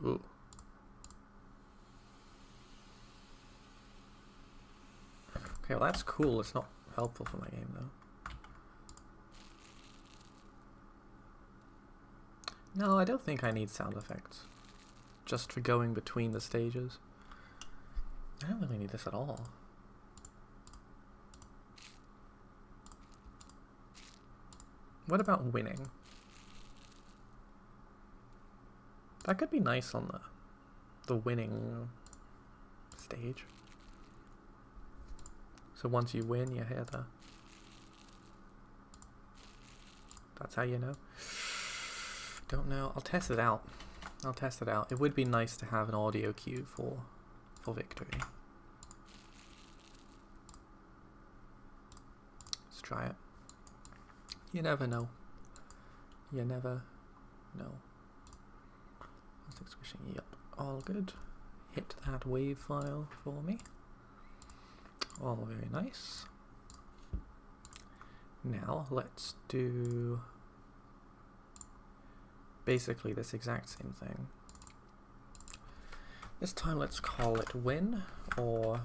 S1: Ooh. Okay, well that's cool. It's not helpful for my game though. No, I don't think I need sound effects. Just for going between the stages. I don't really need this at all. What about winning? That could be nice on the winning stage. So once you win, you hear the... That's how you know. Don't know. I'll test it out. I'll test it out. It would be nice to have an audio cue for victory. Let's try it. You never know. You never know. Squishing, yep, all good. Hit that wave file for me. All very nice. Now let's do basically this exact same thing. This time let's call it win, or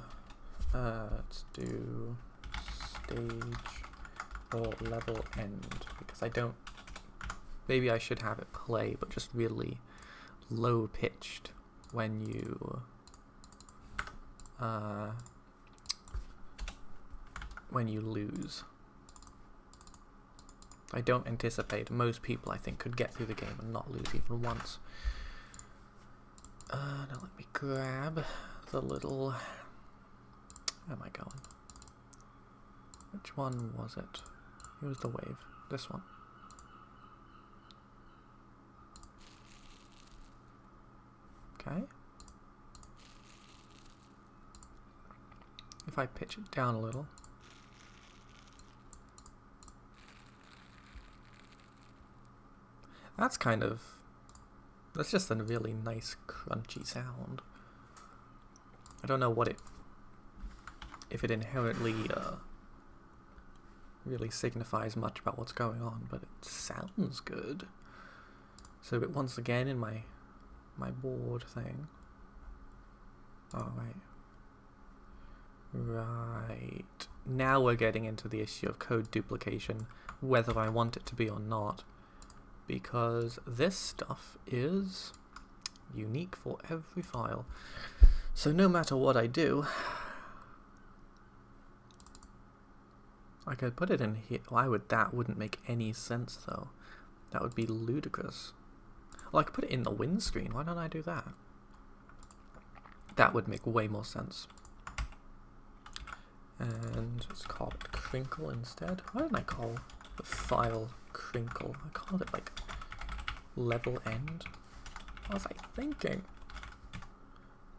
S1: let's do stage or level end, because I don't... Maybe I should have it play, but just really low pitched when you lose. I don't anticipate most people, I think, could get through the game and not lose even once. Now let me grab the little... Where am I going? Which one was it? It was the wave. This one. Okay. If I pitch it down a little. That's kind of... That's just a really nice crunchy sound. I don't know what it if it inherently really signifies much about what's going on, but it sounds good. So once again in my board thing. Oh right. Now we're getting into the issue of code duplication, whether I want it to be or not, because this stuff is unique for every file. So no matter what I do, I could put it in here. That wouldn't make any sense though. That would be ludicrous. Well, I could put it in the windscreen. Why don't I do that? That would make way more sense. And let's call it crinkle instead. Why didn't I call the file crinkle? I called it like level end. What was I thinking?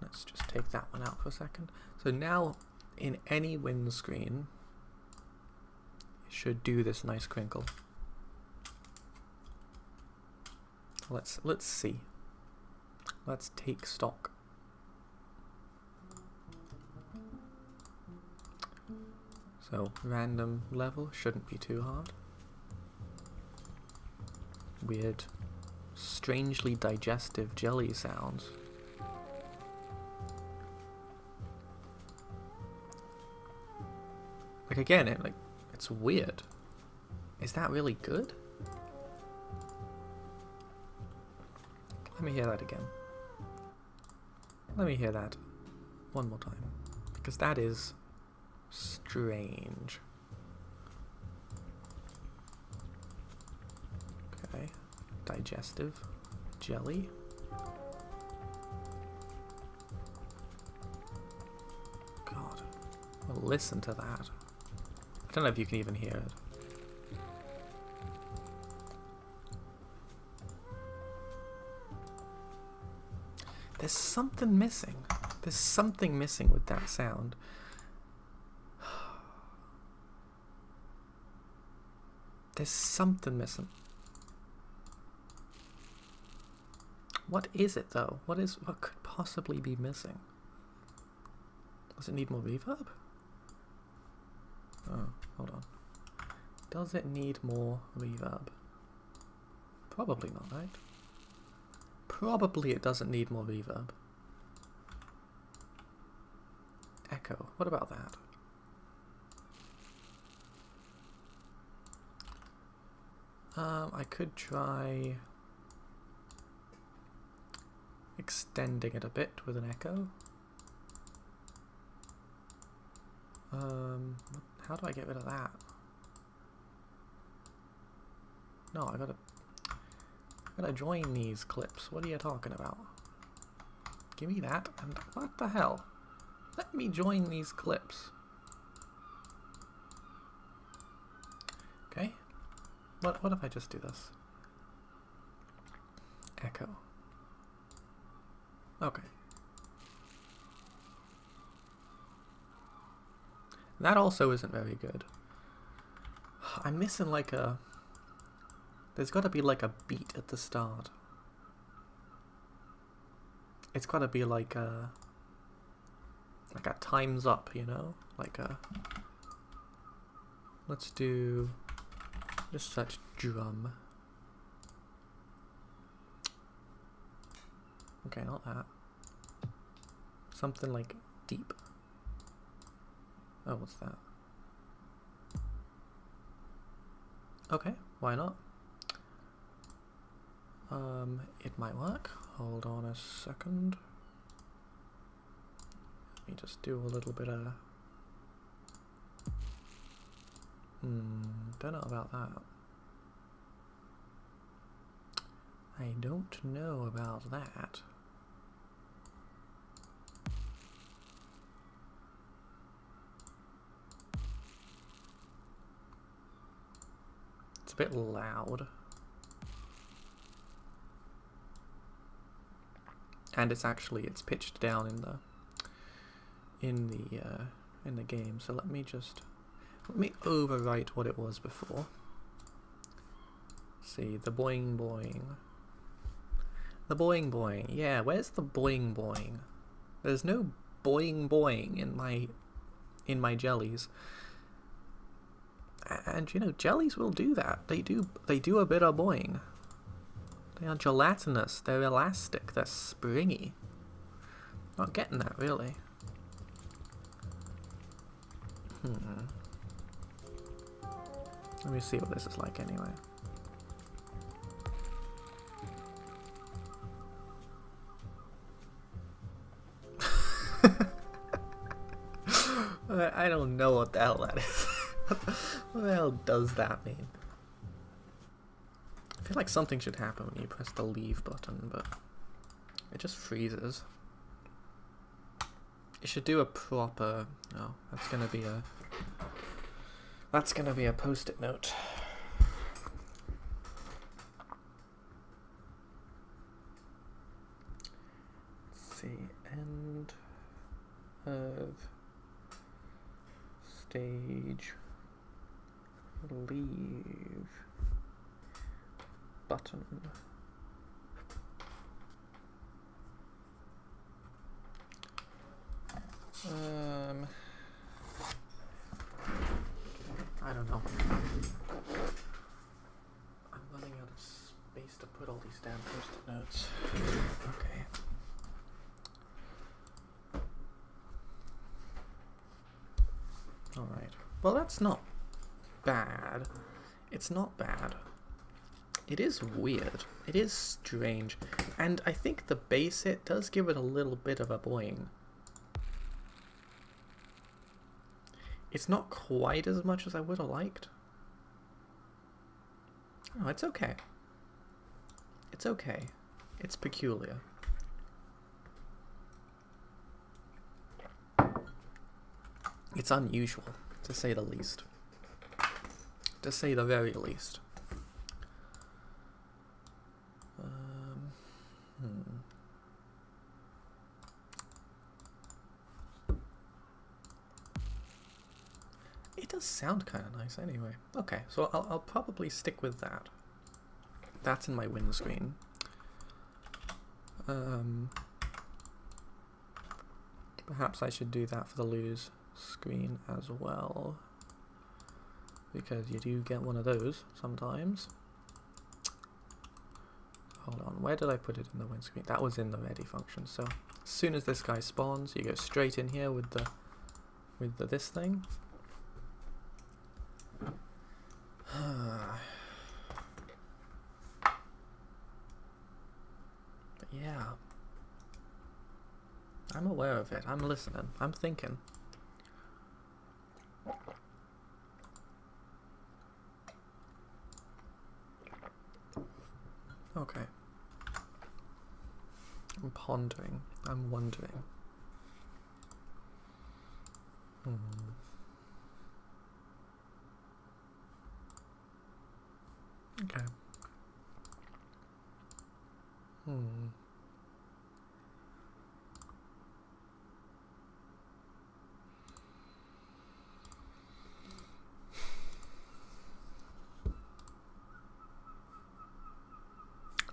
S1: Let's just take that one out for a second. So now in any windscreen, it should do this nice crinkle. Let's see. Let's take stock. So random level shouldn't be too hard. Weird, strangely digestive jelly sounds. Like again, it's weird. Is that really good? Let me hear that again. Let me hear that one more time, because that is strange. Okay, digestive jelly. God, well, listen to that. I don't know if you can even hear it. There's something missing. There's something missing with that sound. There's something missing. What is it though? What could possibly be missing? Does it need more reverb? Oh, hold on. Does it need more reverb? Probably not, right? Probably it doesn't need more reverb. Echo. What about that? I could try extending it a bit with an echo. How do I get rid of that? No, I gotta join these clips. What are you talking about? Give me that, and what the hell? Let me join these clips. Okay. What if I just do this? Echo. Okay. That also isn't very good. I'm missing like a... There's got to be like a beat at the start. It's got to be like a time's up, you know? Like a... Let's do just such drum. Okay, not that. Something like deep. Oh, what's that? Okay, why not? It might work. Hold on a second. Let me just do a little bit of... don't know about that. I don't know about that. It's a bit loud. And it's pitched down in the game. So let me overwrite what it was before. See, the boing boing. The boing boing. Yeah, where's the boing boing? There's no boing boing in my in my jellies. And, you know, jellies will do that. They do a bit of boing. They are gelatinous, they're elastic, they're springy. Not getting that, really. Let me see what this is like anyway. I don't know what the hell that is. What the hell does that mean? I feel like something should happen when you press the leave button, but it just freezes. It should do a proper... Oh, that's gonna be a... That's gonna be a post-it note. Let's see, end of stage leave button. I don't know. I'm running out of space to put all these damn post-it notes. Okay. Alright. Well, that's not bad. It's not bad. It is weird. It is strange. And I think the bass hit does give it a little bit of a boing. It's not quite as much as I would have liked. Oh, it's okay. It's okay. It's peculiar. It's unusual, to say the least. To say the very least. It does sound kind of nice anyway. Okay, so I'll probably stick with that. That's in my windscreen. Perhaps I should do that for the lose screen as well, because you do get one of those sometimes. Hold on, where did I put it in the windscreen? That was in the ready function. So as soon as this guy spawns, you go straight in here with the this thing. But yeah, I'm aware of it. I'm listening. I'm thinking. Okay. I'm pondering. I'm wondering. Okay.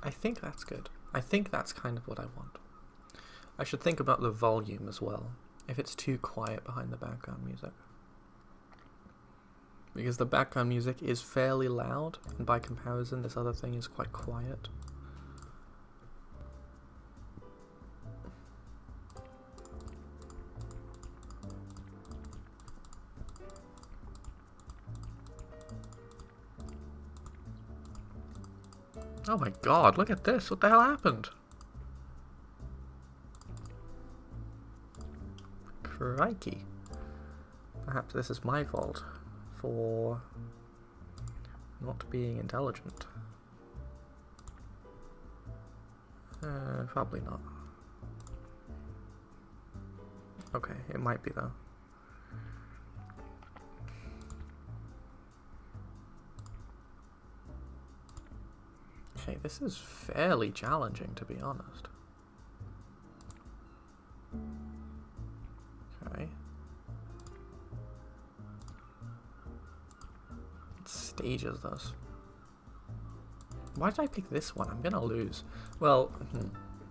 S1: I think that's good. I think that's kind of what I want. I should think about the volume as well, if it's too quiet behind the background music. Because the background music is fairly loud, and by comparison this other thing is quite quiet. Oh my god, look at this, what the hell happened? Crikey. Perhaps this is my fault for not being intelligent. Probably not. Okay, it might be though. Okay, this is fairly challenging, to be honest. Okay. What stage is this? Why did I pick this one? I'm gonna lose. Well,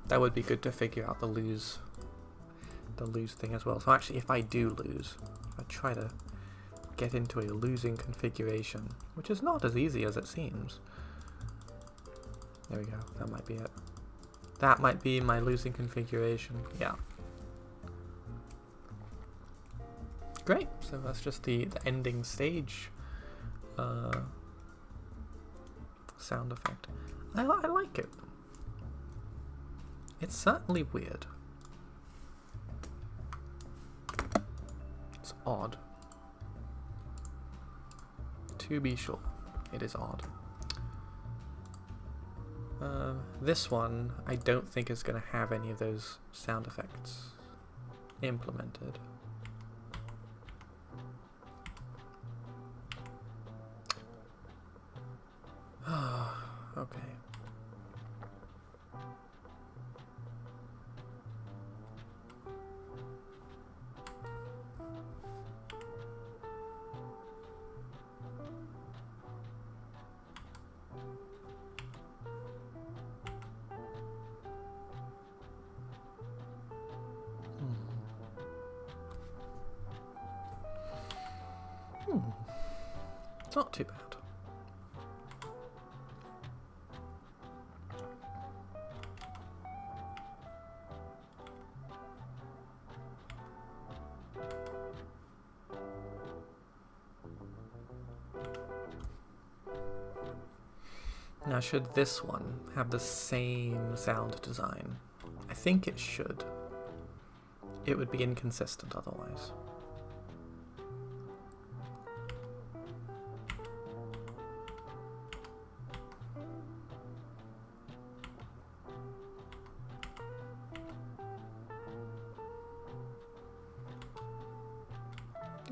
S1: that would be good to figure out the lose thing as well. So actually, if I do lose, I try to get into a losing configuration, which is not as easy as it seems. There we go, that might be it. That might be my losing configuration, yeah. Great, so that's just the ending stage sound effect. I like it. It's certainly weird. It's odd. To be sure, it is odd. This one, I don't think is going to have any of those sound effects implemented. Okay. It's not too bad. Now, should this one have the same sound design? I think it should. It would be inconsistent otherwise.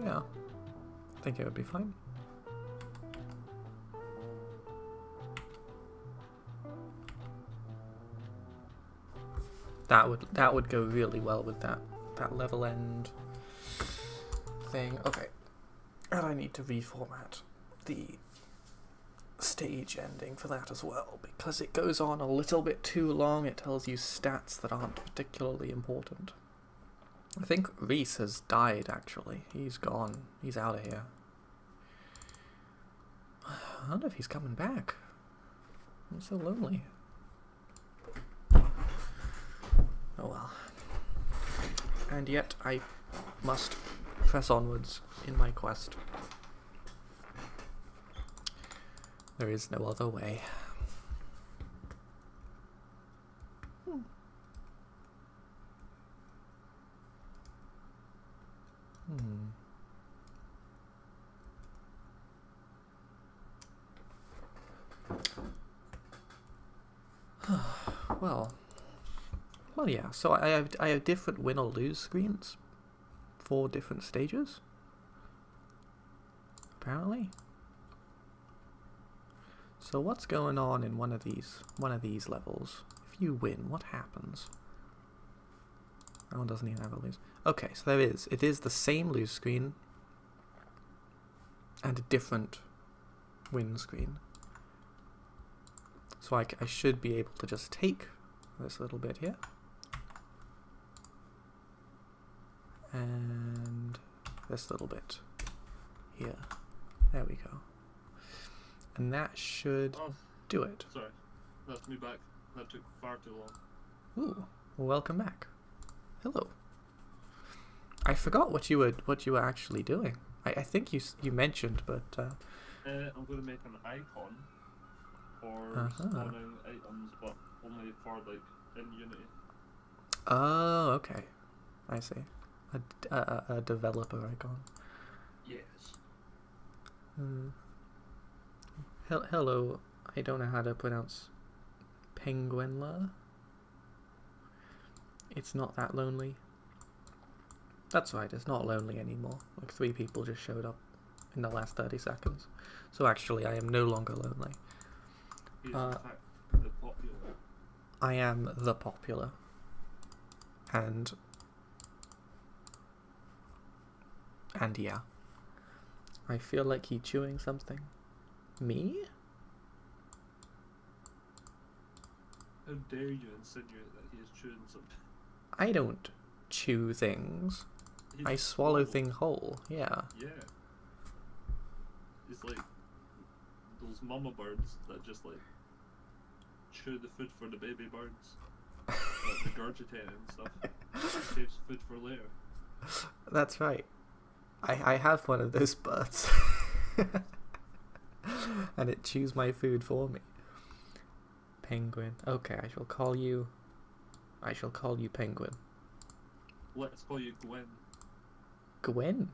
S1: Yeah, I think it would be fine. That would go really well with that level end thing. Okay, and I need to reformat the stage ending for that as well, because it goes on a little bit too long. It tells you stats that aren't particularly important. I think Reese has died, actually. He's gone. He's out of here. I wonder if he's coming back. I'm so lonely. Oh well. And yet I must press onwards in my quest. There is no other way. Well, yeah. So I have different win or lose screens for different stages. Apparently. So what's going on in one of these levels? If you win, what happens? That one doesn't even have a lose. Okay, so there is. It is the same lose screen and a different win screen. So I should be able to just take this little bit here and this little bit here. There we go. And that should do it.
S3: Sorry, that's me back. That took far too long.
S1: Ooh, well, welcome back. Hello. I forgot what you were actually doing. I think you mentioned, but
S3: I'm going to make an icon for spawning items, but only for like in Unity.
S1: Oh, okay. I see. A developer icon.
S3: Yes.
S1: Hello. I don't know how to pronounce Penguinla. It's not that lonely. That's right, it's not lonely anymore. Like 3 people just showed up in the last 30 seconds. So actually, I am no longer lonely.
S3: He is in fact the popular.
S1: I am the popular. And yeah. I feel like he's chewing something. Me?
S3: How dare you insinuate that he is chewing something?
S1: I don't chew things. I swallow thing whole. Yeah.
S3: Yeah. It's like those mama birds that just like chew the food for the baby birds, like regurgitate and stuff. Saves food for later.
S1: That's right. I have one of those birds. And it chews my food for me. Penguin. Okay, I shall call you Penguin.
S3: Let's call you Gwen.
S1: Gwen?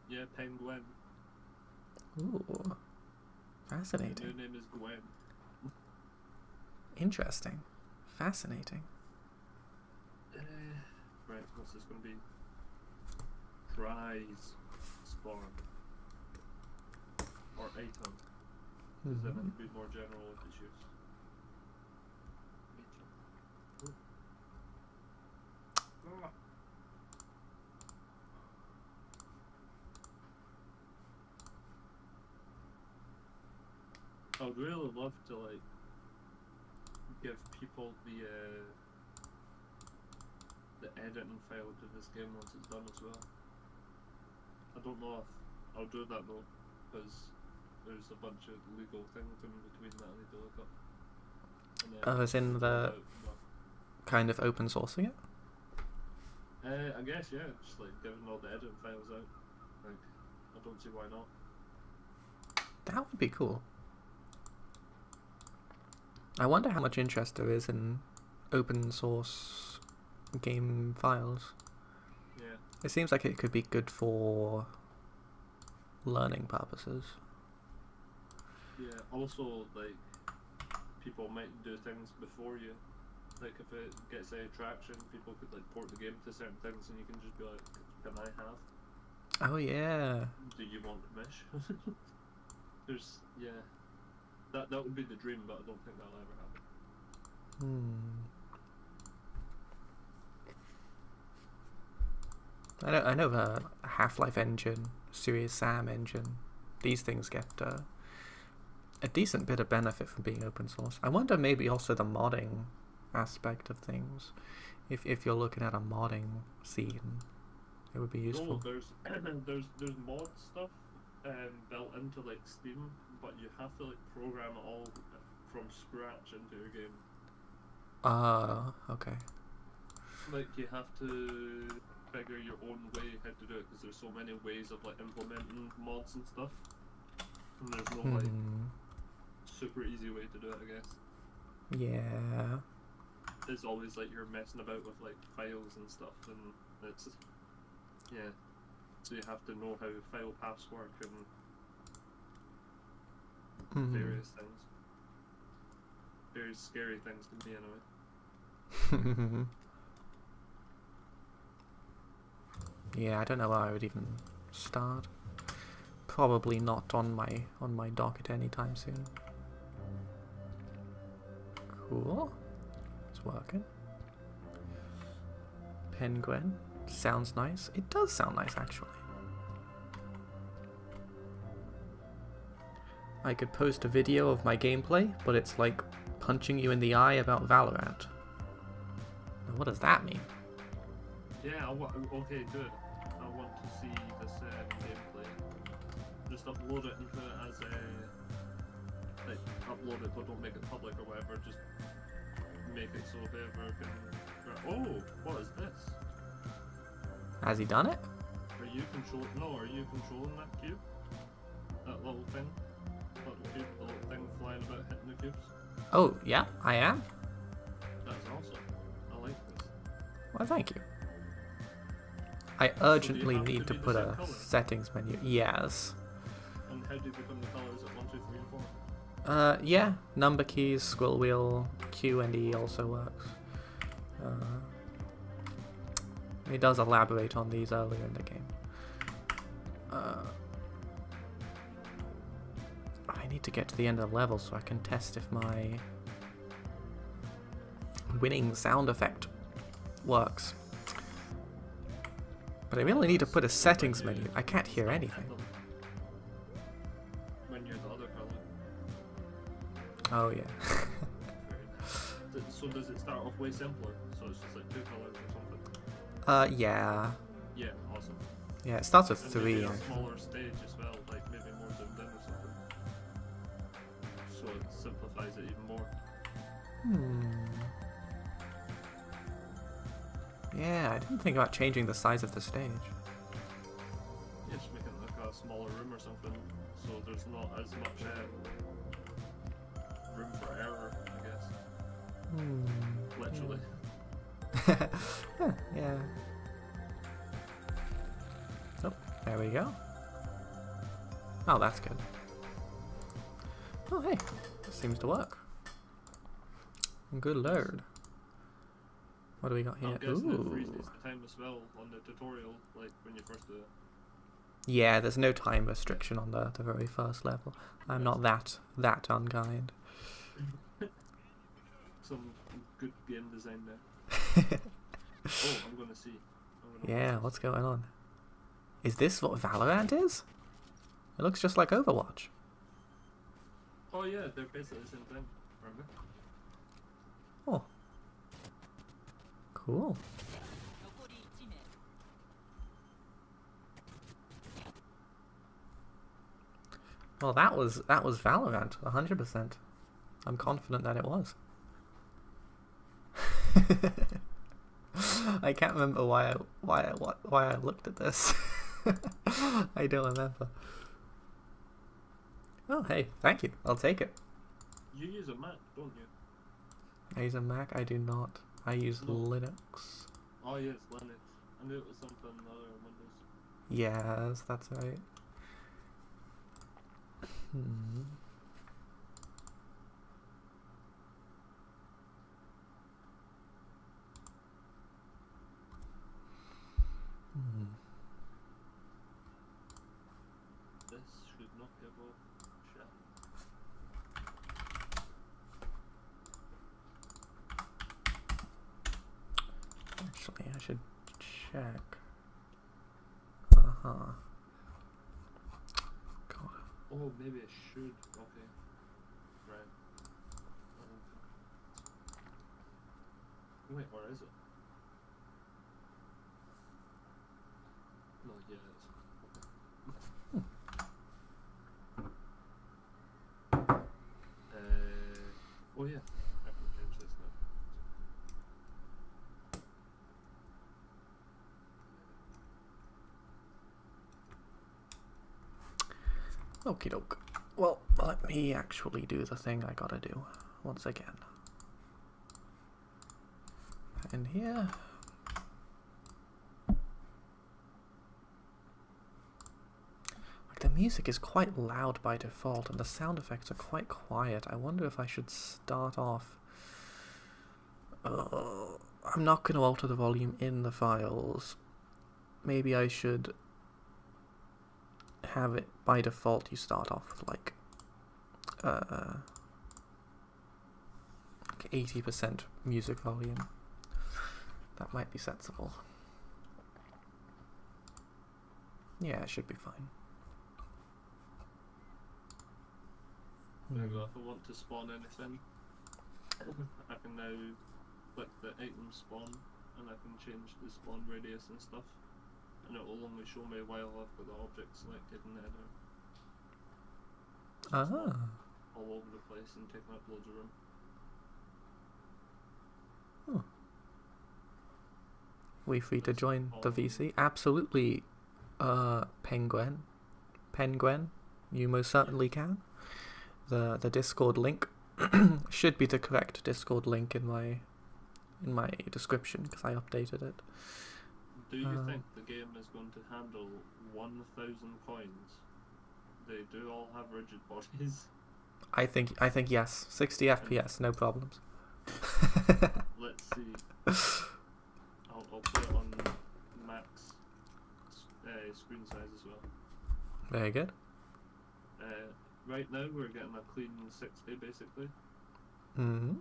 S3: Yeah, Penguin.
S1: Ooh.
S3: Your
S1: Fascinating.
S3: new name is Gwen.
S1: Interesting. Fascinating.
S3: Right, what's this going to be? Prize spawn. Or item. Because then it would be more general with its use. Ah. I would really love to like give people the editing file to this game once it's done as well. I don't know if I'll do that though, because there's a bunch of legal things in between that I need to look up. And then
S1: Oh, as in the
S3: but,
S1: kind of open sourcing it?
S3: I guess yeah, just like giving all the editing files out. Like, I don't see why not.
S1: That would be cool. I wonder how much interest there is in open source game files.
S3: Yeah.
S1: It seems like it could be good for learning purposes.
S3: Yeah. Also, like, people might do things before you. Like, if it gets any traction, people could like port the game to certain things, and you can just be like, "Can I have?
S1: Oh yeah.
S3: Do you want permission?" There's that would be the dream, but I don't think that'll ever happen.
S1: I know the Half-Life engine, Serious Sam engine. These things get a decent bit of benefit from being open source. I wonder maybe also the modding aspect of things. If you're looking at a modding scene, it would be useful.
S3: No, there's mod stuff built into like Steam, but you have to like program it all from scratch into your game.
S1: Okay.
S3: Like you have to figure your own way how to do it, because there's so many ways of like implementing mods and stuff, and there's no like super easy way to do it, I guess.
S1: Yeah.
S3: It's always like you're messing about with like files and stuff, and it's so you have to know how file paths work and various things. Very scary things to me anyway.
S1: Yeah, I don't know where I would even start. Probably not on my docket anytime soon. Cool. It's working. Penguin. Sounds nice. It does sound nice, actually. I could post a video of my gameplay, but it's like punching you in the eye about Valorant. Now, what does that mean?
S3: Yeah, okay, good. I want to see this gameplay. Just upload it into it as a... Like, upload it, but don't make it public or whatever. Just make it so whoever can... Oh, what is this?
S1: Has he done it?
S3: Are you controlling that cube? That little thing? The little thing flying about hitting the cubes?
S1: Oh, yeah, I am.
S3: That's awesome. I like this.
S1: Well, thank you. I urgently need to put a
S3: color?
S1: settings menu. Yes.
S3: And how do you become the colors at 1, 2, 3, and 4?
S1: Yeah, number keys, scroll wheel, Q and E also works. It does elaborate on these earlier in the game. I need to get to the end of the level so I can test if my winning sound effect works. But I really need to put a settings menu. I can't hear anything.
S3: When you're the other color.
S1: Oh yeah.
S3: So does it start off way simpler? So it's just like 2 colors or something?
S1: Yeah.
S3: Yeah, awesome.
S1: Yeah, it starts with
S3: And
S1: 3.
S3: maybe
S1: I
S3: a
S1: think.
S3: smaller stage as well, like maybe more zoomed in or something. So it simplifies it even more.
S1: Yeah, I didn't think about changing the size of the stage.
S3: Yeah, just make it like a smaller room or something, so there's not as much room for error, I guess. Literally.
S1: Yeah. Oh, there we go. Oh, that's good. Oh, hey, this seems to work. Good lord. What do we got here?
S3: I'm guessing it
S1: Ooh.
S3: freezes the time as well on the tutorial, like when you first do it.
S1: Yeah, there's no time restriction on the very first level. I'm not that unkind.
S3: Some good game design there. Oh, I'm gonna see.
S1: Yeah, what's going on? Is this what Valorant is? It looks just like Overwatch.
S3: Oh yeah, they're basically the same thing. Remember?
S1: Oh. Cool. Well, that was Valorant, 100%. I'm confident that it was. I can't remember why I looked at this. I don't remember. Oh, hey, thank you. I'll take it.
S3: You use a Mac, don't you?
S1: I use a Mac. I do not. I use
S3: No.
S1: Linux.
S3: Oh yes, Linux. I knew it was something other than Windows.
S1: Yes, that's right. Hmm.
S3: This should not give off shit.
S1: Actually, I should check. Uh-huh. God.
S3: Oh, maybe it should. Okay. Right. Wait, or is it? No, yeah, it is. Oh yeah, I can change this now.
S1: Okie doke. Well, let me actually do the thing I gotta do once again. In here. Like, the music is quite loud by default, and the sound effects are quite quiet. I wonder if I should start off. I'm not going to alter the volume in the files. Maybe I should have it by default. You start off with like 80% music volume. That might be sensible. Yeah, it should be fine.
S3: There we go. If I want to spawn anything, I can now click the item spawn, and I can change the spawn radius and stuff, and it will only show me while I've got the object selected in the header. So it's not all over the place and taking up loads of room.
S1: Oh. We free to join the VC? Absolutely, Penguin. You most certainly can. The Discord link should be the correct Discord link in my description because I updated it.
S3: Do you think the game is going to handle 1,000 coins? They do all have rigid bodies.
S1: I think yes. 60 FPS, no problems.
S3: Let's see. I'll put it on max screen size as well.
S1: Very good.
S3: Right now we're getting a clean 60 basically.
S1: Mm-hmm.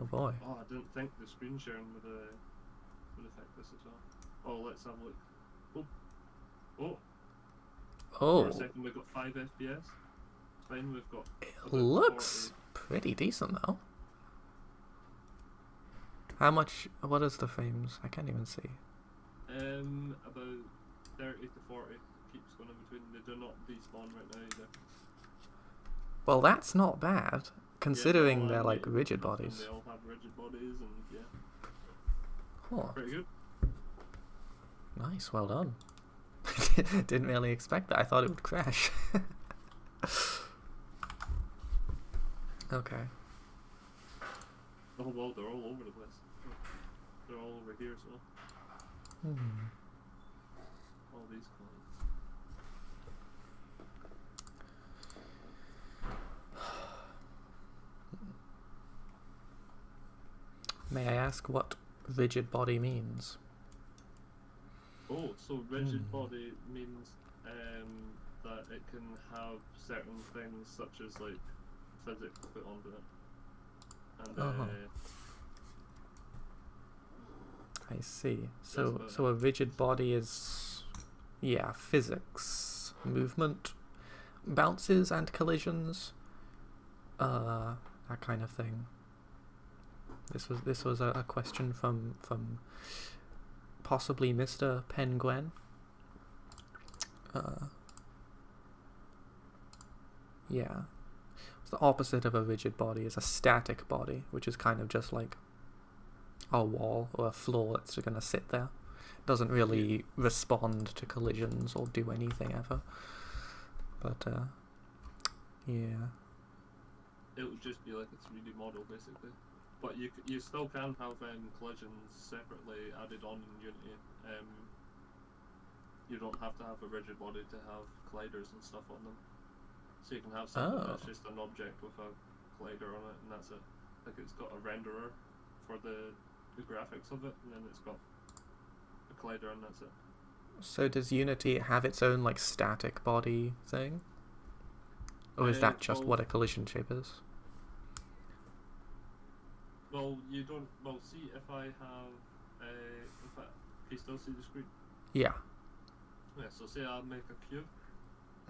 S1: Oh boy.
S3: Oh, I didn't think the screen sharing would affect this as well. Oh, let's have a look.
S1: Oh.
S3: For a second we got 5 FPS. It's fine, we've got...
S1: It looks pretty decent though. How much... What is the frames? I can't even see.
S3: About 30 to 40 keeps going in between. They do not despawn right now either.
S1: Well, that's not bad, considering
S3: all
S1: they're like
S3: animated
S1: rigid
S3: stuff,
S1: bodies.
S3: And they all have rigid bodies, and yeah,
S1: Huh.
S3: pretty good.
S1: Nice, well done. Didn't really expect that. I thought it would crash. Okay.
S3: Oh well, they're all over the place. They're all over here as well.
S1: Hmm.
S3: All these coins.
S1: May I ask what rigid body means?
S3: Oh, so rigid body means that it can have certain things such as like physics put onto it. And
S1: I see.
S3: about
S1: So a rigid body is, yeah, physics, movement, bounces and collisions, that kind of thing. This was a question from possibly Mr. Penguin. Yeah. The opposite of a rigid body is a static body, which is kind of just like a wall or a floor that's just gonna sit there. Doesn't really respond to collisions or do anything ever. But yeah.
S3: it would just be like a 3D model basically. But you still can have collisions separately added on in Unity. You don't have to have a rigid body to have colliders and stuff on them. So you can have something that's just an object with a collider on it, and that's it. Like it's got a renderer for the graphics of it, and then it's got a collider, and that's it.
S1: So does Unity have its own like static body thing? Or is that just what a collision shape is?
S3: Well, you don't. Well, see if I have. In fact, can you still see the screen?
S1: Yeah.
S3: Yeah. So say I make a cube.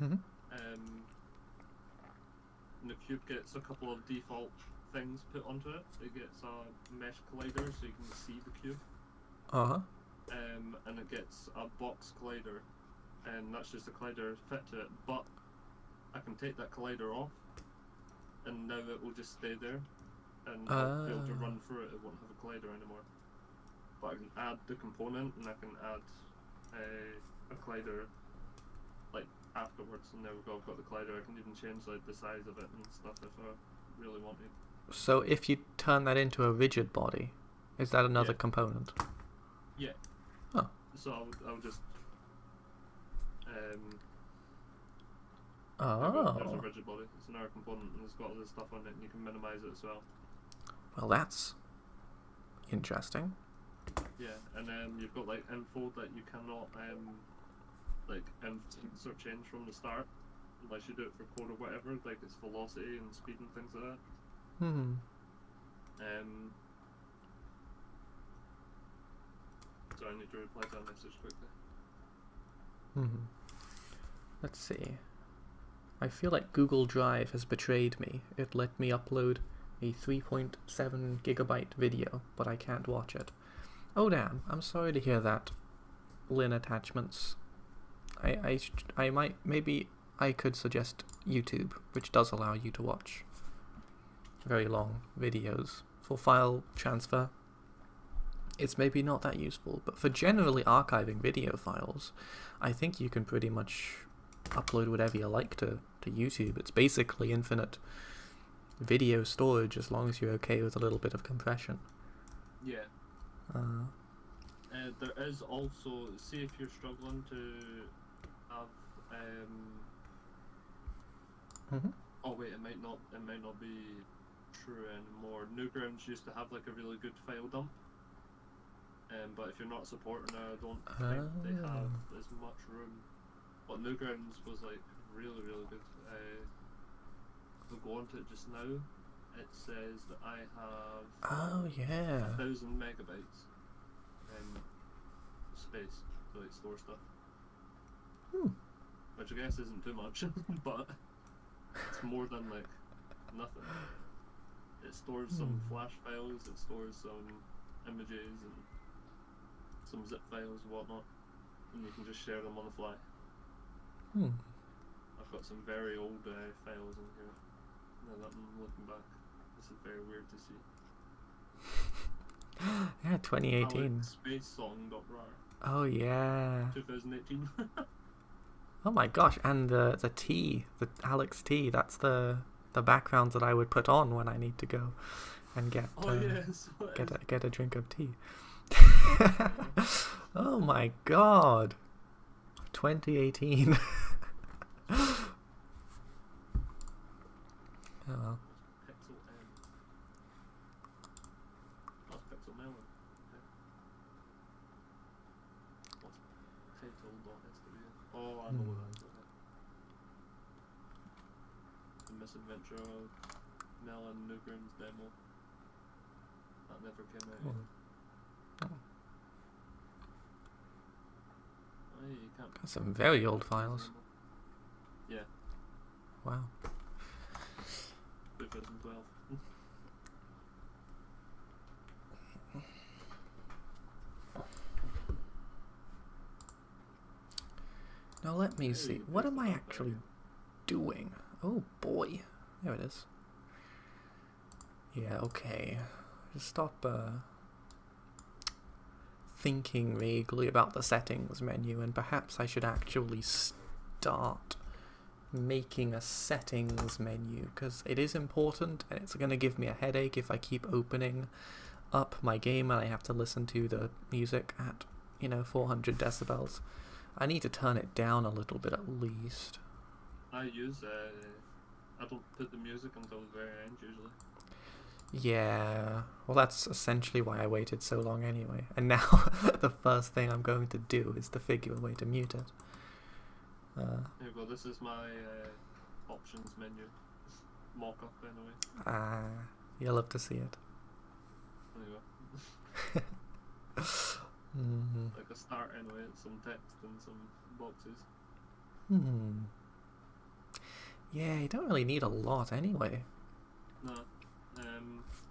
S1: Mhm.
S3: And the cube gets a couple of default things put onto it. It gets a mesh collider, so you can see the cube. And it gets a box collider, and that's just a collider fit to it. But I can take that collider off, and now it will just stay there. And I'll be able to run through it. It won't have a collider anymore. But I can add the component, and I can add a collider like afterwards. And there we go. I've got the collider. I can even change like the size of it and stuff if I really wanted.
S1: So if you turn that into a rigid body, is that another component?
S3: Yeah.
S1: Oh.
S3: So I would just
S1: Oh.
S3: There's a rigid body. It's another component, and it's got all this stuff on it, and you can minimize it as well.
S1: Well, that's interesting.
S3: Yeah, and you've got like info that you cannot like insert change from the start unless you do it for code or whatever, like its velocity and speed and things like that. So I need to reply to that message quickly.
S1: Let's see. I feel like Google Drive has betrayed me. It let me upload a 3.7 gigabyte video, but I can't watch it. Oh damn, I'm sorry to hear that. Lin Attachments. I might, maybe I could suggest YouTube, which does allow you to watch very long videos for file transfer. It's maybe not that useful, but for generally archiving video files, I think you can pretty much upload whatever you like to YouTube. It's basically infinite video storage as long as you're okay with a little bit of compression.
S3: Yeah. There is also, see if you're struggling to have oh wait, it might not be true anymore. Newgrounds used to have like a really good file dump, but if you're not supporting it, I don't think they have as much room. But Newgrounds was like really good. We'll go on to it just now. It says that I have 1,000 megabytes space to like store stuff. Which I guess isn't too much, but it's more than like nothing. It stores some flash files, it stores some images, and some zip files and whatnot, and you can just share them on the fly. I've got some very old files in here. Now that I'm looking back, this is very weird to see.
S1: Yeah, 2018.
S3: Spacesong.rar.
S1: Oh yeah.
S3: 2018.
S1: Oh my gosh, and the tea, the Alex tea, that's the backgrounds that I would put on when I need to go and get get a drink of tea. Oh my god. 2018. Oh.
S3: Pixel M. That's Pixel Melon. Okay. What's title.sw? Oh, I know what that is. Okay. The Misadventure of Melon Newgram's demo. That never came out either. Oh, yeah, you can't.
S1: Got some very old files.
S3: Yeah,
S1: Wow.
S3: 2012.
S1: Now let me see. What am I actually doing? Oh boy. There it is. Yeah, okay. Just stop thinking vaguely about the settings menu, and perhaps I should actually start making a settings menu, because it is important and it's going to give me a headache if I keep opening up my game and I have to listen to the music at, 400 decibels. I need to turn it down a little bit at least.
S3: I don't put the music until the very end usually.
S1: Yeah, well that's essentially why I waited so long anyway. And now the first thing I'm going to do is to figure a way to mute it.
S3: Here you go, this is my options menu. Mock-up anyway.
S1: You'll love to see it.
S3: There you go. Like a start anyway, some text and some boxes.
S1: Yeah, you don't really need a lot anyway.
S3: No.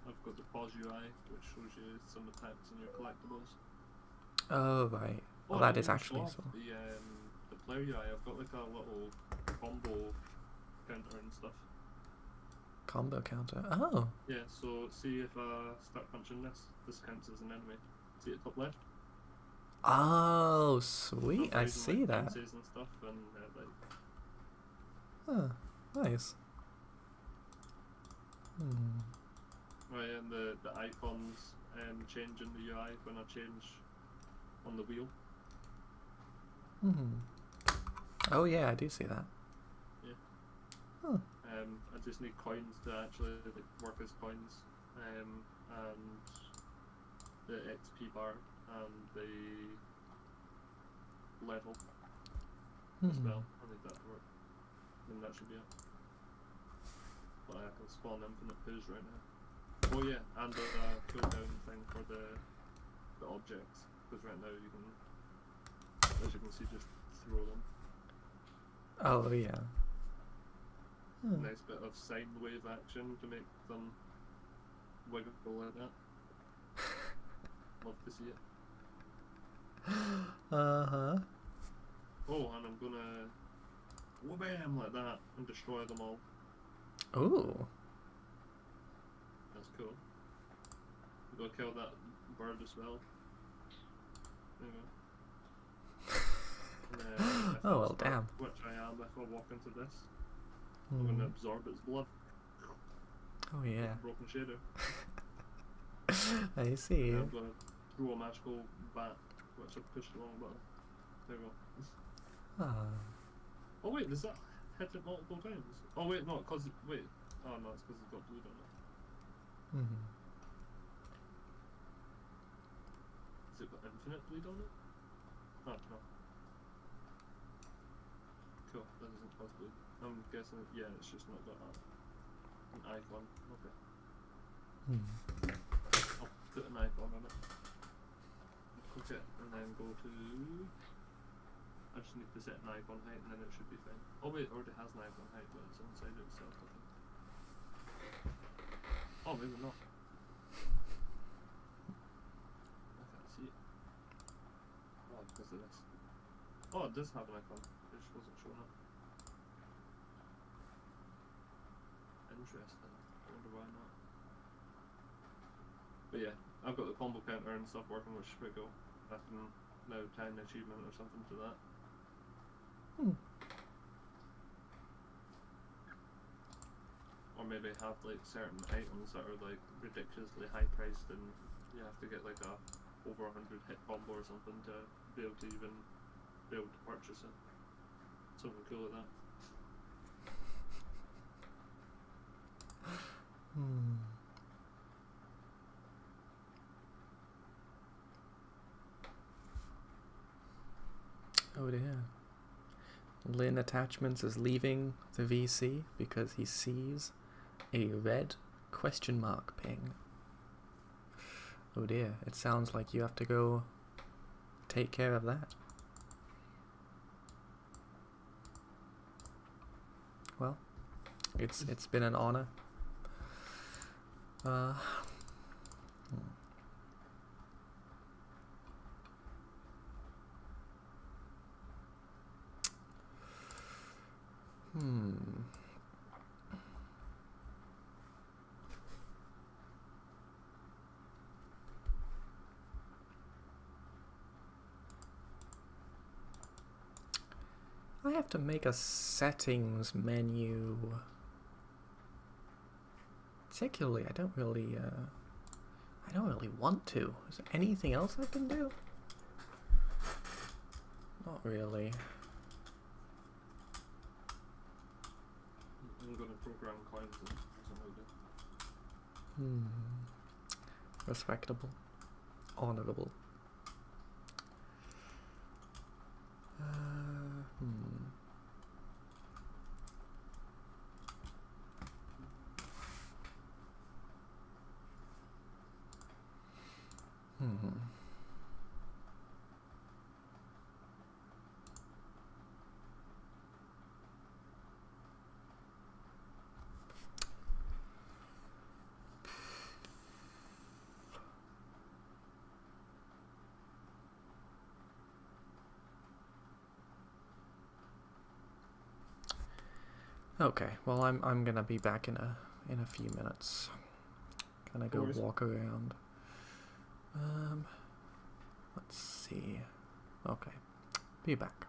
S3: I've got the pause UI, which shows you some attacks and your collectibles.
S1: Oh right. Well,
S3: I
S1: that
S3: didn't
S1: is
S3: even
S1: actually
S3: show off
S1: so.
S3: The player UI. I've got like a little combo counter and stuff.
S1: Combo counter. Oh.
S3: Yeah. So see if I start punching this counts as an enemy. See at top left.
S1: Oh, sweet. I
S3: Using,
S1: see that.
S3: bounces and stuff and
S1: Oh, nice.
S3: Right, and the icons change in the UI when I change on the wheel.
S1: Oh yeah, I do see that.
S3: Yeah.
S1: Huh.
S3: I just need coins to actually work as coins, and the XP bar and the level as well. I need that to work. Then that should be it. But I can spawn infinite poos right now. Oh yeah, and the cooldown thing for the objects, because right now you can, as you can see, just throw them.
S1: Oh yeah.
S3: Nice bit of sine wave action to make them wiggle like that. Love to see it.
S1: Uh-huh.
S3: Oh, and I'm gonna wham like that and destroy them all.
S1: Ooh.
S3: That's cool. I'm gonna kill that bird as well. There you go. And,
S1: Oh well, damn.
S3: Which I am if I walk into this. I'm gonna absorb its blood.
S1: Oh yeah.
S3: Broken shader.
S1: I see.
S3: And I'm gonna throw a magical bat, which I pushed the wrong button. There we go. Oh wait, does that hit it multiple times? Oh wait, no, cause wait. Oh no, it's because it's got bleed on it. Has it got infinite bleed on it? Oh no. Cool, that doesn't cause bleed. I'm guessing, yeah, it's just not got an icon. Okay. I'll put an icon on it. Click it and then go to. I just need to set an icon height and then it should be fine. Oh wait, it already has an icon height, but it's inside itself, I think. Oh, maybe not. I can't see it. Oh, it does have an icon. It just wasn't showing up. Interesting. I wonder why not. But yeah, I've got the combo counter and stuff working, which is pretty cool. I can now tie an achievement or something to that. Or maybe have like certain items that are like ridiculously high priced and you have to get like a over 100 hit combo or something to be able to even be able to purchase it. Something cool like that.
S1: Oh dear. Lynn Attachments is leaving the VC because he sees a red question mark ping. Oh dear, it sounds like you have to go take care of that. Well, it's been an honor. I have to make a settings menu. Particularly, I don't really want to. Is there anything else I can do? Not really.
S3: I'm going to program coins and something like that.
S1: Respectable. Honorable. Okay, well I'm gonna be back in a few minutes. Gonna go walk around. Let's see. Okay. Be back.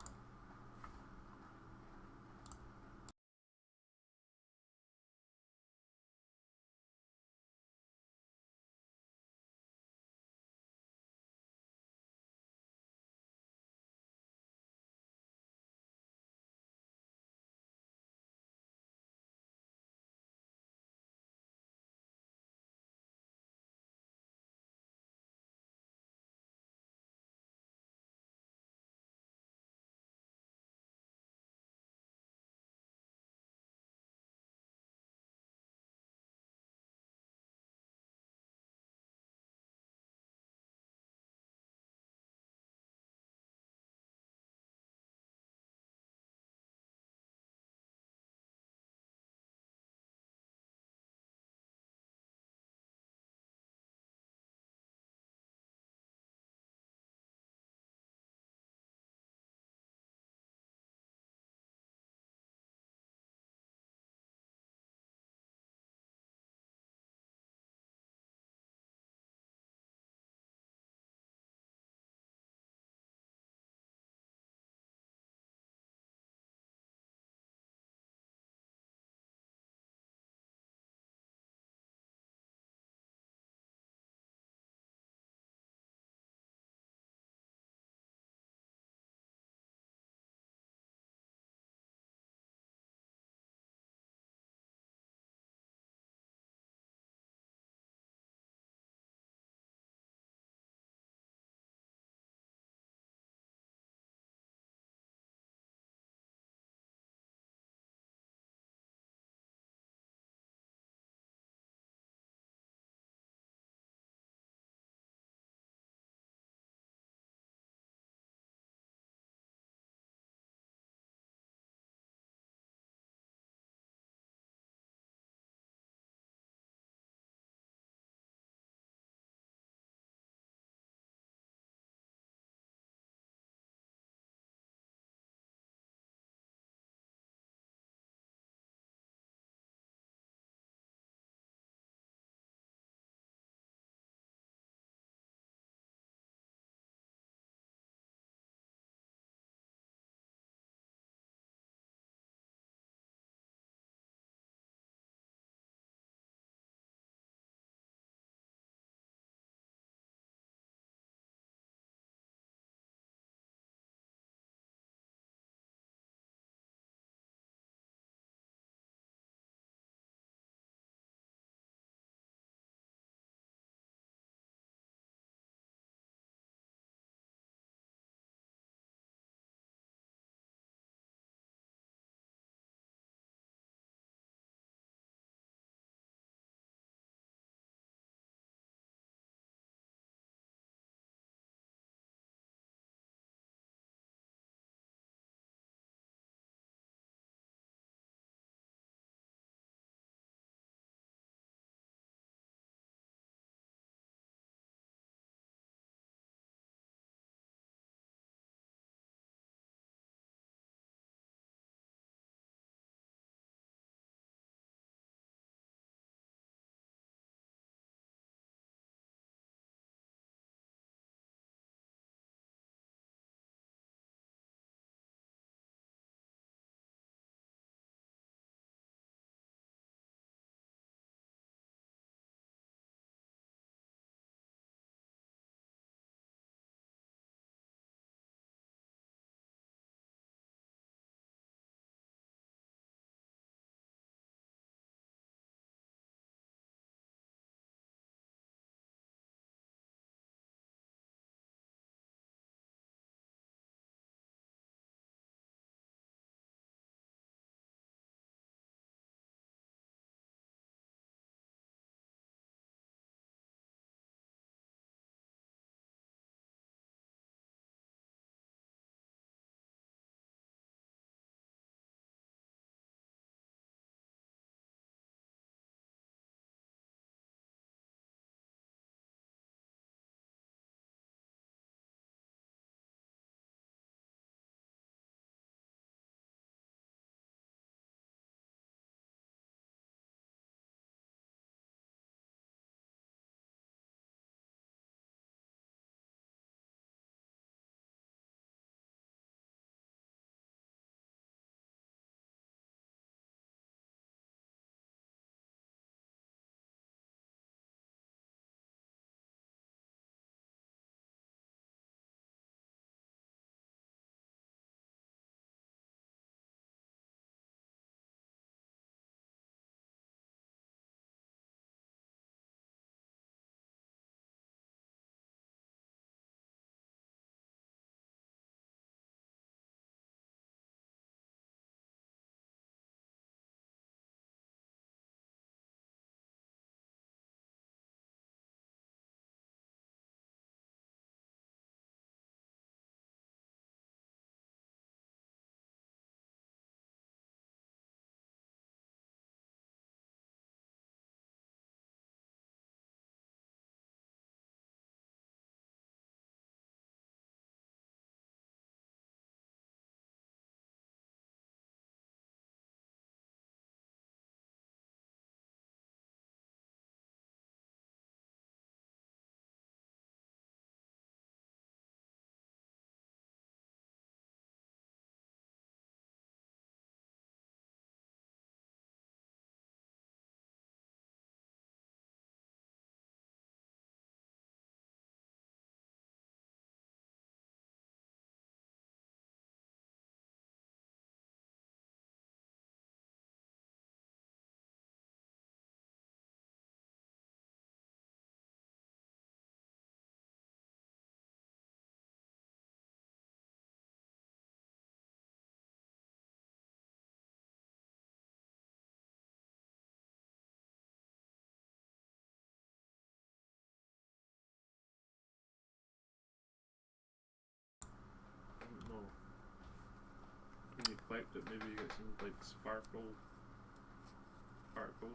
S3: affect it. Maybe you get some like particles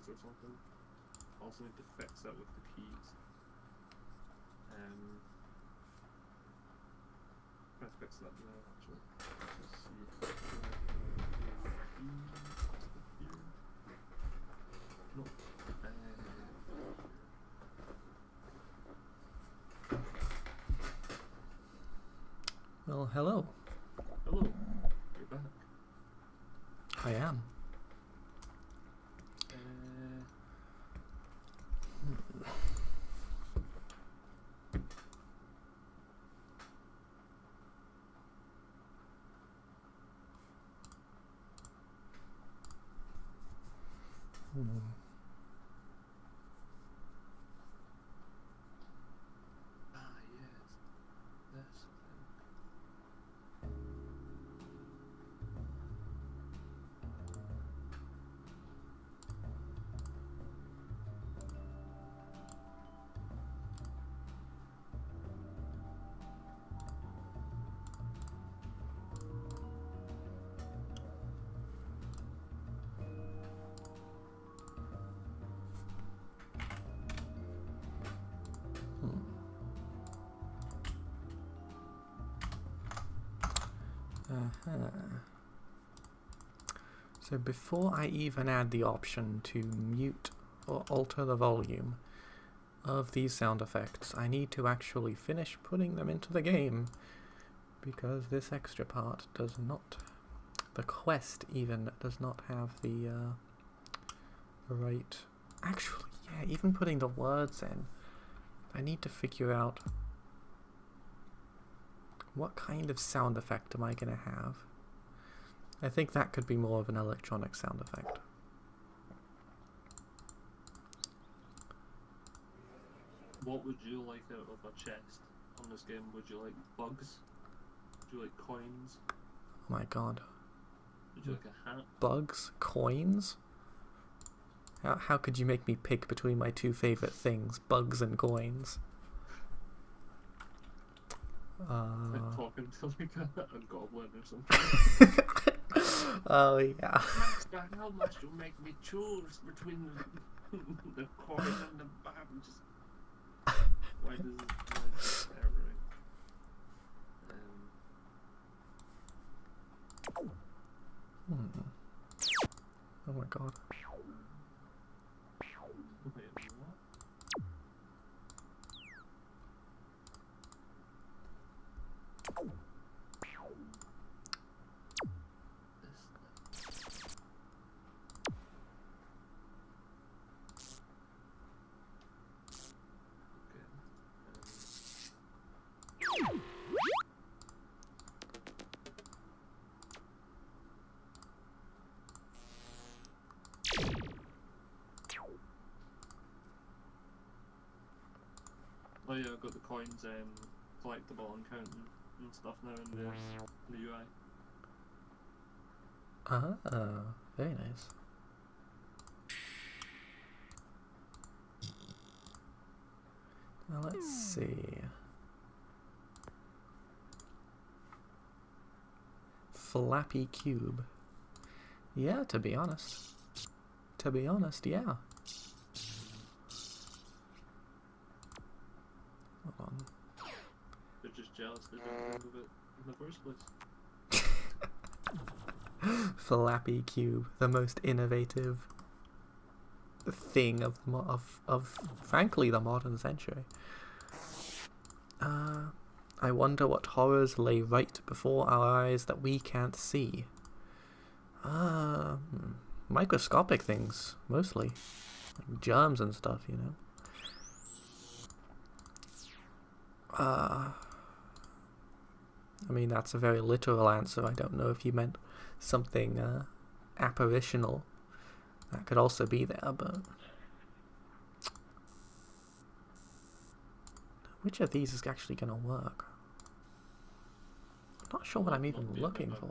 S3: or something. Also need to fix that with the keys. Try to fix that now actually. Let's see. Nope.
S1: Well, hello.
S3: Hello. You're back.
S1: I am.
S3: Yes. That's the thing.
S1: So before I even add the option to mute or alter the volume of these sound effects, I need to actually finish putting them into the game, because this extra part does not, the quest even does not have the right, actually, yeah, even putting the words in, I need to figure out what kind of sound effect am I going to have. I think that could be more of an electronic sound effect.
S3: What would you like out of a chest on this game? Would you like bugs? Would you like coins?
S1: Oh my god.
S3: Would you like a hat?
S1: Bugs? Coins? How could you make me pick between my two favorite things, bugs and coins?
S3: Like talking to like a goblin or something.
S1: Oh yeah.
S3: Master, how much you make me choose between the coin and the bag? Just why does it ever?
S1: Oh my god.
S3: Wait, what? Oh yeah, I've got the coins collectible and counting and stuff now in the UI.
S1: Ah, very nice. Now let's see. Flappy cube. Yeah, to be honest. Yeah. Hold on.
S3: They're just jealous they didn't remove it in the first place.
S1: Flappy cube, the most innovative thing of frankly the modern century. I wonder what horrors lay right before our eyes that we can't see. Microscopic things, mostly. Like germs and stuff, you know. I mean, that's a very literal answer. I don't know if you meant something apparitional. That could also be there, but... which of these is actually going to work? I'm not sure what I'm even looking for.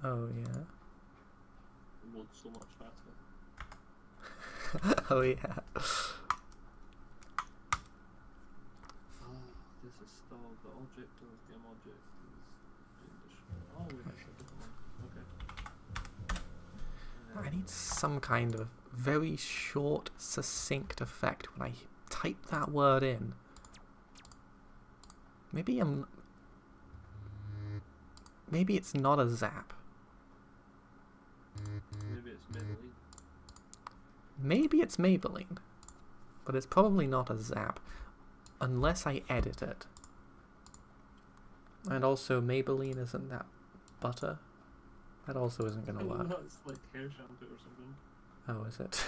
S1: Oh, yeah.
S3: It loads so much faster.
S1: Oh, yeah.
S3: This is still the object of game object is being destroyed. Oh
S1: need some kind of very short, succinct effect when I type that word in. Maybe it's not a zap.
S3: Maybe it's Maybelline.
S1: Maybe it's Maybelline. But it's probably not a zap. Unless I edit it. And also, Maybelline isn't that butter. That also isn't going to work.
S3: No, it's like hair shampoo or something.
S1: Oh, is it?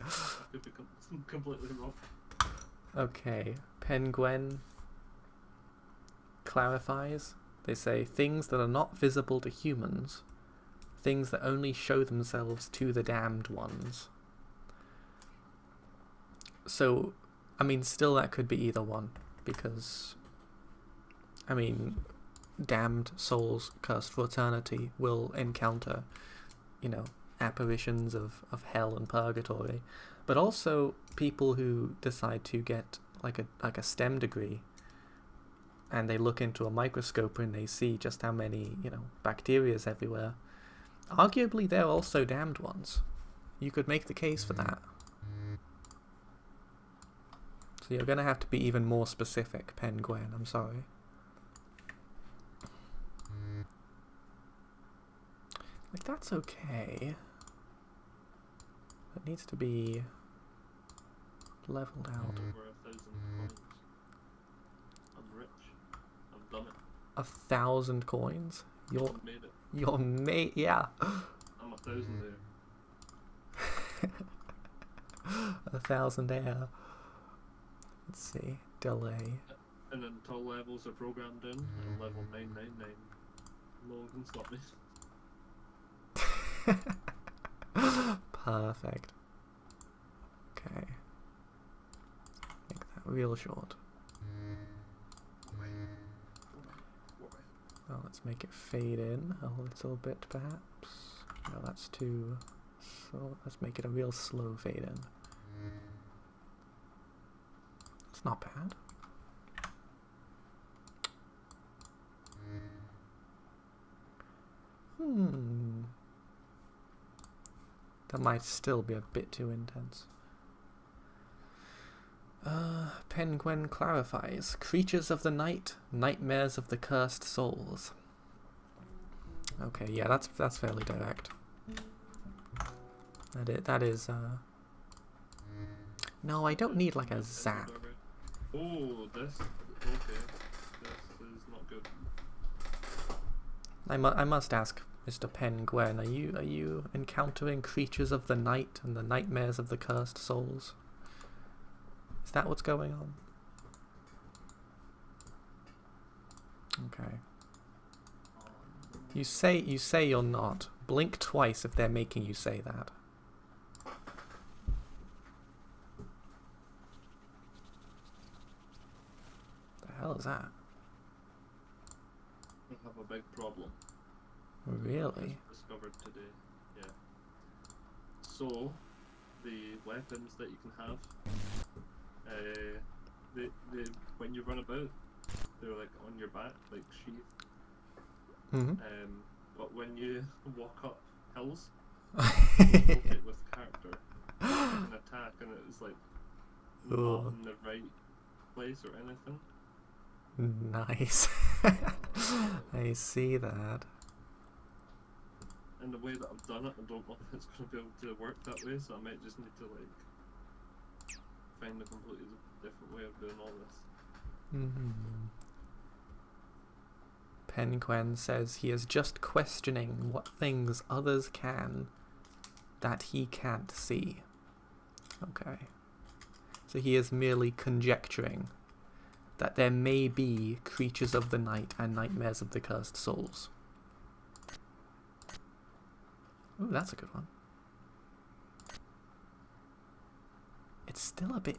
S3: I could be completely wrong.
S1: Okay. Penguin clarifies. They say things that are not visible to humans. Things that only show themselves to the damned ones. So, I mean, still that could be either one. Because, I mean, damned souls cursed for eternity will encounter, you know, apparitions of hell and purgatory. But also people who decide to get like a STEM degree and they look into a microscope and they see just how many, you know, bacteria's everywhere. Arguably they're also damned ones. You could make the case for that. So you're going to have to be even more specific, Penguin, I'm sorry. Like, that's okay. It needs to be leveled out.
S3: Over 1,000 coins. I'm rich. I've done it.
S1: 1,000 coins?
S3: I've made it.
S1: Your mate, yeah.
S3: I'm 1,000 there.
S1: 1,000 air. Let's see. Delay.
S3: And until levels are programmed in, and level 999, no one can stop me.
S1: Perfect. Okay. Make that real short. Oh, let's make it fade in a little bit, perhaps. No, that's too slow. Let's make it a real slow fade in. It's not bad. That might still be a bit too intense. Penguin clarifies. Creatures of the night, nightmares of the cursed souls. Okay, yeah, that's fairly direct. That is, No, I don't need like a zap.
S3: Oh, this. Okay. This is not good.
S1: I must ask, Mr. Penguin, are you encountering creatures of the night and the nightmares of the cursed souls? Is that what's going on? Okay. You say you're not. Blink twice if they're making you say that. The hell is that?
S3: We have a big problem.
S1: Really?
S3: Discovered today. Yeah. So, the weapons that you can have, they when you run about, they're like on your back, like sheath.
S1: Mm-hmm.
S3: But when you walk up hills, you rotate with character, you can attack, and it's like not in the right place or anything.
S1: Nice. I see that.
S3: And the way that I've done it, I don't know if it's going to be able to work that way, so I might just need to like find a completely different way of doing all this.
S1: Penguin says he is just questioning what things others can that he can't see. Okay. So he is merely conjecturing that there may be creatures of the night and nightmares of the cursed souls. Ooh, that's a good one. It's still a bit...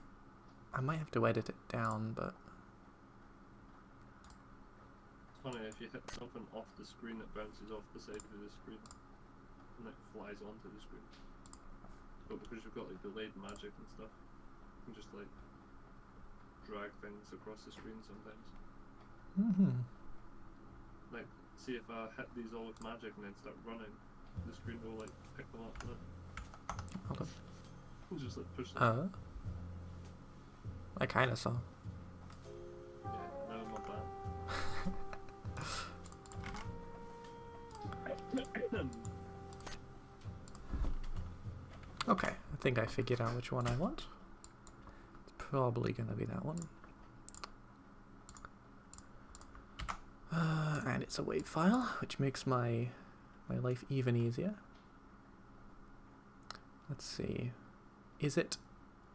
S1: I might have to edit it down, but...
S3: It's funny, if you hit something off the screen, it bounces off the side of the screen, and it flies onto the screen. But because you've got like delayed magic and stuff, you can just like drag things across the screen sometimes. Like, see if I hit these all with magic and then start running, the screen will like pick them up and
S1: Hold on.
S3: it'll just like push them.
S1: Oh. I kinda saw.
S3: Yeah, no, not bad.
S1: Okay, I think I figured out which one I want. It's probably gonna be that one. And it's a WAV file, which makes my life even easier. Let's see. Is it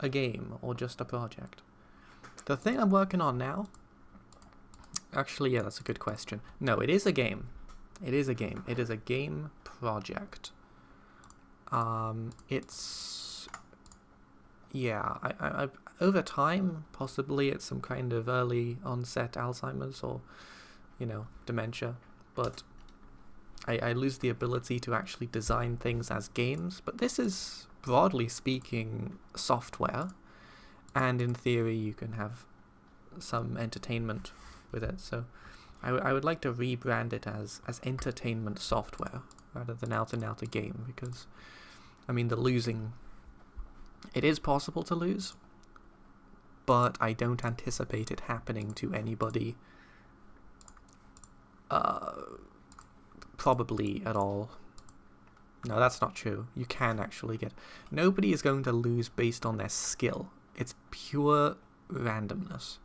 S1: a game or just a project? The thing I'm working on now... Actually, yeah, that's a good question. No, it is a game. It is a game. It is a game project. It's... Yeah, I over time, possibly it's some kind of early onset Alzheimer's or, you know, dementia. But I lose the ability to actually design things as games. But this is, broadly speaking, software. And in theory, you can have some entertainment with it. So I would like to rebrand it as entertainment software rather than out and out a game, because I mean the losing, it is possible to lose, but I don't anticipate it happening to anybody probably at all. No, that's not true. You can actually get... Nobody is going to lose based on their skill. It's pure randomness.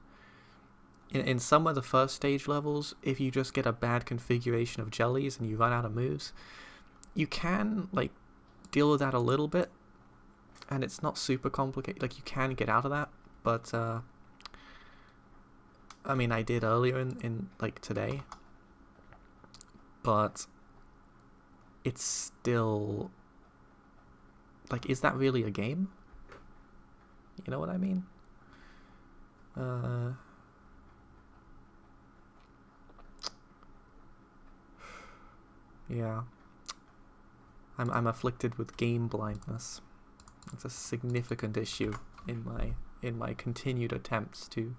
S1: In some of the first stage levels, if you just get a bad configuration of jellies and you run out of moves, you can, like, deal with that a little bit, and it's not super complicated. Like, you can get out of that, but, I mean, I did earlier in like, today, but it's still, like, is that really a game? You know what I mean? Yeah. I'm afflicted with game blindness. It's a significant issue in my continued attempts to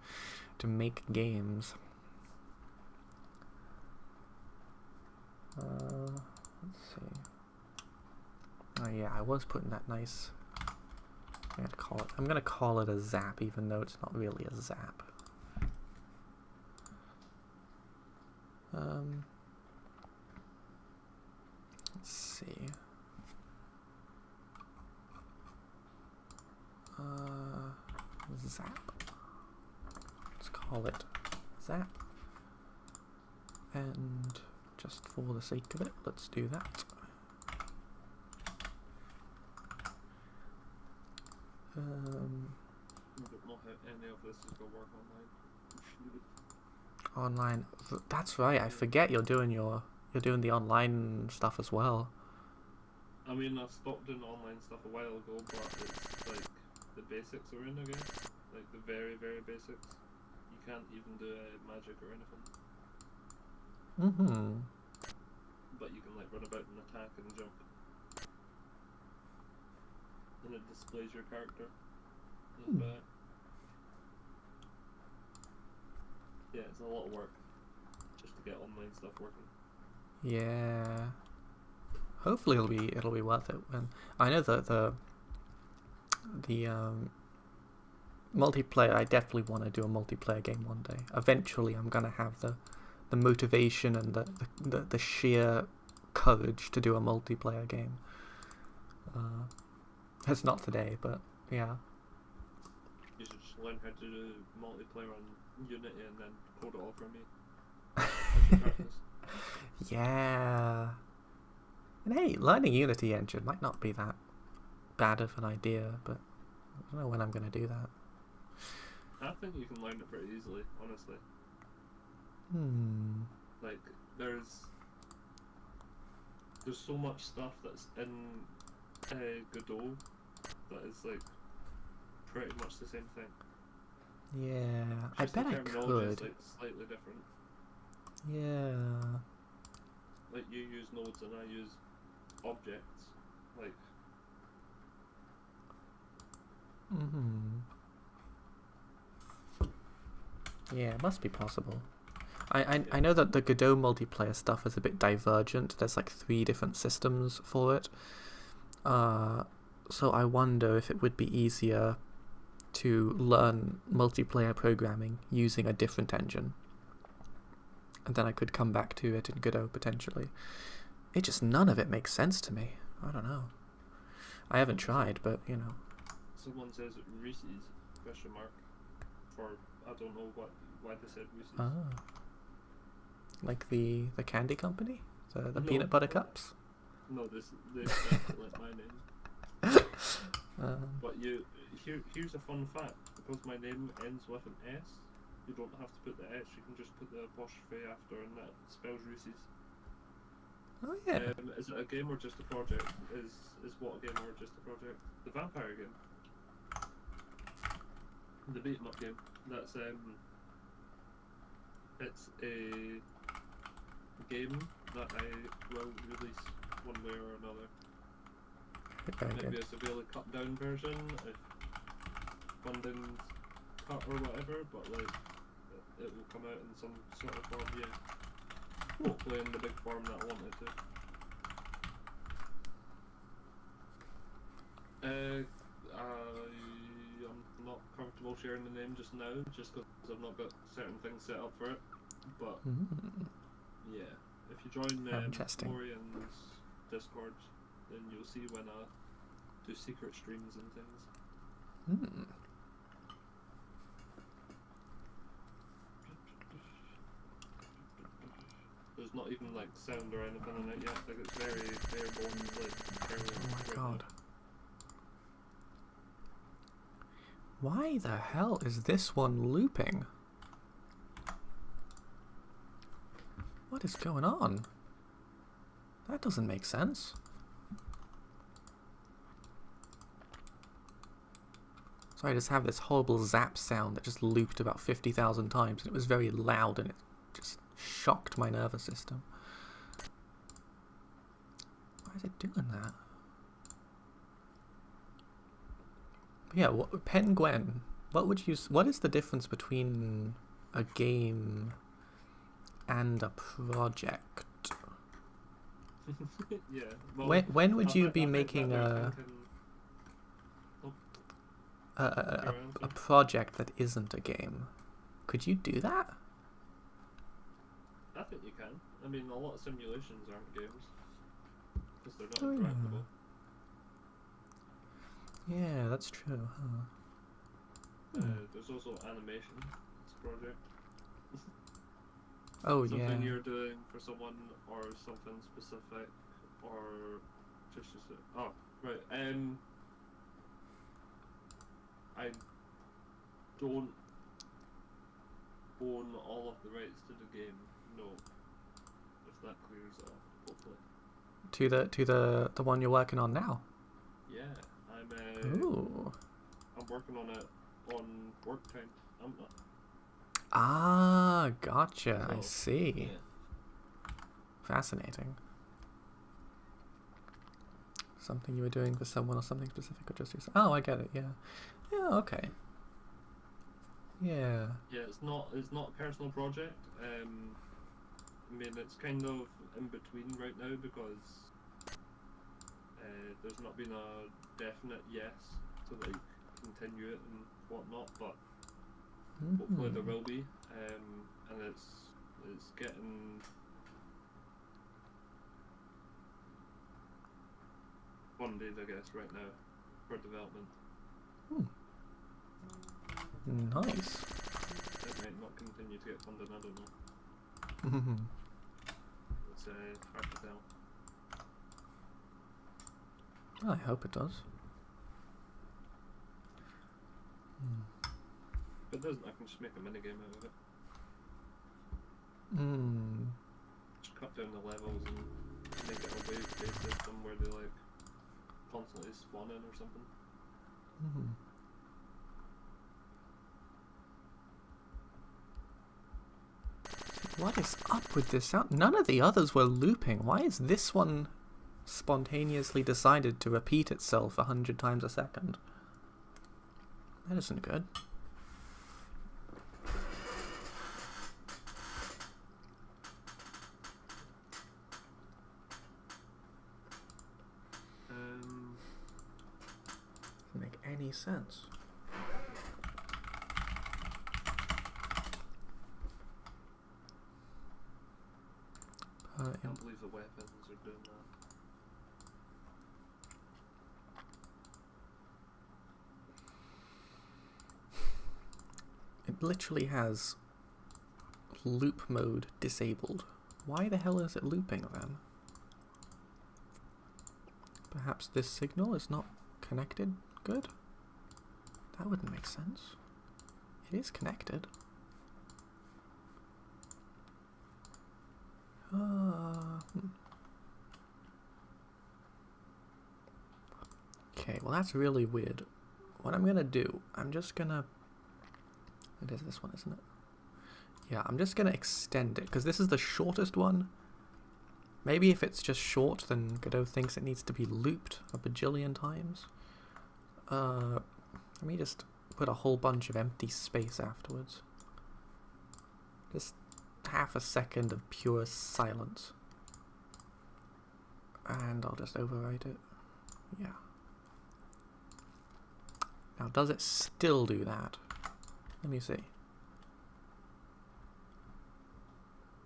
S1: make games. Let's see. Oh yeah, I was putting that nice... I'm gonna call it a zap, even though it's not really a zap. Let's see. Zap. Let's call it zap. And just for the sake of it, let's do that.
S3: I don't know how any of this is going to work online.
S1: Online. That's right. I forget you're doing the online stuff as well.
S3: I mean, I stopped doing online stuff a while ago, but it's like the basics are in again. Like the very, very basics. You can't even do magic or anything.
S1: Mm-hmm.
S3: But you can like run about and attack and jump. And it displays your character. But yeah, it's a lot of work just to get online stuff working.
S1: Yeah. Hopefully it'll be worth it. And I know that the multiplayer, I definitely want to do a multiplayer game one day. Eventually I'm gonna have the motivation and the sheer courage to do a multiplayer game. It's not today, but yeah.
S3: You should just learn how to do multiplayer on Unity and then code it all for me.
S1: Yeah. And hey, learning Unity engine might not be that bad of an idea, but I don't know when I'm going to do that.
S3: I think you can learn it pretty easily, honestly. Like, there's so much stuff that's in Godot that is like pretty much the same thing.
S1: Yeah,
S3: Just
S1: I bet
S3: the
S1: I
S3: terminology is
S1: could.
S3: like slightly different.
S1: Yeah.
S3: Like you use nodes and I use objects. Like.
S1: Yeah, it must be possible. I know that the Godot multiplayer stuff is a bit divergent. There's like 3 different systems for it. So I wonder if it would be easier to learn multiplayer programming using a different engine. And then I could come back to it in Godot potentially. None of it makes sense to me. I don't know. I haven't tried, but you know.
S3: Someone says Reese's question mark for I don't know why they said Reese's.
S1: Ah. Like the candy company? The
S3: No,
S1: peanut butter cups?
S3: No, they sound like my name. But here's a fun fact. Because my name ends with an S, you don't have to put the S, you can just put the apostrophe after and that spells Reese's.
S1: Oh yeah.
S3: Is it a game or just a project? Is what a game or just a project? The vampire game. The beat 'em up game. That's it's a game that I will release one way or another. Maybe a severely cut down version if funding's cut or whatever, but like it will come out in some sort of form, yeah. Hopefully in the big form that I wanted to. I'm not comfortable sharing the name just now, just because I've not got certain things set up for it. But yeah, if you join Morian's Discord, then you'll see when I do secret streams and things. There's not even like sound or anything on it yet. Like it's very bare bones. Like
S1: oh my god. Why the hell is this one looping? What is going on? That doesn't make sense. So I just have this horrible zap sound that just looped about 50,000 times, and it was very loud, and it just shocked my nervous system. Why is it doing that? But yeah, Penguin. What is the difference between a game and a project?
S3: Yeah. Well,
S1: when would you be making a project that isn't a game? Could you do that?
S3: I think you can. I mean, a lot of simulations aren't games because they're not interactable.
S1: Yeah, that's true. Huh?
S3: There's also animation. It's a project.
S1: Oh
S3: something
S1: yeah.
S3: you're doing for someone or something specific or just oh right. I don't own all of the rights to the game. No, if that clears up, hopefully.
S1: To the one you're working on now.
S3: Yeah,
S1: Ooh.
S3: I'm working on it on work time. I'm not.
S1: Ah, gotcha.
S3: So,
S1: I see.
S3: Yeah.
S1: Fascinating. Something you were doing for someone or something specific or just yourself. Oh, I get it. Yeah. Yeah. Okay. Yeah.
S3: Yeah, it's not a personal project. I mean, it's kind of in between right now because there's not been a definite yes to like continue it and whatnot, but hopefully there will be. And it's getting funded, I guess, right now for development.
S1: Nice.
S3: It might not continue to get funded, I don't know. It's hard to tell.
S1: I hope it does.
S3: If it doesn't, I can just make a minigame out of it. Just cut down the levels and make it a wave-based system where they like constantly spawn in or something.
S1: What is up with this sound? None of the others were looping. Why is this one spontaneously decided to repeat itself 100 times a second? That isn't good. any sense.
S3: I can't believe the weapons are doing that.
S1: It literally has loop mode disabled. Why the hell is it looping then? Perhaps this signal is not connected good? That wouldn't make sense. It is connected. Okay, well that's really weird. What I'm gonna do, I'm just gonna... It is this one, isn't it? Yeah, I'm just gonna extend it, because this is the shortest one. Maybe if it's just short, then Godot thinks it needs to be looped a bajillion times. Let me just put a whole bunch of empty space afterwards. Just half a second of pure silence. And I'll just overwrite it. Yeah. Now, does it still do that? Let me see.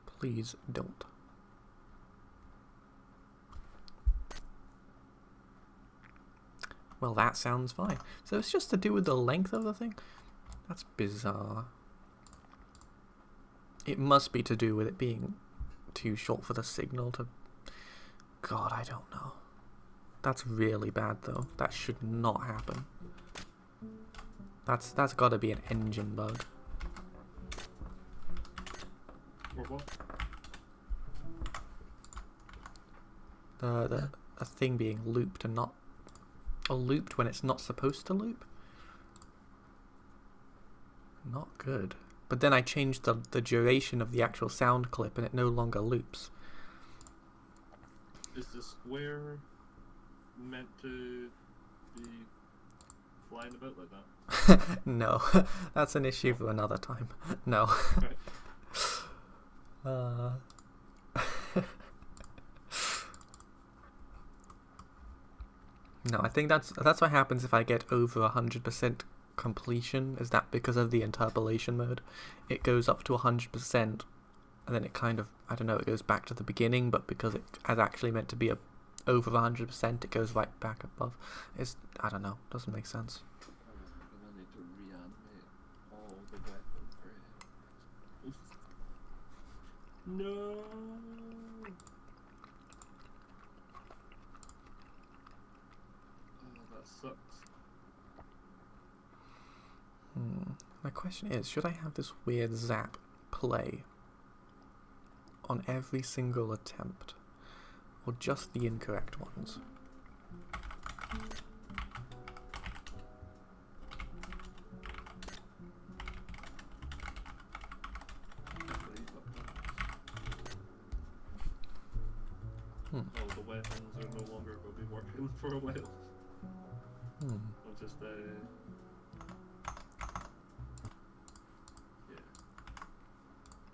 S1: Please don't. Well, that sounds fine. So it's just to do with the length of the thing? That's bizarre. It must be to do with it being too short for the signal to... God, I don't know. That's really bad, though. That should not happen. That's got to be an engine bug.
S3: Or what?
S1: A thing being looped and not... Or looped when it's not supposed to loop? Not good. But then I changed the duration of the actual sound clip and it no longer loops.
S3: Is the square meant to be flying about like that?
S1: No, that's an issue for another time. No. No, I think that's what happens if I get over 100% completion. Is that because of the interpolation mode? It goes up to 100%, and then it kind of, I don't know, it goes back to the beginning, but because it is actually meant to be over 100%, it goes right back above. I don't know, doesn't make sense.
S3: I'm gonna need to reanimate all the weapons for him. No. Oh, that sucks.
S1: My question is, should I have this weird zap play on every single attempt, or just the incorrect ones?
S3: Oh, the weapons are no longer going to be working for a while. I'll just, yeah.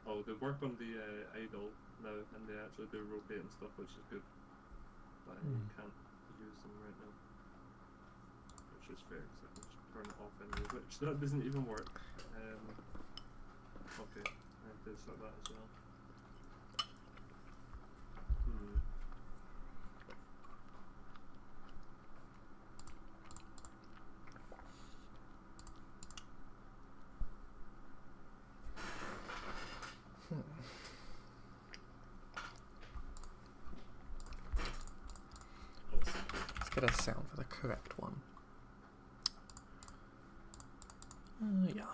S3: Oh, they work on the idle now, and they actually do rotate and stuff, which is good. But you can't use them right now. Which is fair, because I can just turn it off anyway, which that doesn't even work. Okay, I have to start that as well.
S1: Let's get a sound for the correct one. Yeah.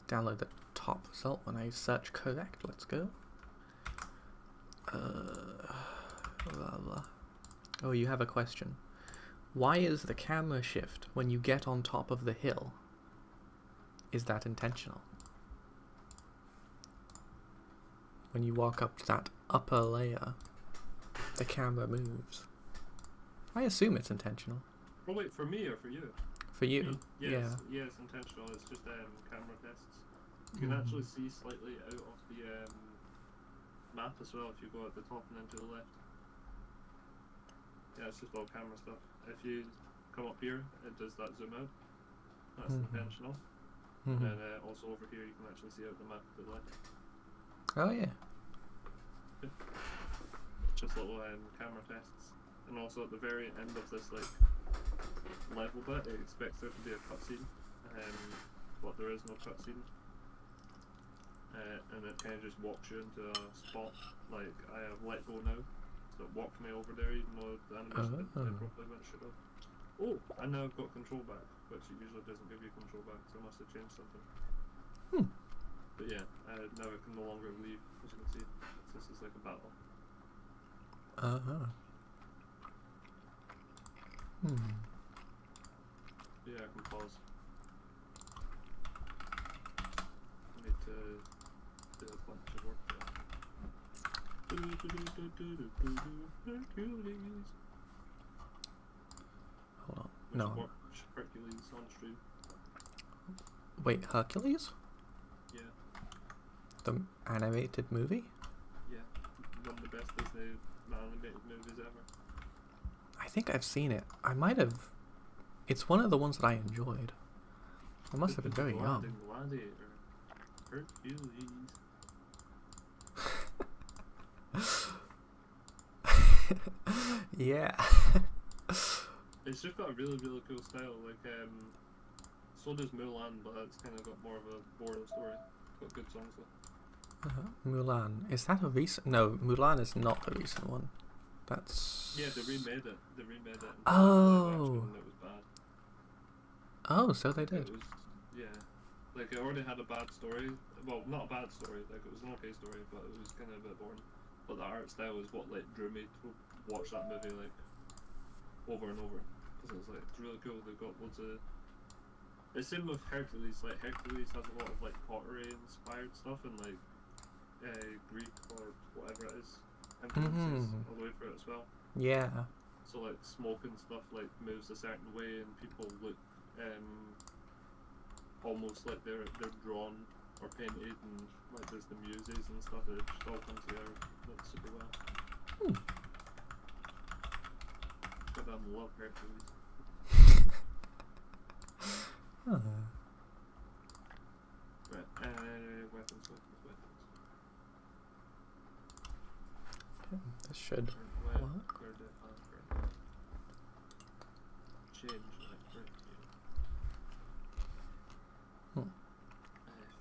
S1: Download the top result when I search correct. Let's go. Blah, blah. Oh, you have a question. Why is the camera shift when you get on top of the hill? Is that intentional? When you walk up to that upper layer, the camera moves. I assume it's intentional.
S3: Oh wait, for me or for you?
S1: For you?
S3: Yeah, it's intentional. It's just camera tests. You can actually see slightly out of the map as well if you go at the top and then to the left. Yeah, it's just all camera stuff. If you come up here, it does that zoom out. That's intentional. And then also over here, you can actually see out the map to the left.
S1: Oh yeah.
S3: Just little camera tests. And also at the very end of this like level bit, it expects there to be a cutscene, but there is no cutscene. And it kind of just walks you into a spot. Like I have let go now, so it walked me over there, even though the animation didn't properly went should have. Oh, and now I've got control back, which it usually doesn't give you control back, so I must have changed something. But yeah, now I can no longer leave, as you can see. This is like a battle. Yeah, I can pause. I need to do a bunch of work there. Hercules.
S1: Hold on.
S3: Which
S1: No.
S3: watch Hercules on stream.
S1: Wait, Hercules?
S3: Yeah,
S1: The animated movie?
S3: yeah. One of the best Disney animated movies ever.
S1: I think I've seen it. I might have. It's one of the ones that I enjoyed. I must have been very young.
S3: Gladiator. Hercules.
S1: Yeah.
S3: It's just got a really, really cool style. Like, so does Mulan, but it's kind of got more of a boring story. Got good songs though.
S1: Mulan. Is that a recent? No, Mulan is not a recent one. That's.
S3: Yeah, they remade it. They remade it. And
S1: Oh.
S3: it was bad.
S1: Oh, so they did.
S3: It was, yeah. Like, it already had a bad story. Well, not a bad story. Like, it was an okay story, but it was kind of a bit boring. But the art style is what like drew me to watch that movie like over and over, because it was like it's really cool. They've got loads of. It's same with Hercules. Like Hercules has a lot of like pottery inspired stuff and like Greek or whatever it is influences all the way through it as well.
S1: Yeah.
S3: So like smoke and stuff like moves a certain way, and people look almost like they're drawn or painted, and like there's the muses and stuff. It just all comes together like super well. Goddamn love Hercules. Right, weapons.
S1: Okay, this should.
S3: Where
S1: What?
S3: did change that right here?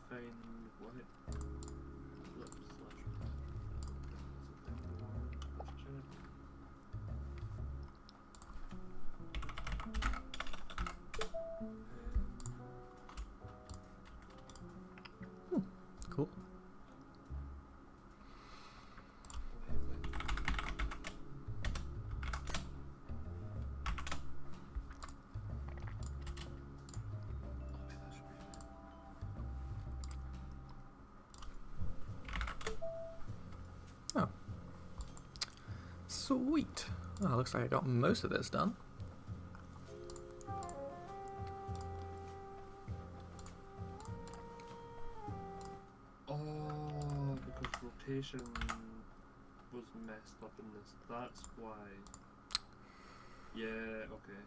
S3: Find what? Flip slash
S1: Cool. Oh. Sweet. Well, looks like I got most of this done.
S3: Oh, because rotation was messed up in this. That's why. Yeah, okay.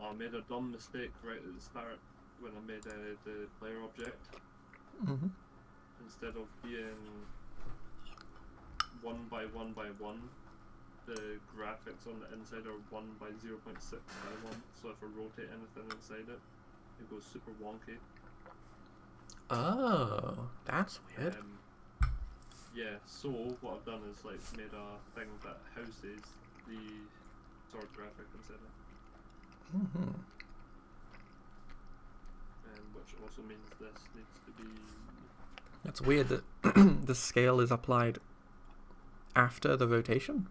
S3: I made a dumb mistake right at the start when I made the player object. Instead of being 1 by 1 by 1, the graphics on the inside are 1 by 0.6 by 1. So if I rotate anything inside it, it goes super wonky.
S1: Oh, that's weird.
S3: Yeah, so what I've done is like made a thing that houses the sword graphic inside it. Which also means this needs to be.
S1: It's weird that the scale is applied after the rotation.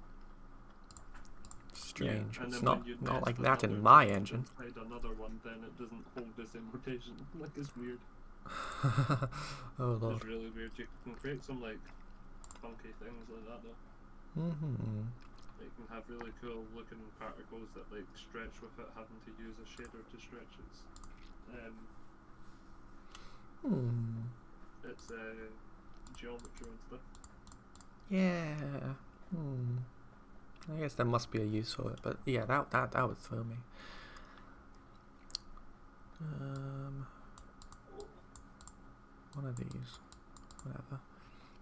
S1: Strange.
S3: Yeah, and
S1: It's
S3: then
S1: not
S3: when you
S1: not like
S3: nest
S1: that in
S3: another
S1: my
S3: one
S1: engine.
S3: inside another one, then it doesn't hold the same rotation. Like it's weird.
S1: Oh lord.
S3: It's really weird. You can create some like funky things like that though. it can have really cool looking particles that like stretch without having to use a shader to stretch its geometry and stuff.
S1: Yeah. I guess there must be a use for it, but yeah, that would throw me. One of these, whatever.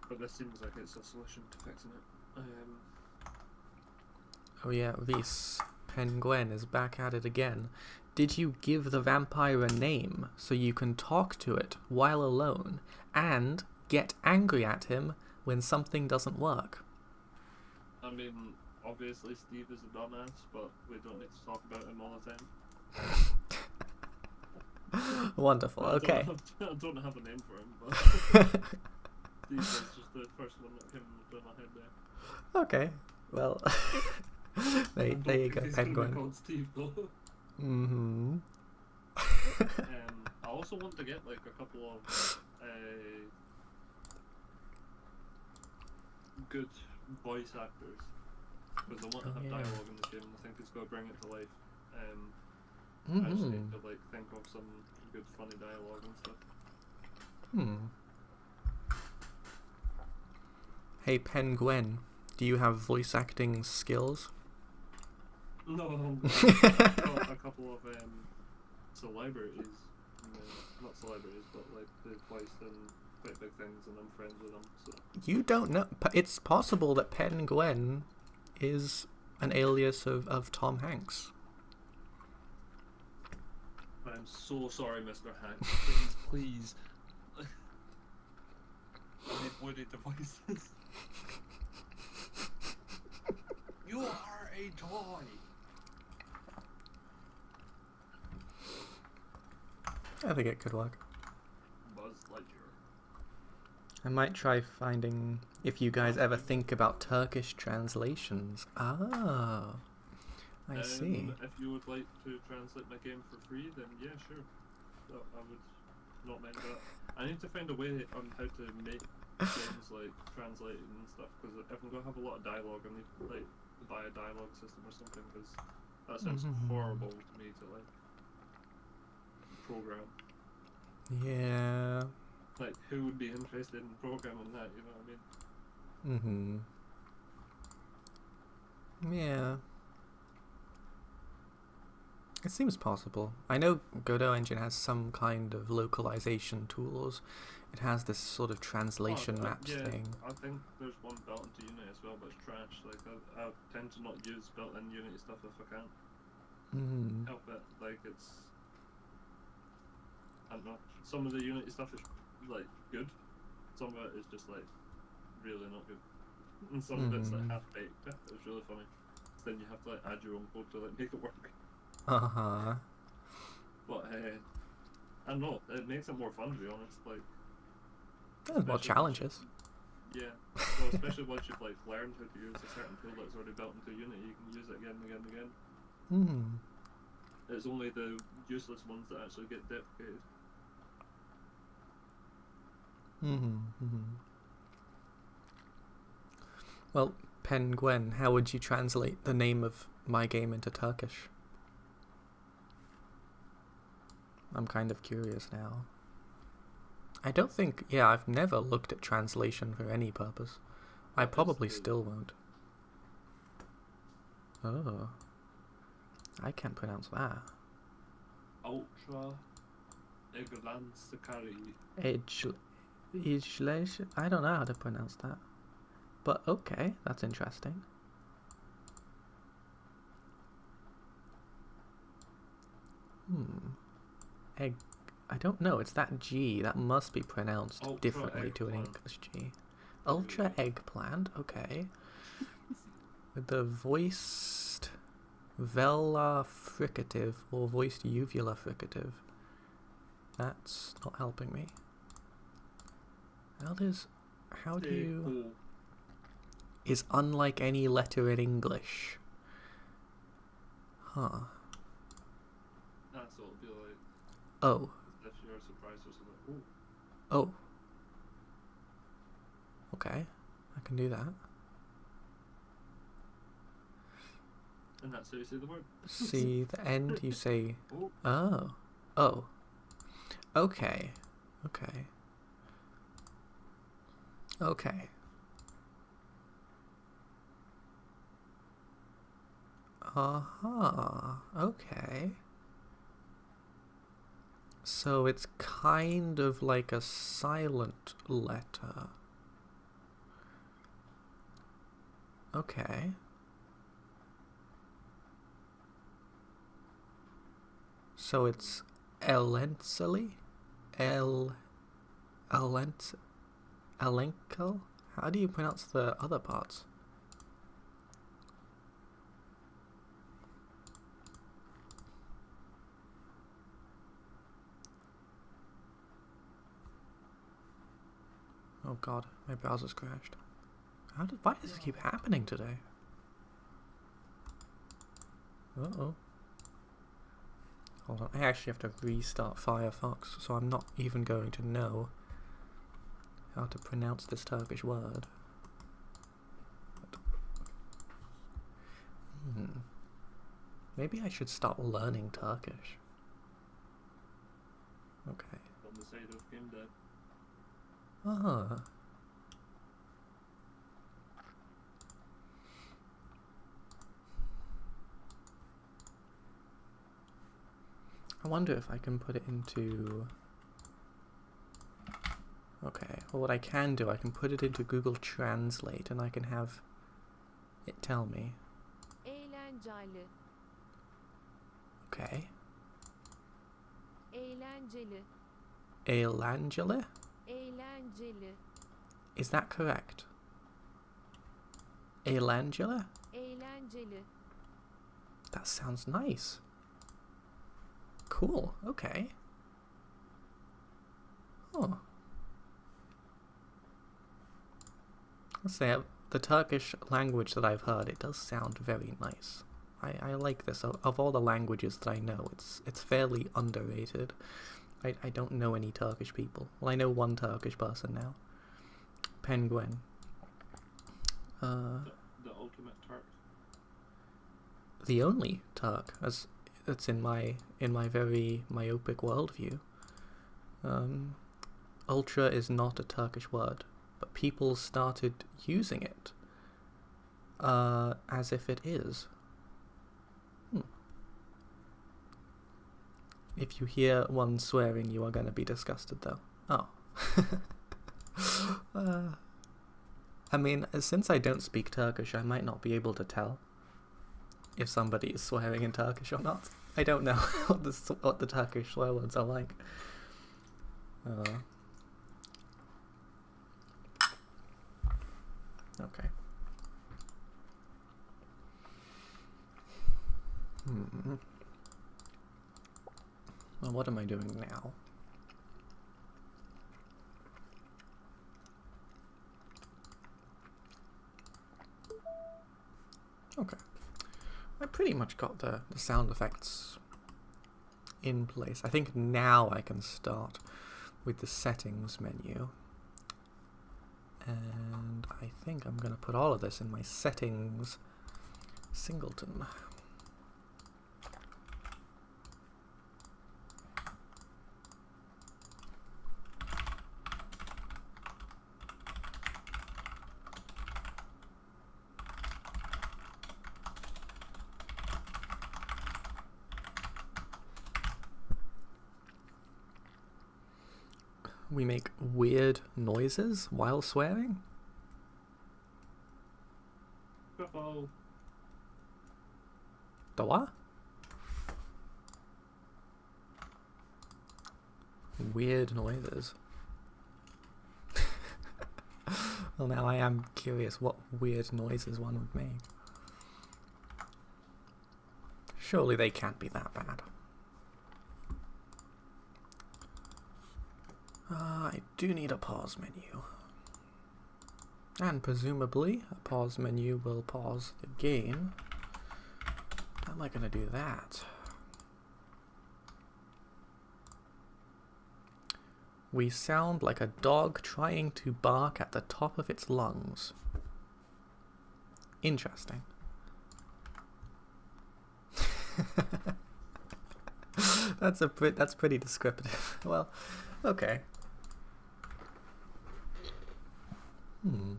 S3: But this seems like it's a solution to fixing it.
S1: Oh yeah, Reese, Penguin is back at it again. Did you give the vampire a name so you can talk to it while alone and get angry at him when something doesn't work?
S3: I mean, obviously Steve is a dumbass, but we don't need to talk about him all the time.
S1: Wonderful, okay.
S3: I don't have a name for him, but Steve is just the first one that came into my head there.
S1: Okay, well, there you go, Penguin.
S3: Called Steve though. I also want to get like a couple of good voice actors, because I want to have dialogue in this game. I think it's going to bring it to life. I just need to like think of some good funny dialogue and stuff.
S1: Hey Penguin, do you have voice acting skills?
S3: No, I've got a couple of celebrities, not celebrities, but like they've voiced in quite big things, and I'm friends with them. So
S1: You don't know. It's possible that Penguin is an alias of Tom Hanks.
S3: I'm so sorry, Mr. Hanks. Please. I need Woody to voice this. You are a toy.
S1: I think it could work.
S3: Buzz Lightyear.
S1: I might try finding if you guys ever think about Turkish translations. Ah, I see.
S3: If you would like to translate my game for free, then yeah, sure. I would not mind that. I need to find a way on how to make games like translated and stuff, because if I'm going to have a lot of dialogue, I need to like buy a dialogue system or something, because that sounds horrible to me to like program.
S1: Yeah.
S3: Like, who would be interested in programming that, you know what I mean?
S1: Yeah. It seems possible. I know Godot Engine has some kind of localization tools. It has this sort of translation maps thing.
S3: I think there's one built into Unity as well, but it's trash. Like, I tend to not use built-in Unity stuff if I can. Help it. Like, it's... I don't know. Some of the Unity stuff is, like, good. Some of it is just, like, really not good. And some of it's, like, half-baked. It's really funny. So then you have to, like, add your own code to, like, make it work. But I don't know, it makes it more fun, to be honest. Like,
S1: there's more challenges.
S3: Yeah, well, especially once you've like learned how to use a certain tool that's already built into Unity, you can use it again and again and again. It's only the useless ones that actually get deprecated.
S1: Well, Penguin, how would you translate the name of my game into Turkish? I'm kind of curious now. I don't think... Yeah, I've never looked at translation for any purpose. I probably still won't. Oh. I can't pronounce that.
S3: Ultra Eglansakari.
S1: I don't know how to pronounce that. But okay, that's interesting. Egg. I don't know, it's that G. That must be pronounced differently to an English G. Ultra eggplant, okay. With the voiced velar fricative or voiced uvula fricative. That's not helping me. How do you... Is unlike any letter in English. Huh.
S3: That's what it'll be like.
S1: Oh.
S3: If you're surprised or something. Ooh.
S1: Oh. Okay. I can do that.
S3: And that's how you say the word.
S1: See the end, you say,
S3: Oh,
S1: oh. Oh. Okay. Okay. Okay. Uh-huh. Okay. So it's kind of like a silent letter. Okay. So it's Elensily? Elenkel? How do you pronounce the other parts? Oh god, my browser's crashed. Why does this keep happening today? Uh-oh. Hold on, I actually have to restart Firefox, so I'm not even going to know how to pronounce this Turkish word. Maybe I should start learning Turkish. Okay.
S3: on the side of game dev.
S1: Ah. I wonder if I can put it into... Okay, well what I can do, I can put it into Google Translate and I can have it tell me.
S4: Eğlenceli.
S1: Okay.
S4: Eğlenceli.
S1: Eğlenceli?
S4: Eğlenceli.
S1: Is that correct? Eğlenceli?
S4: Eğlenceli.
S1: That sounds nice. Cool, okay. Oh. Let's say the Turkish language that I've heard, it does sound very nice. I like this. Of all the languages that I know, it's fairly underrated. I don't know any Turkish people. Well, I know one Turkish person now. Penguin.
S3: The ultimate Turk.
S1: The only Turk, as it's in my very myopic worldview. Ultra is not a Turkish word, but people started using it as if it is. If you hear one swearing, you are going to be disgusted, though. Oh. I mean, since I don't speak Turkish, I might not be able to tell if somebody is swearing in Turkish or not. I don't know what the Turkish swear words are like. Okay. Well, what am I doing now? Okay. I pretty much got the sound effects in place. I think now I can start with the settings menu. And I think I'm going to put all of this in my settings singleton. We make weird noises while swearing?
S3: Bravo.
S1: The what? Weird noises. Well, now I am curious what weird noises one would make. Surely they can't be that bad. I do need a pause menu. And presumably a pause menu will pause the game. How am I going to do that? We sound like a dog trying to bark at the top of its lungs. Interesting. That's pretty descriptive. Well, okay. Hmm.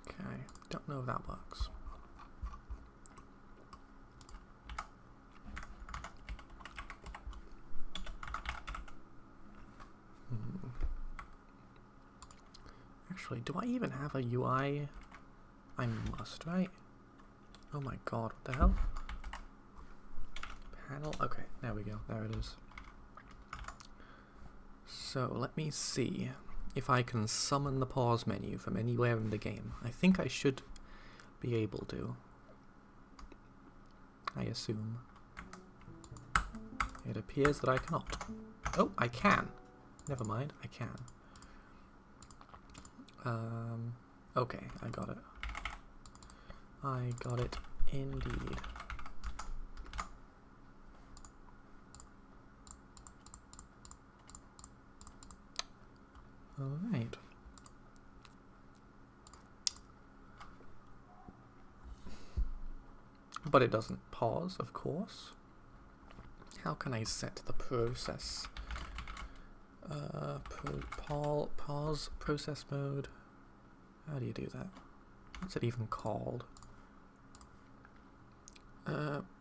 S1: Okay, don't know if that works. Actually, do I even have a UI? I must, right? Oh my god, what the hell? Panel? Okay, there we go, there it is. So, let me see if I can summon the pause menu from anywhere in the game. I think I should be able to. I assume. It appears that I cannot. Oh, I can. Never mind, I can. Okay, I got it. I got it indeed. Alright. But it doesn't pause, of course. How can I set the process? Pause process mode. How do you do that? What's it even called?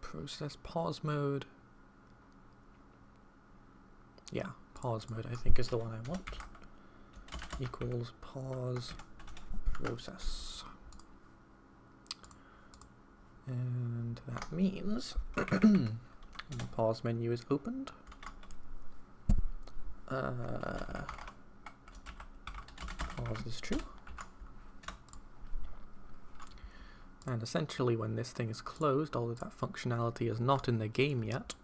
S1: Process pause mode. Yeah, pause mode I think is the one I want. Equals pause process. And that means when the pause menu is opened, pause is true. And essentially when this thing is closed, although that functionality is not in the game yet,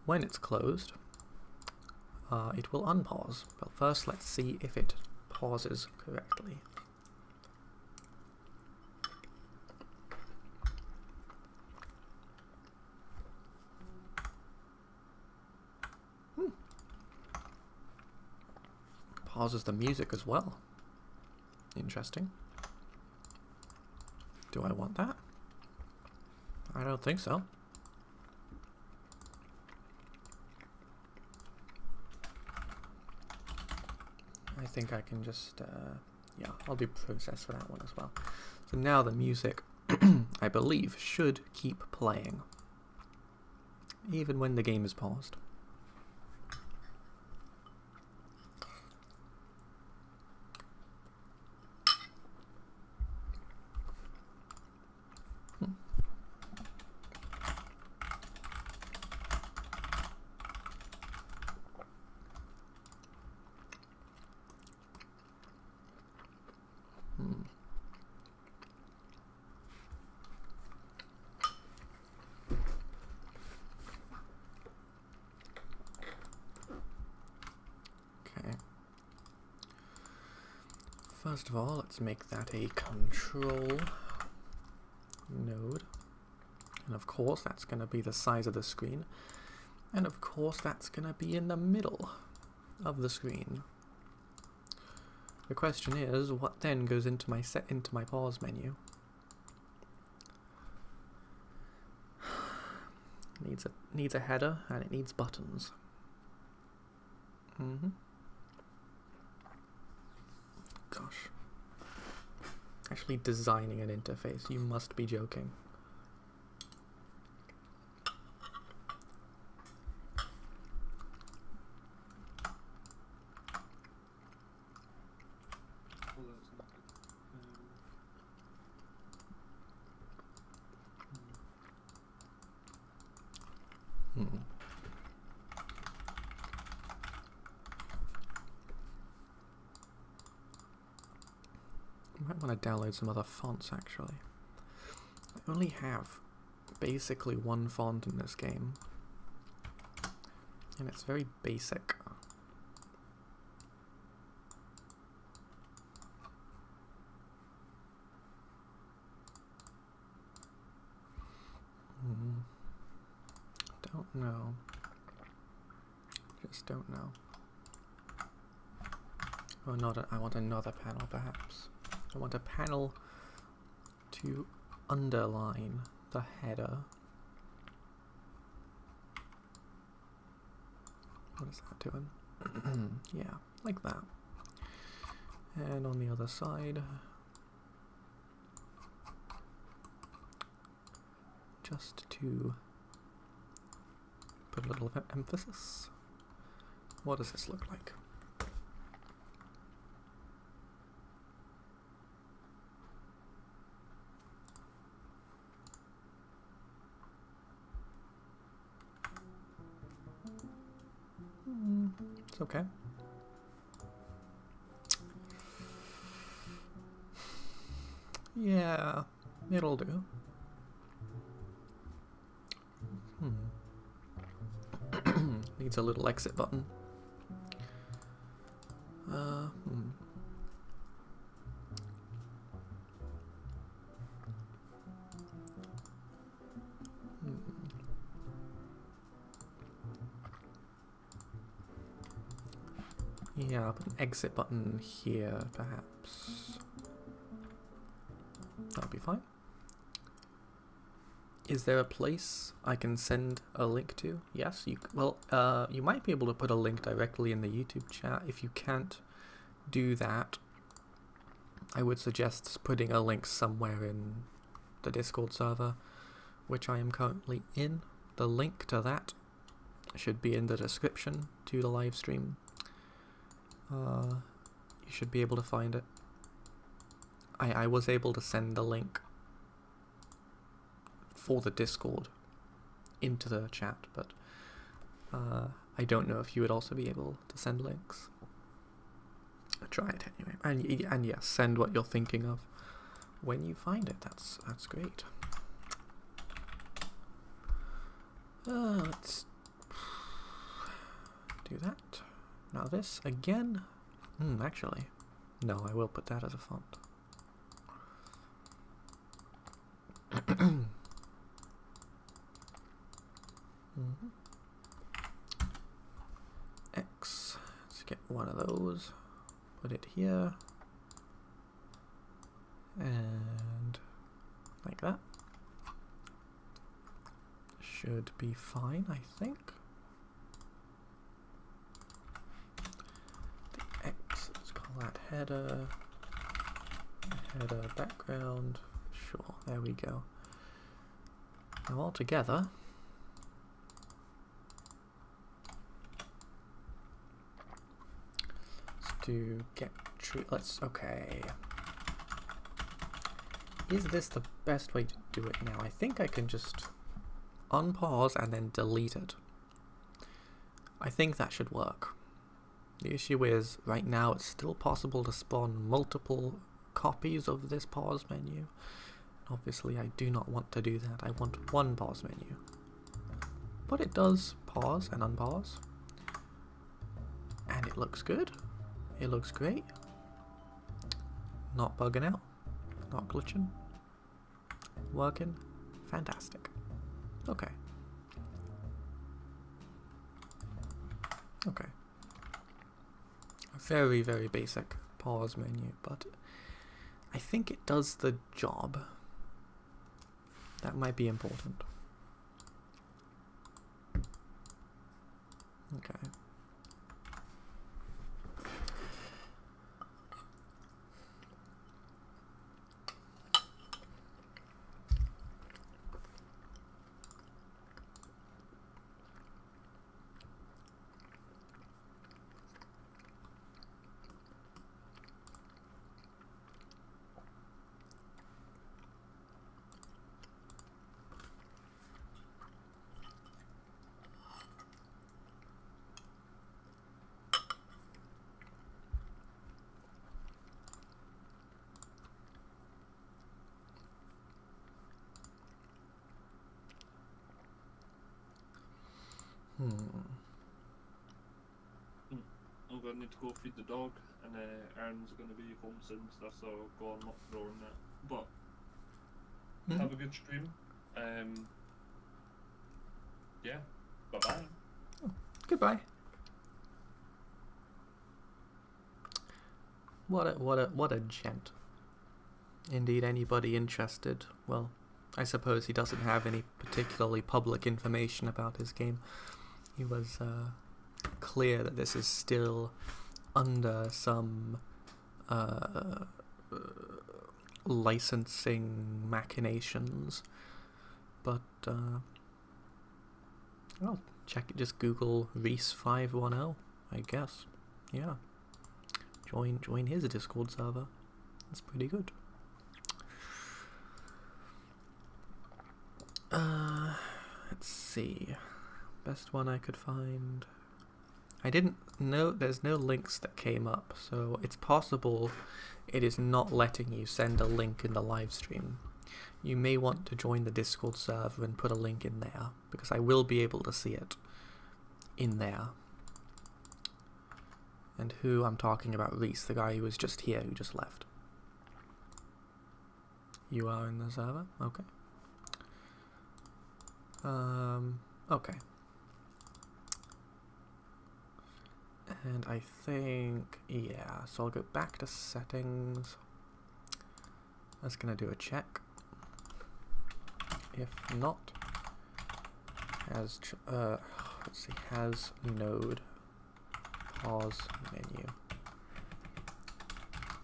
S1: when it's closed, it will unpause. But first let's see if it pauses correctly. Pauses the music as well. Interesting. Do I want that? I don't think so. I think I can just, yeah, I'll do process for that one as well. So now the music, I believe, should keep playing, even when the game is paused. First of all, let's make that a control node. And of course, that's going to be the size of the screen. And of course, that's going to be in the middle of the screen. The question is, what then goes into my pause menu? Needs a header and it needs buttons. Gosh. Actually designing an interface, you must be joking. want to download some other fonts actually. I only have basically one font in this game, and it's very basic. Don't know. Just don't know. Oh, I want another panel perhaps. I want a panel to underline the header. What is that doing? Yeah, like that. And on the other side, just to put a little emphasis. What does this look like? It's okay. Yeah, it'll do. Needs a little exit button. Yeah, I'll put an exit button here, perhaps. That'll be fine. Is there a place I can send a link to? Yes, you might be able to put a link directly in the YouTube chat. If you can't do that, I would suggest putting a link somewhere in the Discord server, which I am currently in. The link to that should be in the description to the live stream. You should be able to find it. I was able to send the link for the Discord into the chat, but I don't know if you would also be able to send links. Try it anyway, and yes, send what you're thinking of when you find it. That's great. Let's do that. Now this again. Actually, no, I will put that as a font. X. Let's get one of those. Put it here. And like that. Should be fine, I think. The X, let's call that header. Header background. Sure, there we go. Now all together, let's do get tree. Okay. Is this the best way to do it now? I think I can just unpause and then delete it. I think that should work. The issue is, right now it's still possible to spawn multiple copies of this pause menu. Obviously I do not want to do that. I want one pause menu. But it does pause and unpause. And it looks good. It looks great. Not bugging out. Not glitching. Working. Fantastic. Okay. Okay. A very, very basic pause menu, but I think it does the job. That might be important. Okay.
S3: I need to go feed the dog, and Aaron's going to be home soon and stuff, so I'll go on lock the door and that. But have a good stream. Yeah. Bye bye.
S1: Goodbye. What a gent. Indeed, anybody interested, well, I suppose he doesn't have any particularly public information about his game. He was clear that this is still under some licensing machinations, but well, check it. Just Google Reese 510, I guess. Yeah, join his Discord server. That's pretty good. Let's see. Best one I could find. I didn't know, there's no links that came up, so it's possible it is not letting you send a link in the live stream. You may want to join the Discord server and put a link in there, because I will be able to see it in there. And who I'm talking about, Reese, the guy who was just here, who just left. You are in the server? Okay. Okay. And I think, yeah, so I'll go back to settings. I was gonna do a check. If not, let's see, has node pause menu.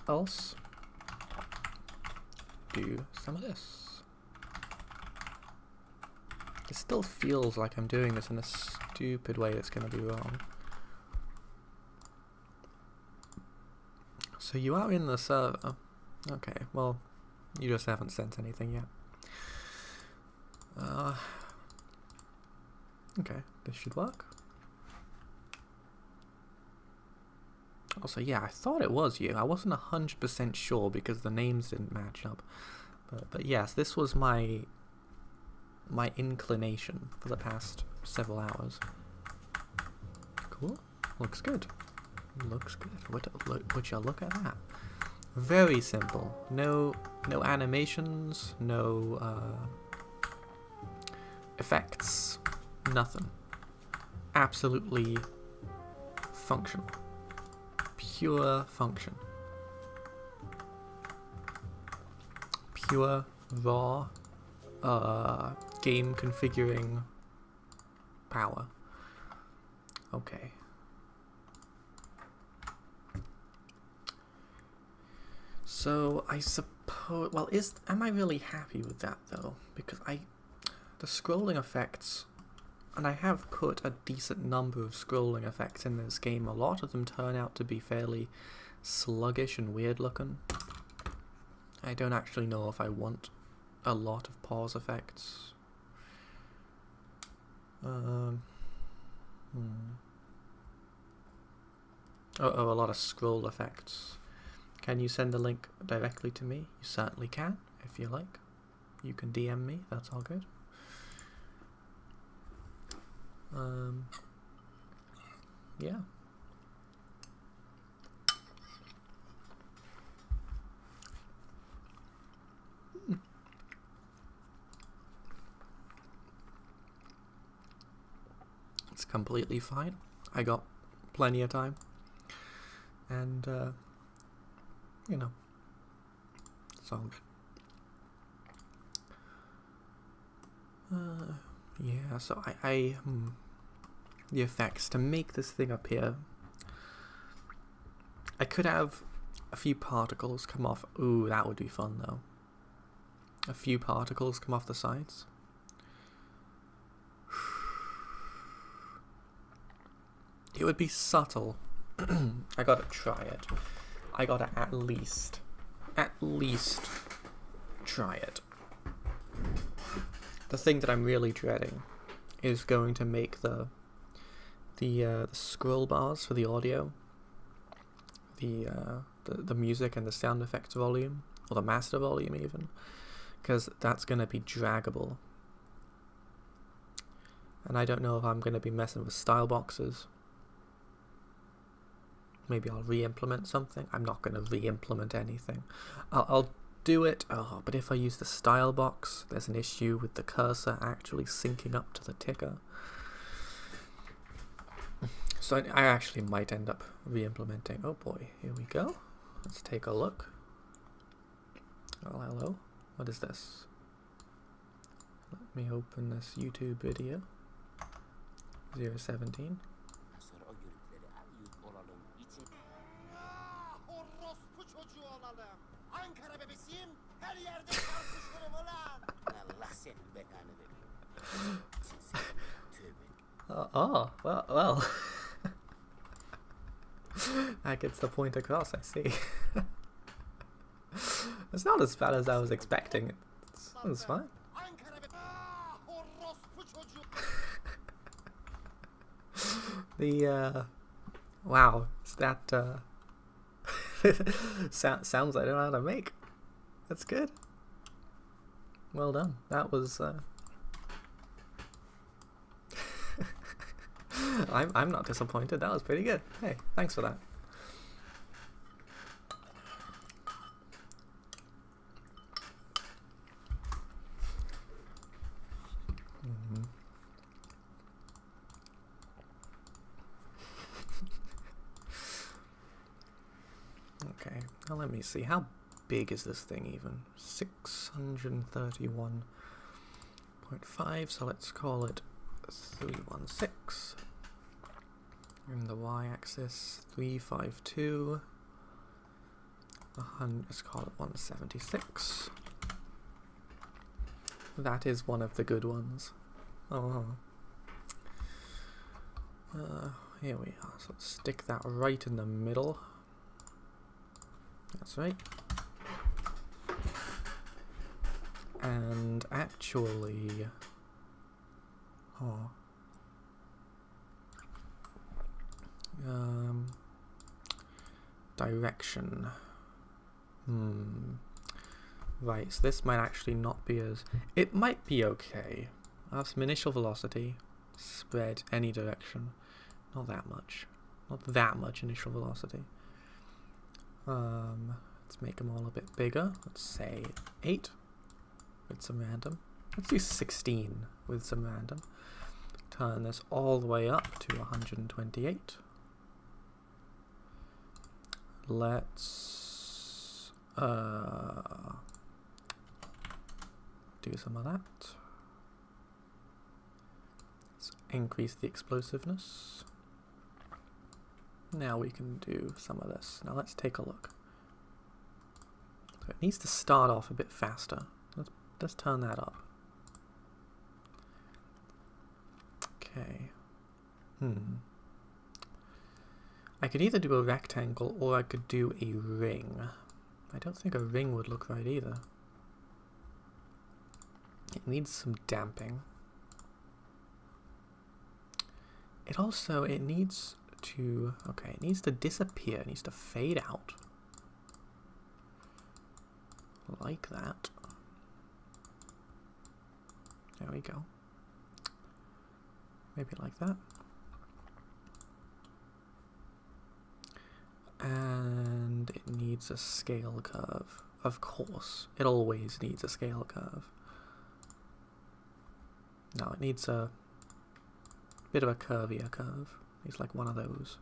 S1: Else, do some of this. It still feels like I'm doing this in a stupid way that's gonna be wrong. So you are in the server. Okay, well, you just haven't sent anything yet. Okay, this should work. Also, yeah, I thought it was you. I wasn't 100% sure because the names didn't match up. But yes, this was my inclination for the past several hours. Cool. Looks good. Looks good. Would you look at that? Very simple. No animations, no effects, nothing. Absolutely functional. Pure function. Pure, raw, game configuring power. Okay. So I suppose, well, am I really happy with that though? Because the scrolling effects, and I have put a decent number of scrolling effects in this game. A lot of them turn out to be fairly sluggish and weird looking. I don't actually know if I want a lot of pause effects. Oh, a lot of scroll effects. Can you send the link directly to me? You certainly can, if you like. You can DM me, that's all good. Yeah. It's completely fine. I got plenty of time. And, you know, it's all good. Yeah, so the effects, to make this thing appear, I could have a few particles come off. Ooh, that would be fun though. A few particles come off the sides. It would be subtle. I gotta try it. I gotta at least try it. The thing that I'm really dreading is going to make the scroll bars for the audio, the music and the sound effects volume, or the master volume even, because that's going to be draggable. And I don't know if I'm going to be messing with style boxes. Maybe I'll re-implement something. I'm not going to re-implement anything. I'll do it. Oh, but if I use the style box, there's an issue with the cursor actually syncing up to the ticker. So I actually might end up re-implementing. Oh boy, here we go. Let's take a look. Oh, hello. What is this? Let me open this YouTube video. 017. Well. That gets the point across, I see. It's not as bad as I was expecting. It's fine. Wow, is that, sounds I don't know how to make. That's good. Well done. That was, I'm not disappointed. That was pretty good. Hey, thanks for that. Okay, now let me see. How big is this thing even? 631.5, so let's call it 316. And the y-axis 352. Let's call it 176. That is one of the good ones. Oh. Here we are. So let's stick that right in the middle. That's right. And actually, direction. Right, so this might actually not be as... It might be okay. I have some initial velocity, spread any direction. Not that much. Not that much initial velocity. Let's make them all a bit bigger. Let's say 8 with some random. Let's do 16 with some random. Turn this all the way up to 128. Let's do some of that. Let's increase the explosiveness. Now we can do some of this. Now let's take a look. So it needs to start off a bit faster. Let's turn that up. Okay. I could either do a rectangle or I could do a ring. I don't think a ring would look right either. It needs some damping. It needs to... Okay, it needs to disappear. It needs to fade out. Like that. There we go. Maybe like that. And it needs a scale curve. Of course. It always needs a scale curve. No, it needs a bit of a curvier curve. It's like one of those.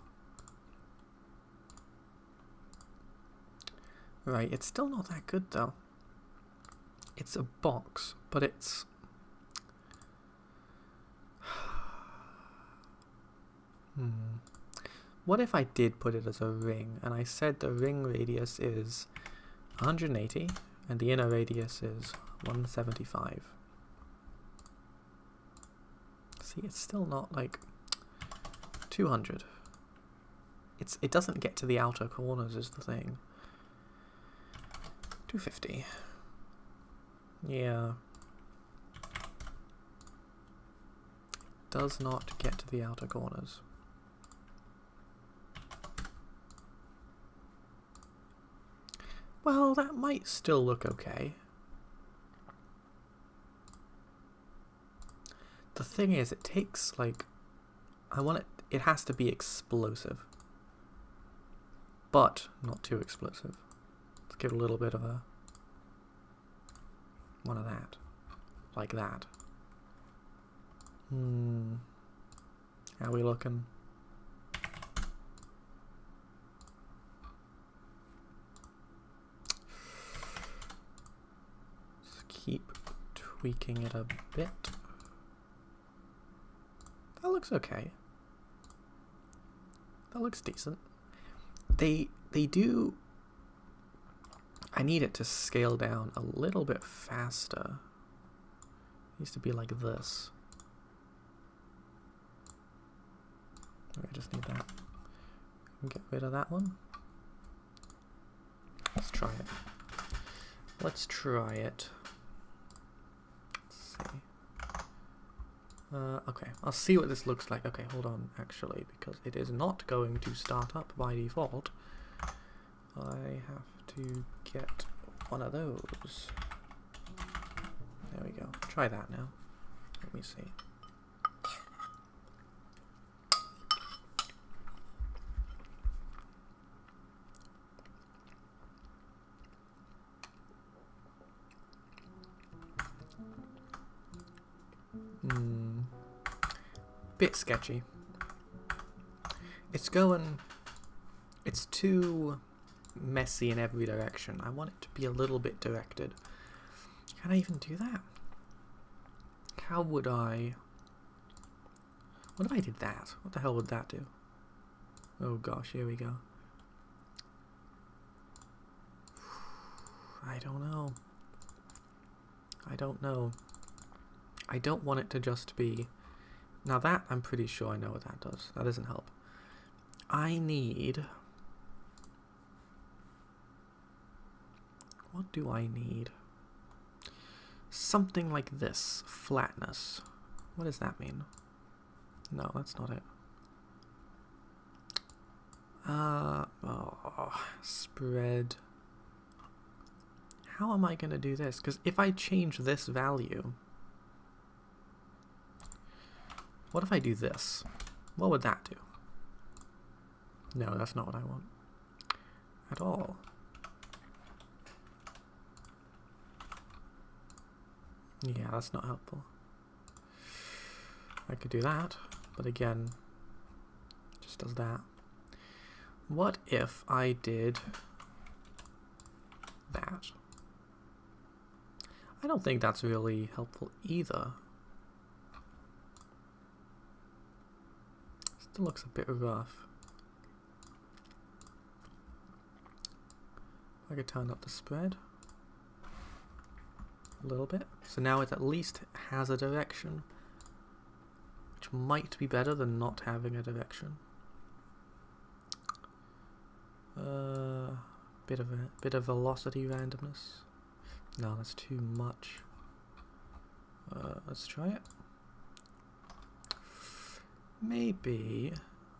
S1: Right, it's still not that good though. It's a box, but it's... What if I did put it as a ring, and I said the ring radius is 180, and the inner radius is 175? See, it's still not like 200. It doesn't get to the outer corners is the thing. 250. Yeah. Does not get to the outer corners. Well, that might still look okay. The thing is, it takes, like... it has to be explosive. but not too explicit. Let's give it a little bit of a one of that, like that. How are we looking? Just keep tweaking it a bit. That looks okay. That looks decent. They do. I need it to scale down a little bit faster. It needs to be like this. I just need that. Get rid of that one. Let's try it. Let's try it. Let's see. Okay, I'll see what this looks like. Okay, hold on, actually, because it is not going to start up by default. I have to get one of those. There we go. Try that now. Let me see. Bit sketchy. It's too messy in every direction. I want it to be a little bit directed. Can I even do that? How would I... What if I did that? What the hell would that do? Oh gosh, here we go. I don't know. I don't know. I don't want it to just be... Now that, I'm pretty sure I know what that does. That doesn't help. I need... What do I need? Something like this. Flatness. What does that mean? No, that's not it. Spread. How am I going to do this? Because if I change this value... What if I do this? What would that do? No, that's not what I want. At all. Yeah, that's not helpful. I could do that, but again, it just does that. What if I did that? I don't think that's really helpful either. Still looks a bit rough. I could turn up the spread a little bit. So now it at least has a direction, which might be better than not having a direction. Bit of velocity randomness. No, that's too much. Let's try it. Maybe,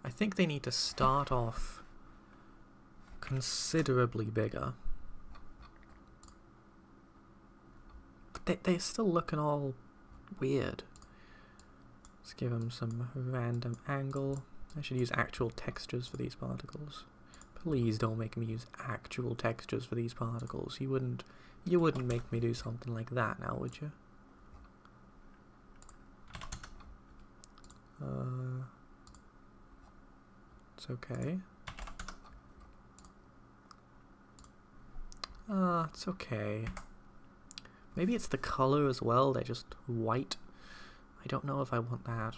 S1: I think they need to start off considerably bigger. But they're still looking all weird. Let's give them some random angle. I should use actual textures for these particles. Please don't make me use actual textures for these particles. You wouldn't make me do something like that now, would you? It's okay. It's okay. Maybe it's the color as well, they're just white. I don't know if I want that.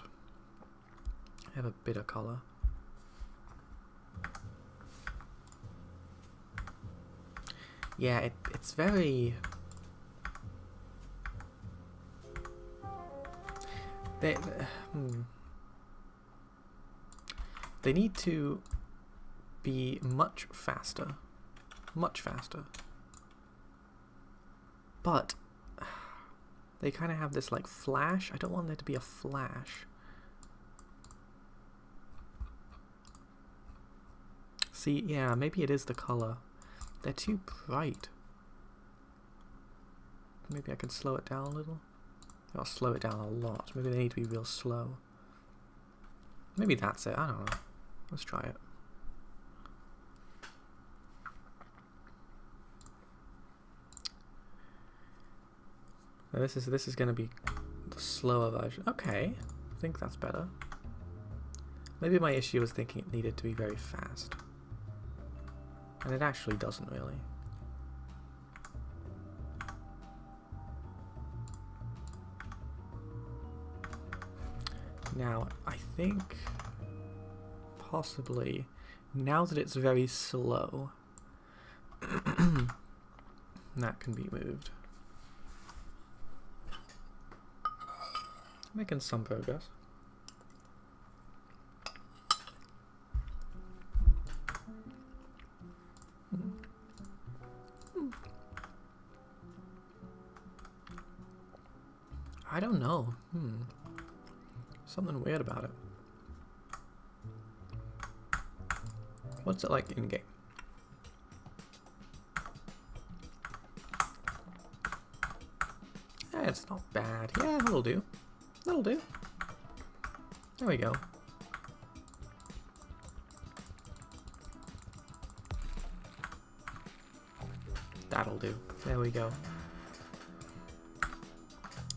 S1: I have a bit of color. Yeah, it's very... They need to be much faster. Much faster. But they kind of have this like flash. I don't want there to be a flash. See, yeah, maybe it is the color. They're too bright. Maybe I can slow it down a little. I'll slow it down a lot. Maybe they need to be real slow. Maybe that's it. I don't know. Let's try it. Now this is going to be the slower version. Okay, I think that's better. Maybe my issue was thinking it needed to be very fast. And it actually doesn't really. Now, I think possibly now that it's very slow, that can be moved. Making some progress. I don't know. Something weird about it. What's it like in game? It's not bad. Yeah, that'll do. That'll do. There we go. That'll do. There we go.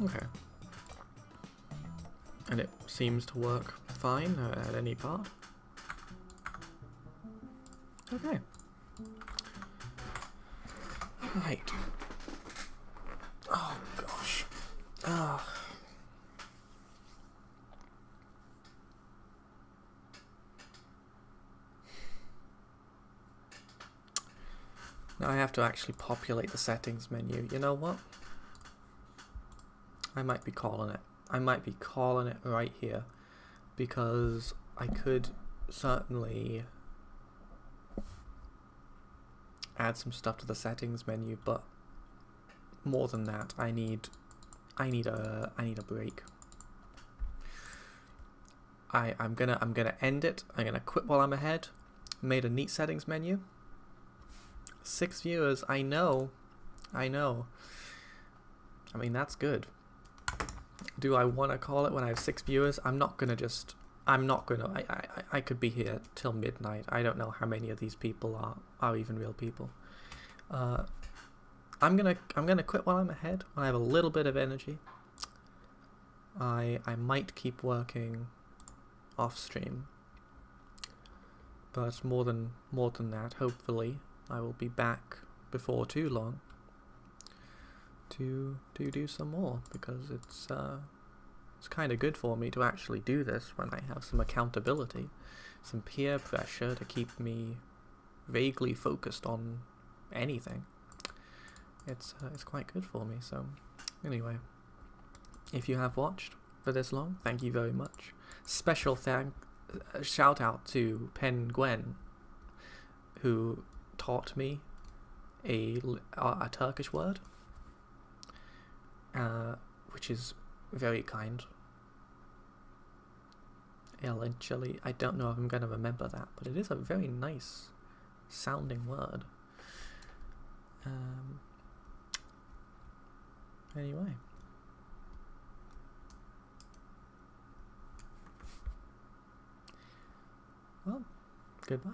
S1: Okay. And it seems to work fine at any part. Okay. Right. Oh gosh. Ah. Now I have to actually populate the settings menu. You know what? I might be calling it. I might be calling it right here, because I could certainly add some stuff to the settings menu, but more than that, I need a break. I'm gonna end it. I'm gonna quit while I'm ahead. Made a neat settings menu. 6 viewers. I know. I mean, that's good. Do I want to call it when I have 6 viewers? I'm not gonna. I could be here till midnight. I don't know how many of these people are even real people. I'm gonna quit while I'm ahead, when I have a little bit of energy. I might keep working off stream, but more than that, hopefully I will be back before too long to do some more, because it's kind of good for me to actually do this when I have some accountability, some peer pressure to keep me vaguely focused on anything. It's quite good for me. So anyway, if you have watched for this long, thank you very much. Special shout out to Pen Gwen, who taught me a Turkish word, which is very kind. Eventually, I don't know if I'm going to remember that, but it is a very nice sounding word. Anyway. Well, goodbye.